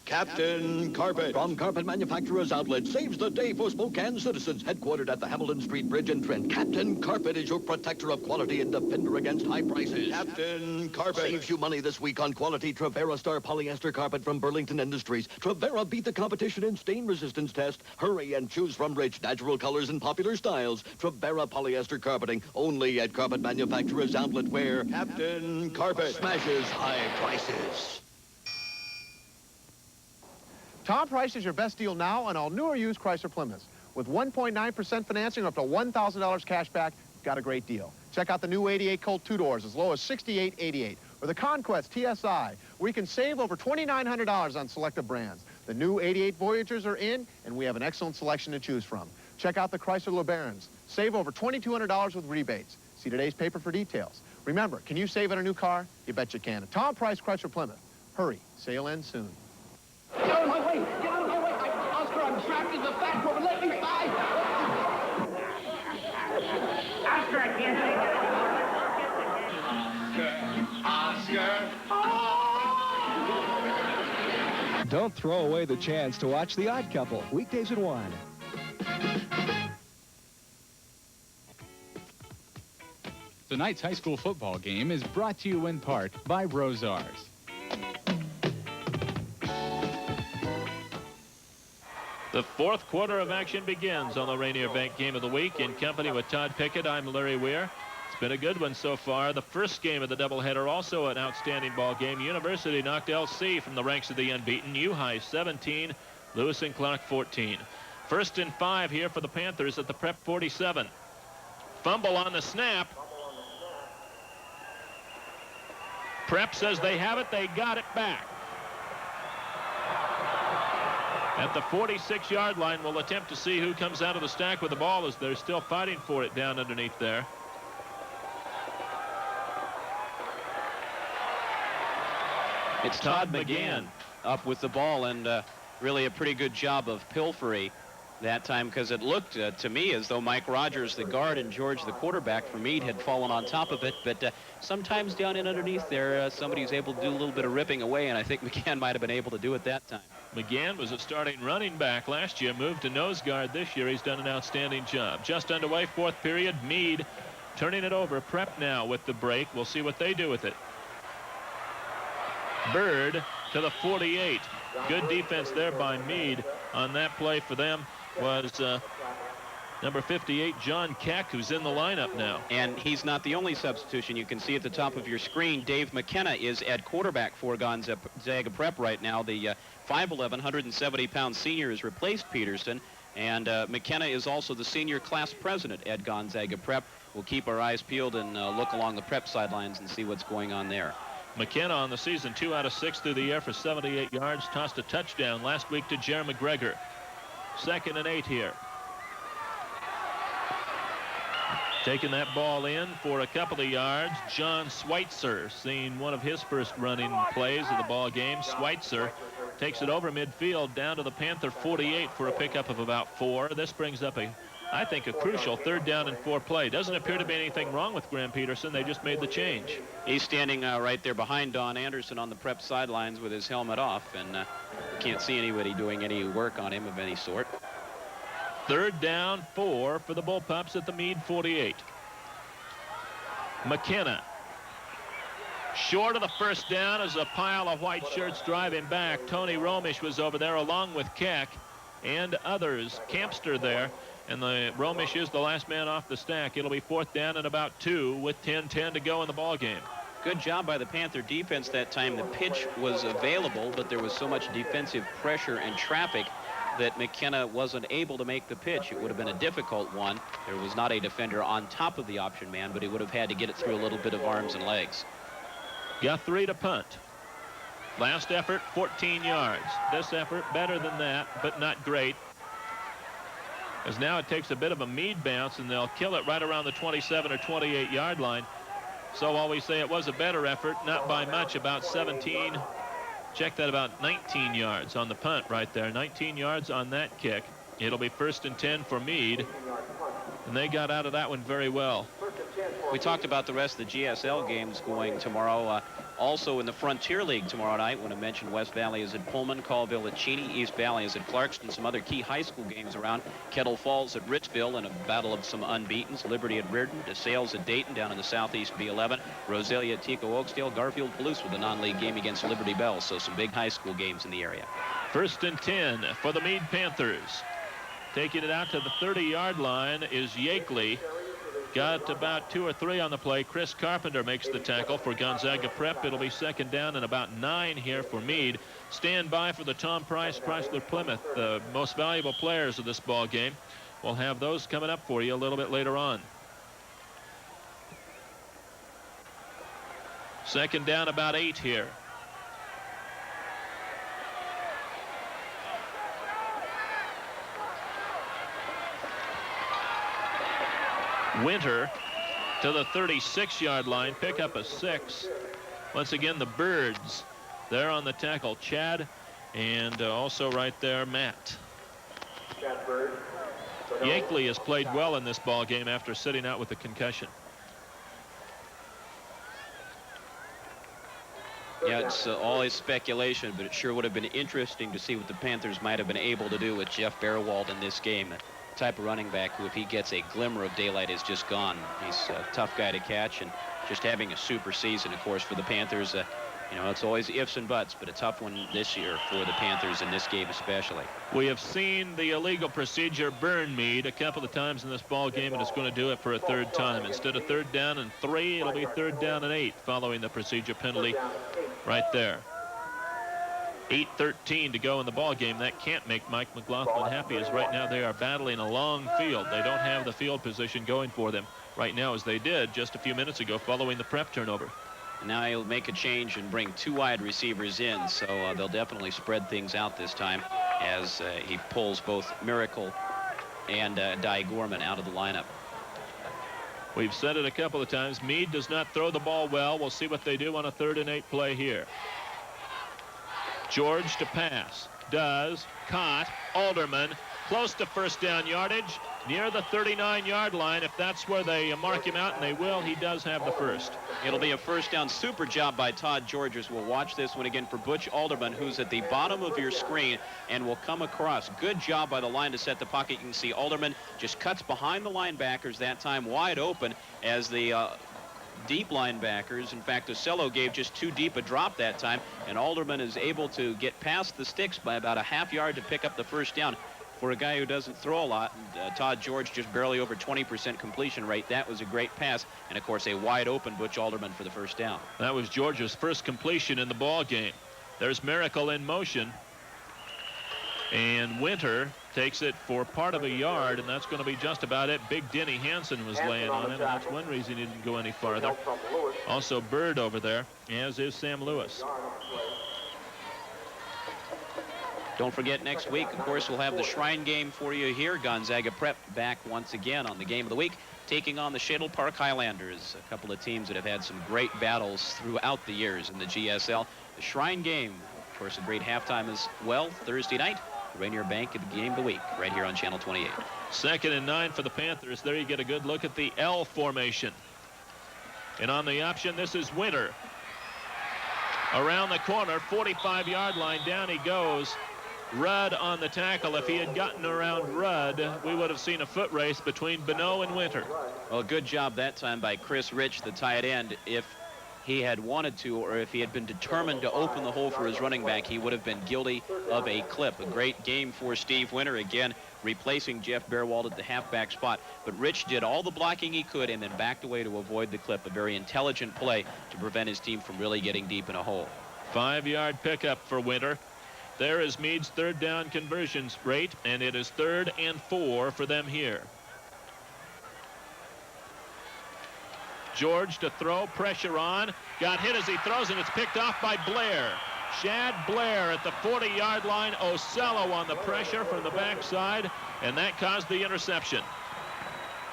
Captain Carpet from Carpet Manufacturers Outlet saves the day for Spokane citizens. Headquartered at the Hamilton Street Bridge in Trent, Captain Carpet is your protector of quality and defender against high prices. Captain Carpet saves you money this week on quality Travera Star polyester carpet from Burlington Industries. Travera beat the competition in stain resistance test. Hurry and choose from rich, natural colors and popular styles. Travera polyester carpeting, only at Carpet Manufacturers Outlet, where Captain Carpet smashes high prices. Tom Price is your best deal now on all new or used Chrysler Plymouths. With 1.9% financing up to $1,000 cash back, you've got a great deal. Check out the new 88 Colt 2-doors as low as $68.88. Or the Conquest TSI, where you can save over $2,900 on selected brands. The new 88 Voyagers are in, and we have an excellent selection to choose from. Check out the Chrysler LeBarons. Save over $2,200 with rebates. See today's paper for details. Remember, can you save on a new car? You bet you can. At Tom Price Chrysler Plymouth. Hurry, sale ends soon. Get out of my way! Get out of my way! Oscar, I'm trapped in the back room. Let me by! Oscar, I can't take it. Oscar! Don't throw away the chance to watch The Odd Couple, weekdays at 1. Tonight's high school football game is brought to you in part by Rosars. The 4th quarter of action begins on the Rainier Bank Game of the Week. In company with Todd Pickett, I'm Larry Weir. It's been a good one so far. The first game of the doubleheader, also an outstanding ball game. University knocked LC from the ranks of the unbeaten. U-High 17, Lewis and Clark 14. 1st and 5 here for the Panthers at the Prep 47. Fumble on the snap. Prep says they have it. They got it back. At the 46-yard line, we'll attempt to see who comes out of the stack with the ball as they're still fighting for it down underneath there. It's Todd McGann up with the ball, and really a pretty good job of pilfery that time, because it looked to me as though Mike Rogers, the guard, and George, the quarterback for Mead, had fallen on top of it. But sometimes down in underneath there, somebody's able to do a little bit of ripping away, and I think McGann might have been able to do it that time. McGann was a starting running back last year, moved to nose guard this year. He's done an outstanding job. Just underway, 4th period. Mead turning it over. Prep now with the break. We'll see what they do with it. Bird to the 48. Good defense there by Mead on that play for them was number 58, John Keck, who's in the lineup now. And he's not the only substitution. You can see at the top of your screen, Dave McKenna is at quarterback for Gonzaga Prep right now. The 5'11", 170-pound senior has replaced Peterson, and McKenna is also the senior class president at Gonzaga Prep. We'll keep our eyes peeled and look along the Prep sidelines and see what's going on there. McKenna on the season, 2 out of 6 through the air for 78 yards, tossed a touchdown last week to Jer McGregor. 2nd and 8 here. Taking that ball in for a couple of yards, John Schweitzer, seeing one of his first running plays of the ball game. Schweitzer takes it over midfield down to the Panther 48 for a pickup of about 4. This brings up a I think, a crucial 3rd down and 4 play. Doesn't appear to be anything wrong with Graham Peterson. They just made the change. He's standing right there behind Don Anderson on the prep sidelines with his helmet off, and can't see anybody doing any work on him of any sort. 3rd down, 4 for the Bullpups at the Mead 48. McKenna. Short of the 1st down as a pile of white shirts driving back. Tony Romish was over there along with Keck and others. Campster there, and the Romish is the last man off the stack. It'll be 4th down and about 2 with 10:10 to go in the ball game. Good job by the Panther defense that time. The pitch was available, but there was so much defensive pressure and traffic that McKenna wasn't able to make the pitch. It would have been a difficult one. There was not a defender on top of the option man, but he would have had to get it through a little bit of arms and legs. Guthrie to punt. Last effort, 14 yards. This effort, better than that, but not great. As now it takes a bit of a Mead bounce, and they'll kill it right around the 27 or 28-yard line. So while we say it was a better effort, not by much, about 17. Check that, about 19 yards on the punt right there. 19 yards on that kick. It'll be 1st and 10 for Mead. And they got out of that one very well. We talked about the rest of the GSL games going tomorrow. Also in the Frontier League tomorrow night, when I mentioned West Valley is at Pullman, Colville at Cheney, East Valley is at Clarkston, some other key high school games around. Kettle Falls at Richville in a battle of some unbeatens. Liberty at Reardon, DeSales at Dayton down in the southeast B11. Roselia at Tico Oakdale, Garfield Palouse with a non-league game against Liberty Bell. So some big high school games in the area. 1st and 10 for the Mead Panthers. Taking it out to the 30-yard line is Yakeley. Got about 2 or 3 on the play. Chris Carpenter makes the tackle for Gonzaga Prep. It'll be 2nd down and about 9 here for Mead. Stand by for the Tom Price Chrysler Plymouth, the most valuable players of this ball game. We'll have those coming up for you a little bit later on. 2nd down, about 8 here. Winter to the 36-yard line, pick up a 6. Once again, the Birds there on the tackle, Chad, and also right there, Matt. Yakeley has played well in this ball game after sitting out with a concussion. Yeah, it's always speculation, but it sure would have been interesting to see what the Panthers might have been able to do with Jeff Barrowald in this game. Type of running back who, if he gets a glimmer of daylight, is just gone. He's a tough guy to catch, and just having a super season, of course, for the Panthers. You know, it's always ifs and buts, but a tough one this year for the Panthers in this game especially. We have seen the illegal procedure burn Mead a couple of times in this ball game, and it's going to do it for a 3rd time. Instead of 3rd down and 3, it'll be 3rd down and 8 following the procedure penalty right there. 8:13 to go in the ball game. That can't make Mike McLaughlin happy, as right now they are battling a long field. They don't have the field position going for them right now as they did just a few minutes ago following the prep turnover. Now he'll make a change and bring 2 wide receivers in, so they'll definitely spread things out this time as he pulls both Miracle and Di Gorman out of the lineup. We've said it a couple of times. Mead does not throw the ball well. We'll see what they do on a 3rd and 8 play here. George to pass. Does. Caught. Alderman. Close to 1st down yardage. Near the 39-yard line. If that's where they mark him out, and they will, he does have the 1st. It'll be a 1st down. Super job by Todd Georges. We'll watch this one again for Butch Alderman, who's at the bottom of your screen and will come across. Good job by the line to set the pocket. You can see Alderman just cuts behind the linebackers that time, wide open, as the deep linebackers. In fact, Ocello gave just too deep a drop that time, and Alderman is able to get past the sticks by about a half yard to pick up the 1st down. For a guy who doesn't throw a lot, Todd George just barely over 20% completion rate. That was a great pass, and of course a wide open Butch Alderman for the 1st down. That was George's first completion in the ball game. There's Miracle in motion, and Winter takes it for part of a yard, and that's going to be just about it. Big Denny Hansen was laying on him, and that's one reason he didn't go any farther. Also Bird over there, as is Sam Lewis. Don't forget, next week, of course, we'll have the Shrine game for you here. Gonzaga Prep back once again on the game of the week, taking on the Shadle Park Highlanders, a couple of teams that have had some great battles throughout the years in the GSL. The Shrine game, of course, a great halftime as well, Thursday night. Rainier Bank Game of the Week right here on Channel 28. 2nd and 9 for the Panthers. There you get a good look at the L formation. And on the option, this is Winter. Around the corner, 45-yard line, down he goes. Rudd on the tackle. If he had gotten around Rudd, we would have seen a foot race between Bonneau and Winter. Well, good job that time by Chris Rich, the tight end. If he had wanted to, or if he had been determined to open the hole for his running back, he would have been guilty of a clip. A great game for Steve Winter, again, replacing Jeff Bearwald at the halfback spot. But Rich did all the blocking he could and then backed away to avoid the clip. A very intelligent play to prevent his team from really getting deep in a hole. 5-yard pickup for Winter. There is Mead's 3rd down conversions rate, and it is 3rd and 4 for them here. George to throw, pressure on, got hit as he throws, and it's picked off by Blair. Shad Blair at the 40-yard line. Ocello on the pressure from the backside, and that caused the interception.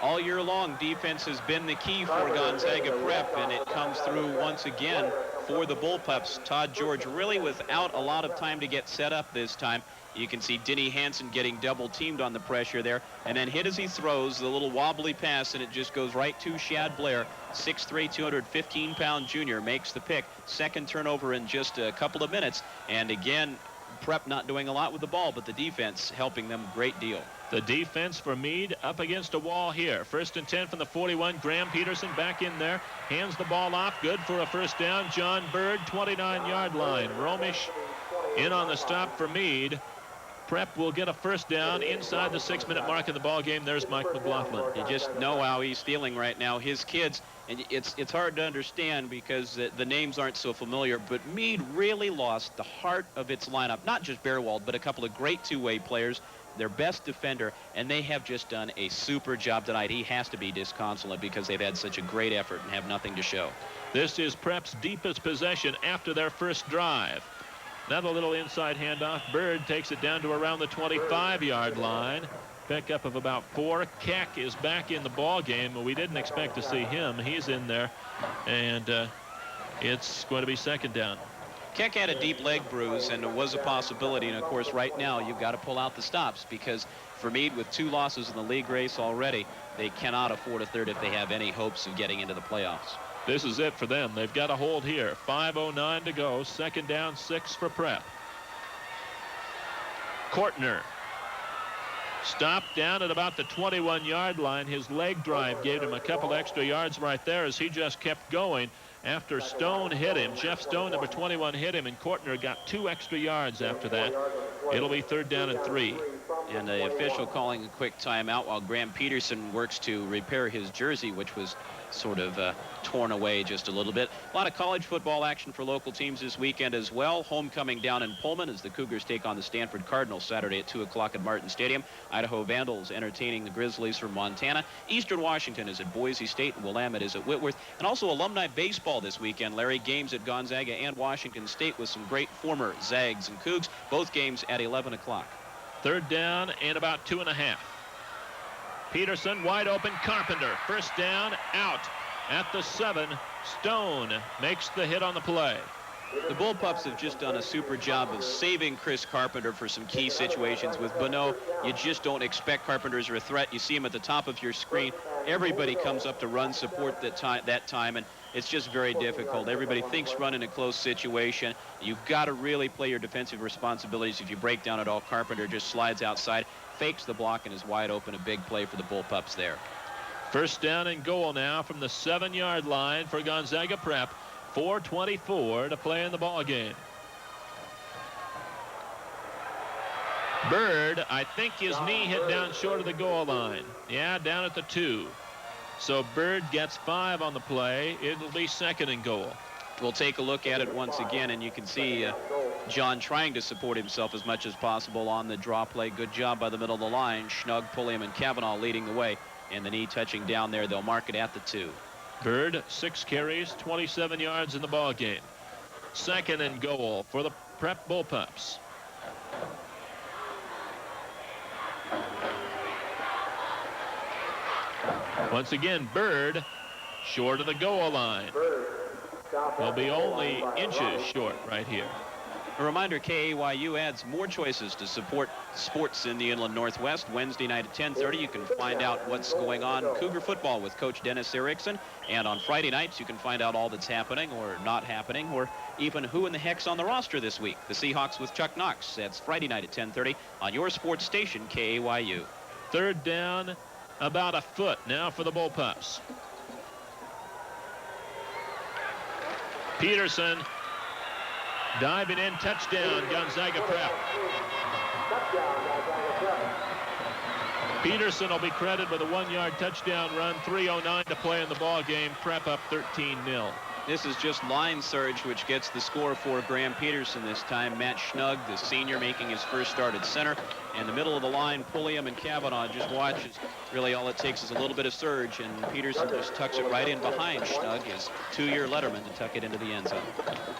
All year long, defense has been the key for Gonzaga Prep, and it comes through once again for the Bullpups. Todd George really without a lot of time to get set up this time. You can see Denny Hansen getting double teamed on the pressure there, and then hit as he throws, the little wobbly pass, and it just goes right to Shad Blair. 6'3", 215-pound junior makes the pick. 2nd turnover in just a couple of minutes, and again, Prep not doing a lot with the ball, but the defense helping them a great deal. The defense for Mead up against a wall here. 1st and 10 from the 41. Graham Peterson back in there. Hands the ball off. Good for a 1st down. John Bird, 29-yard line. Romish in on the stop for Mead. Prep will get a 1st down inside the 6-minute mark of the ball game. There's Mike McLaughlin. You just know how he's feeling right now. His kids, and it's hard to understand because the names aren't so familiar, but Mead really lost the heart of its lineup. Not just Bearwald, but a couple of great two-way players, their best defender, and they have just done a super job tonight. He has to be disconsolate because they've had such a great effort and have nothing to show. This is Prep's deepest possession after their 1st drive. Another little inside handoff. Bird takes it down to around the 25-yard line. Pickup of about 4. Keck is back in the ball game. We didn't expect to see him. He's in there, and it's going to be 2nd down. Keck had a deep leg bruise, and it was a possibility. And, of course, right now you've got to pull out the stops because for Mead, with 2 losses in the league race already, they cannot afford a 3rd if they have any hopes of getting into the playoffs. This is it for them. They've got a hold here. 5:09 to go. 2nd down, 6 for Prep. Kortner stopped down at about the 21-yard line. His leg drive gave him a couple extra yards right there as he just kept going after Stone hit him. Jeff Stone, number 21, hit him, and Kortner got 2 extra yards after that. It'll be 3rd down and 3. And the official calling a quick timeout while Graham Peterson works to repair his jersey, which was sort of torn away just a little bit. A lot of college football action for local teams this weekend as well. Homecoming down in Pullman as the Cougars take on the Stanford Cardinals Saturday at 2 o'clock at Martin Stadium. Idaho Vandals entertaining the Grizzlies from Montana. Eastern Washington is at Boise State, and Willamette is at Whitworth. And also alumni baseball this weekend, Larry. Games at Gonzaga and Washington State with some great former Zags and Cougs. Both games at 11 o'clock. 3rd down and about 2.5. Peterson wide open. Carpenter 1st down, out at the 7. Stone makes the hit on the play. The Bullpups have just done a super job of saving Chris Carpenter for some key situations. With Bonneau, you just don't expect Carpenter as a threat. You see him at the top of your screen. Everybody comes up to run support that time, and it's just very difficult. Everybody thinks run in a close situation. You've got to really play your defensive responsibilities. If you break down at all, Carpenter just slides outside, fakes the block, and is wide open. A big play for the Bullpups there. 1st down and goal now from the 7-yard line for Gonzaga Prep. 4:24 to play in the ball game. Bird, I think his knee hit down short of the goal line. Yeah, down at the 2. So Bird gets 5 on the play. It'll be 2nd and goal. We'll take a look at it once again, and you can see John trying to support himself as much as possible on the draw play. Good job by the middle of the line. Schnug, Pulliam, and Kavanaugh leading the way. And the knee touching down there. They'll mark it at the 2. Bird, 6 carries, 27 yards in the ball game. 2nd and goal for the Prep Bullpups. Once again, Bird short of the goal line. He'll be only inches short right here. A reminder, KAYU adds more choices to support sports in the Inland Northwest. Wednesday night at 10:30, you can find out what's going on Cougar football with Coach Dennis Erickson. And on Friday nights, you can find out all that's happening or not happening, or even who in the heck's on the roster this week. The Seahawks with Chuck Knox. That's Friday night at 10:30 on your sports station, KAYU. Third down, about a foot now for the Bullpups. Peterson diving in, touchdown, Gonzaga Prep. Peterson will be credited with a 1-yard touchdown run, 3:09 to play in the ball game. Prep up 13-0. This is just line surge, which gets the score for Graham Peterson this time. Matt Schnugg, the senior, making his first start at center. In the middle of the line, Pulliam and Kavanaugh just watches. Really all it takes is a little bit of surge, and Peterson just tucks it right in behind Schnugg, his 2-year letterman, to tuck it into the end zone.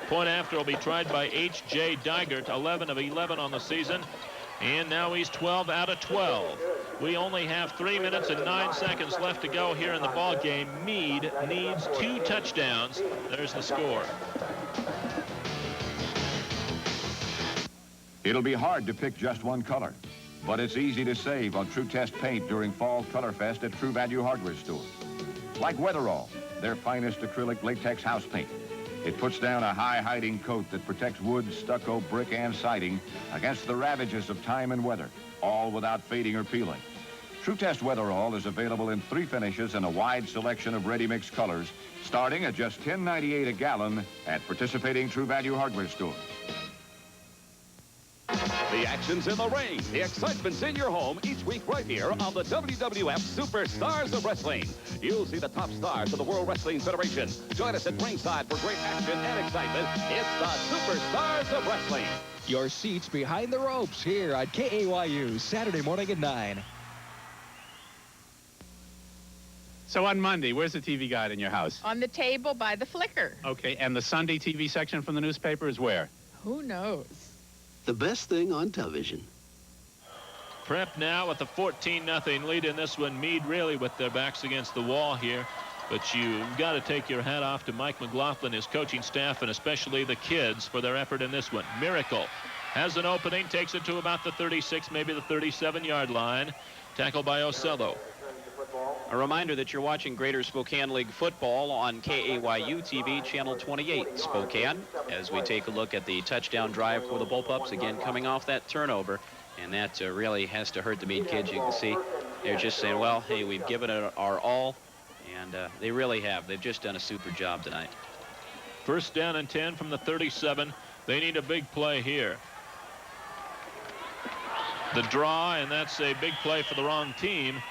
Point after will be tried by H.J. Digert, 11 of 11 on the season. And now he's 12 out of 12. We only have 3 minutes and 9 seconds left to go here in the ball game. Mead needs 2 touchdowns. There's the score. It'll be hard to pick just one color, but it's easy to save on True Test paint during Fall Color Fest at True Value Hardware stores. Like Weatherall, their finest acrylic latex house paint. It puts down a high-hiding coat that protects wood, stucco, brick, and siding against the ravages of time and weather, all without fading or peeling. True Test Weatherall is available in 3 finishes and a wide selection of ready-mix colors, starting at just $10.98 a gallon at participating True Value Hardware stores. The action's in the ring. The excitement's in your home each week right here on the WWF Superstars of Wrestling. You'll see the top stars of the World Wrestling Federation. Join us at ringside for great action and excitement. It's the Superstars of Wrestling. Your seats behind the ropes here on KAYU, Saturday morning at 9. So on Monday, where's the TV guide in your house? On the table by the flicker. Okay, and the Sunday TV section from the newspaper is where? Who knows? The best thing on television. Prep now with a 14-0 lead in this one. Mead really with their backs against the wall here. But you've got to take your hat off to Mike McLaughlin, his coaching staff, and especially the kids for their effort in this one. Miracle has an opening, takes it to about the 36, maybe the 37-yard line. Tackled by Ocello. A reminder that you're watching Greater Spokane League football on KAYU TV, Channel 28, Spokane, as we take a look at the touchdown drive for the Bullpups, again coming off that turnover. And that really has to hurt the Mead kids. You can see they're just saying, well, hey, we've given it our all, and they really have. They've just done a super job tonight. First down and 10 from the 37. They need a big play here. The draw, and that's a big play for the wrong team.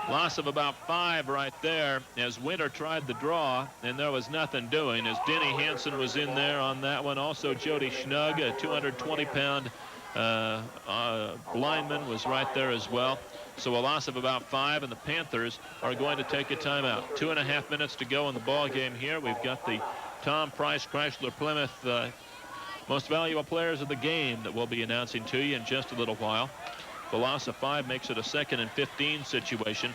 Loss of about 5 right there as Winter tried the draw, and there was nothing doing as Denny Hansen was in there on that one. Also, Jody Schnugg, a 220-pound lineman, was right there as well. So a loss of about 5, and the Panthers are going to take a timeout. 2.5 minutes to go in the ball game here. We've got the Tom Price Chrysler Plymouth most valuable players of the game that we'll be announcing to you in just a little while. The loss of 5 makes it a 2nd and 15 situation.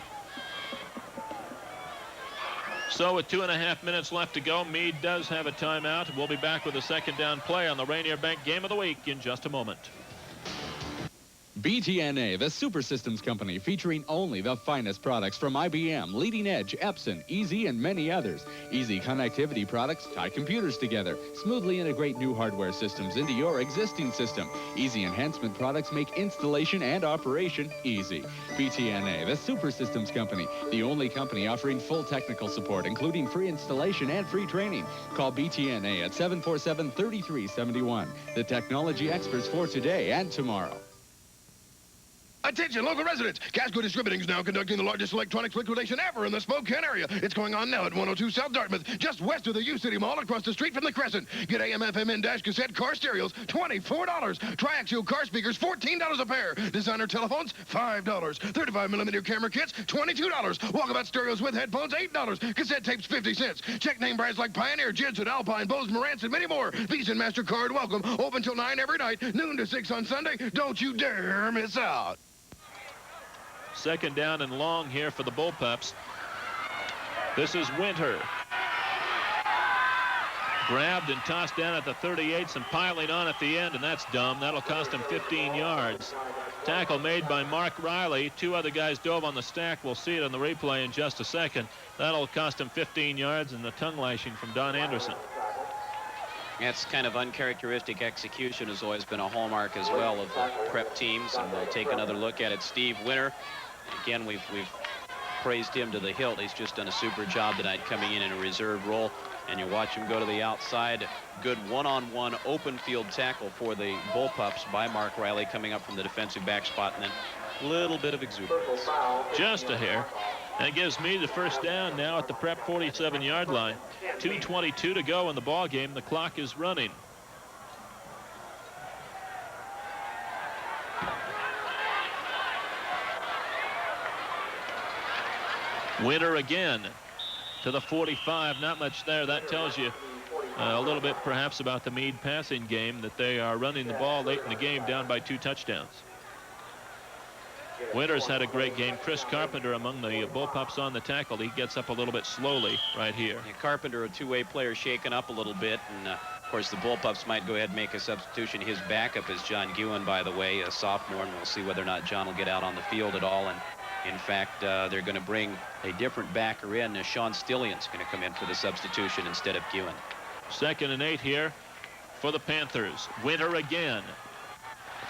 So with 2.5 minutes left to go, Mead does have a timeout. We'll be back with a second down play on the Rainier Bank Game of the Week in just a moment. BTNA, the Super Systems Company, featuring only the finest products from IBM, Leading Edge, Epson, Easy, and many others. Easy connectivity products tie computers together, smoothly integrate new hardware systems into your existing system. Easy enhancement products make installation and operation easy. BTNA, the Super Systems Company, the only company offering full technical support, including free installation and free training. Call BTNA at 747-3371. The technology experts for today and tomorrow. Attention, local residents. Casco Distributing is now conducting the largest electronics liquidation ever in the Spokane area. It's going on now at 102 South Dartmouth, just west of the U-City Mall across the street from the Crescent. Get AM/FM dash cassette car stereos, $24. Triaxial car speakers, $14 a pair. Designer telephones, $5. 35mm camera kits, $22. Walkabout stereos with headphones, $8. Cassette tapes, 50 cents. Check name brands like Pioneer, Jensen, Alpine, Bose, Marantz, and many more. Visa and MasterCard welcome. Open till 9 every night, noon to 6 on Sunday. Don't you dare miss out. Second down and long here for the Bullpups. This is Winter. Grabbed and tossed down at the 38, and piling on at the end, and that's dumb. That'll cost him 15 yards. Tackle made by Mark Riley. Two other guys dove on the stack. We'll see it on the replay in just a second. That'll cost him 15 yards, and the tongue lashing from Don Anderson. That's kind of uncharacteristic execution has always been a hallmark as well of the prep teams, and we'll take another look at it. Steve Winter, again, we've praised him to the hilt. He's just done a super job tonight coming in a reserve role, and you watch him go to the outside. Good one-on-one open field tackle for the Bullpups by Mark Riley coming up from the defensive back spot, and then a little bit of exuberance. Just a hair. That gives me the first down now at the prep 47-yard line. 2:22 to go in the ball game. The clock is running. Winter again to the 45. Not much there. That tells you a little bit perhaps about the Mead passing game, that they are running the ball late in the game down by 2 touchdowns. Winters had a great game. Chris Carpenter among the Bullpups on the tackle. He gets up a little bit slowly right here. Yeah, Carpenter, a two-way player, shaken up a little bit, and of course the Bullpups might go ahead and make a substitution. His backup is John Guin, by the way, a sophomore, and we'll see whether or not John will get out on the field at all. And in fact, they're going to bring a different backer in. Sean Stillion's going to come in for the substitution instead of Guin. 2nd and 8 here for the Panthers. Winter again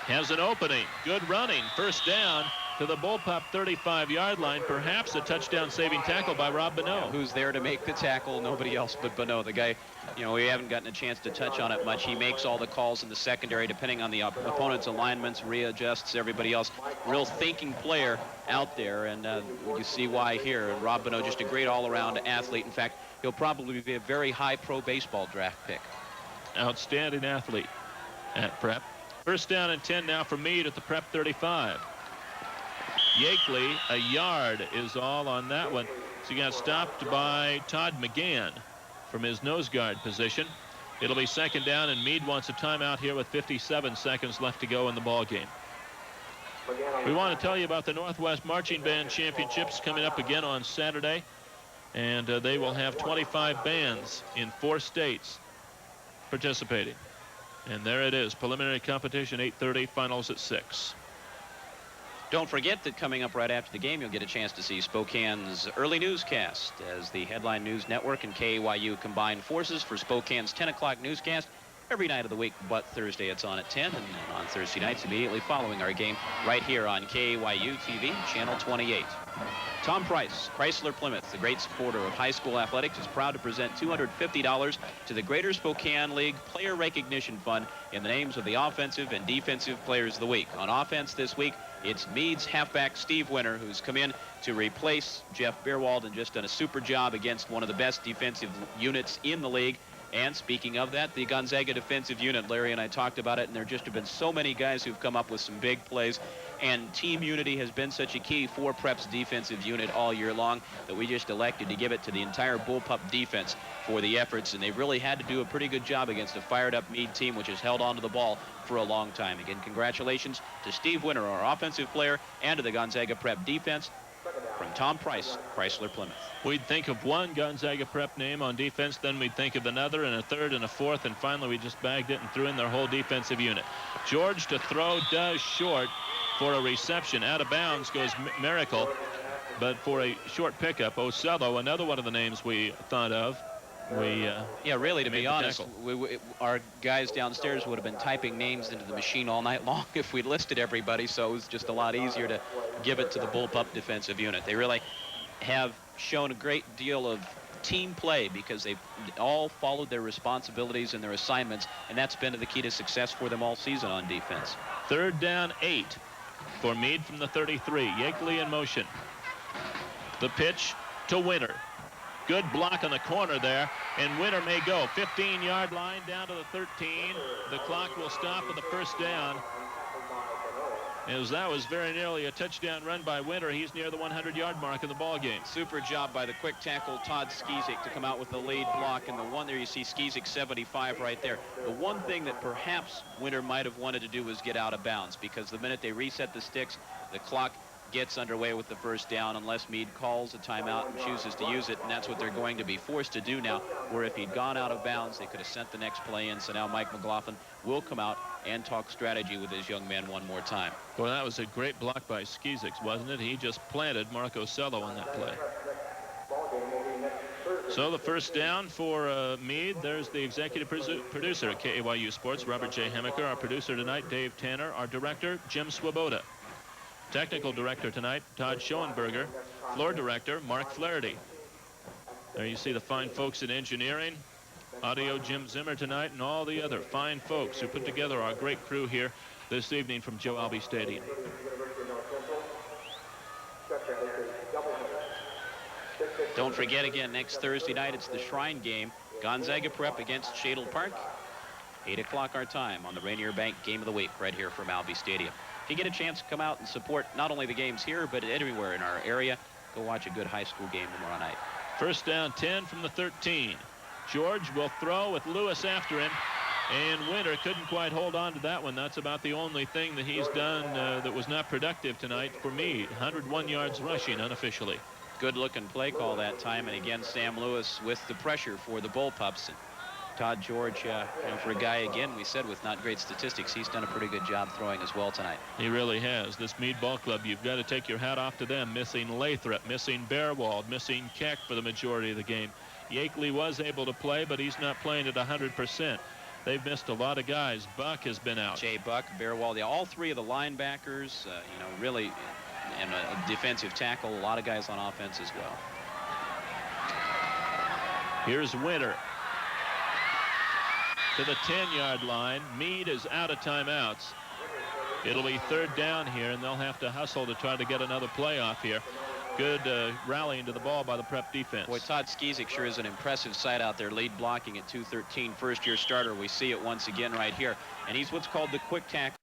has an opening. Good running. First down to the Bullpup 35-yard line. Perhaps a touchdown-saving tackle by Rob Bonneau. Who's there to make the tackle? Nobody else but Bonneau. The guy, you know, we haven't gotten a chance to touch on it much. He makes all the calls in the secondary depending on the opponent's alignments, readjusts everybody else. Real thinking player out there, and you see why here. And Rob Bonneau, just a great all-around athlete. In fact, he'll probably be a very high pro baseball draft pick. Outstanding athlete at prep. First down and 10 now for Mead at the prep 35. Yakeley, a yard is all on that one. So he got stopped by Todd McGann from his nose guard position. It'll be 2nd down, and Mead wants a timeout here with 57 seconds left to go in the ball game. We want to tell you about the Northwest Marching Band Championships coming up again on Saturday, and they will have 25 bands in 4 states participating. And there it is, preliminary competition 8:30, finals at 6. Don't forget that coming up right after the game, you'll get a chance to see Spokane's early newscast as the Headline News Network and KAYU combine forces for Spokane's 10 o'clock newscast every night of the week, but Thursday it's on at 10, and then on Thursday nights immediately following our game right here on KAYU TV, Channel 28. Tom Price, Chrysler Plymouth, the great supporter of high school athletics, is proud to present $250 to the Greater Spokane League Player Recognition Fund in the names of the offensive and defensive players of the week. On offense this week, it's Mead's halfback Steve Winter, who's come in to replace Jeff Beerwald and just done a super job against one of the best defensive units in the league. And speaking of that, the Gonzaga defensive unit, Larry and I talked about it, and there just have been so many guys who've come up with some big plays, and team unity has been such a key for Prep's defensive unit all year long that we just elected to give it to the entire Bullpup defense for the efforts, and they've really had to do a pretty good job against a fired-up Mead team which has held on to the ball for a long time. Again, congratulations to Steve Winter, our offensive player, and to the Gonzaga Prep defense. From Tom Price, Chrysler Plymouth. We'd think of one Gonzaga Prep name on defense, then we'd think of another, and a third, and a fourth, and finally we just bagged it and threw in their whole defensive unit. George to throw, does short for a reception. Out of bounds goes Miracle, but for a short pickup, Ocello, another one of the names we thought of. Yeah, really, to be honest, our guys downstairs would have been typing names into the machine all night long if we listed everybody, so it was just a lot easier to give it to the Bullpup defensive unit. They really have shown a great deal of team play because they've all followed their responsibilities and their assignments, and that's been the key to success for them all season on defense. 3rd down 8 for Mead from the 33. Yakeley in motion. The pitch to Winter. Good block on the corner there, and Winter may go. 15-yard line down to the 13. The clock will stop with the first down, as that was very nearly a touchdown run by Winter. He's near the 100-yard mark in the ball game. Super job by the quick tackle Todd Skizik to come out with the lead block, and the one there you see Skizik 75 right there. The one thing that perhaps Winter might have wanted to do was get out of bounds, because the minute they reset the sticks, the clock gets underway with the first down unless Mead calls a timeout and chooses to use it, and that's what they're going to be forced to do now, where if he'd gone out of bounds, they could have sent the next play in. So now Mike McLaughlin will come out and talk strategy with his young men one more time. Well, that was a great block by Skizix, wasn't it? He just planted Marco Cello on that play. So the first down for Mead. There's the executive producer at KAYU Sports, Robert J. Hemmicker. Our producer tonight, Dave Tanner. Our director, Jim Swoboda. Technical director tonight, Todd Schoenberger. Floor director, Mark Flaherty. There you see the fine folks in engineering. Audio, Jim Zimmer tonight, and all the other fine folks who put together our great crew here this evening from Joe Albee Stadium. Don't forget again, next Thursday night, it's the Shrine game. Gonzaga Prep against Shadle Park. 8 o'clock our time on the Rainier Bank Game of the Week right here from Albee Stadium. If you get a chance to come out and support not only the games here, but everywhere in our area, go watch a good high school game tomorrow night. First down, 10 from the 13. George will throw with Lewis after him, and Winter couldn't quite hold on to that one. That's about the only thing that he's done that was not productive tonight for me. 101 yards rushing unofficially. Good looking play call that time, and again Sam Lewis with the pressure for the Bullpups. And Todd George, for a guy, again, we said with not great statistics, he's done a pretty good job throwing as well tonight. He really has. This Mead Ball Club, you've got to take your hat off to them. Missing Lathrop, missing Bearwald, missing Keck for the majority of the game. Yakeley was able to play, but he's not playing at 100%. They've missed a lot of guys. Buck has been out. Jay Buck, Bearwald, all three of the linebackers, really, and a defensive tackle, a lot of guys on offense as well. Here's Winter to the 10-yard line. Mead is out of timeouts. It'll be third down here, and they'll have to hustle to try to get another play off here. Good rallying to the ball by the Prep defense. Boy, Todd Skizix sure is an impressive sight out there, lead blocking at 213, first-year starter. We see it once again right here, and he's what's called the quick tackle.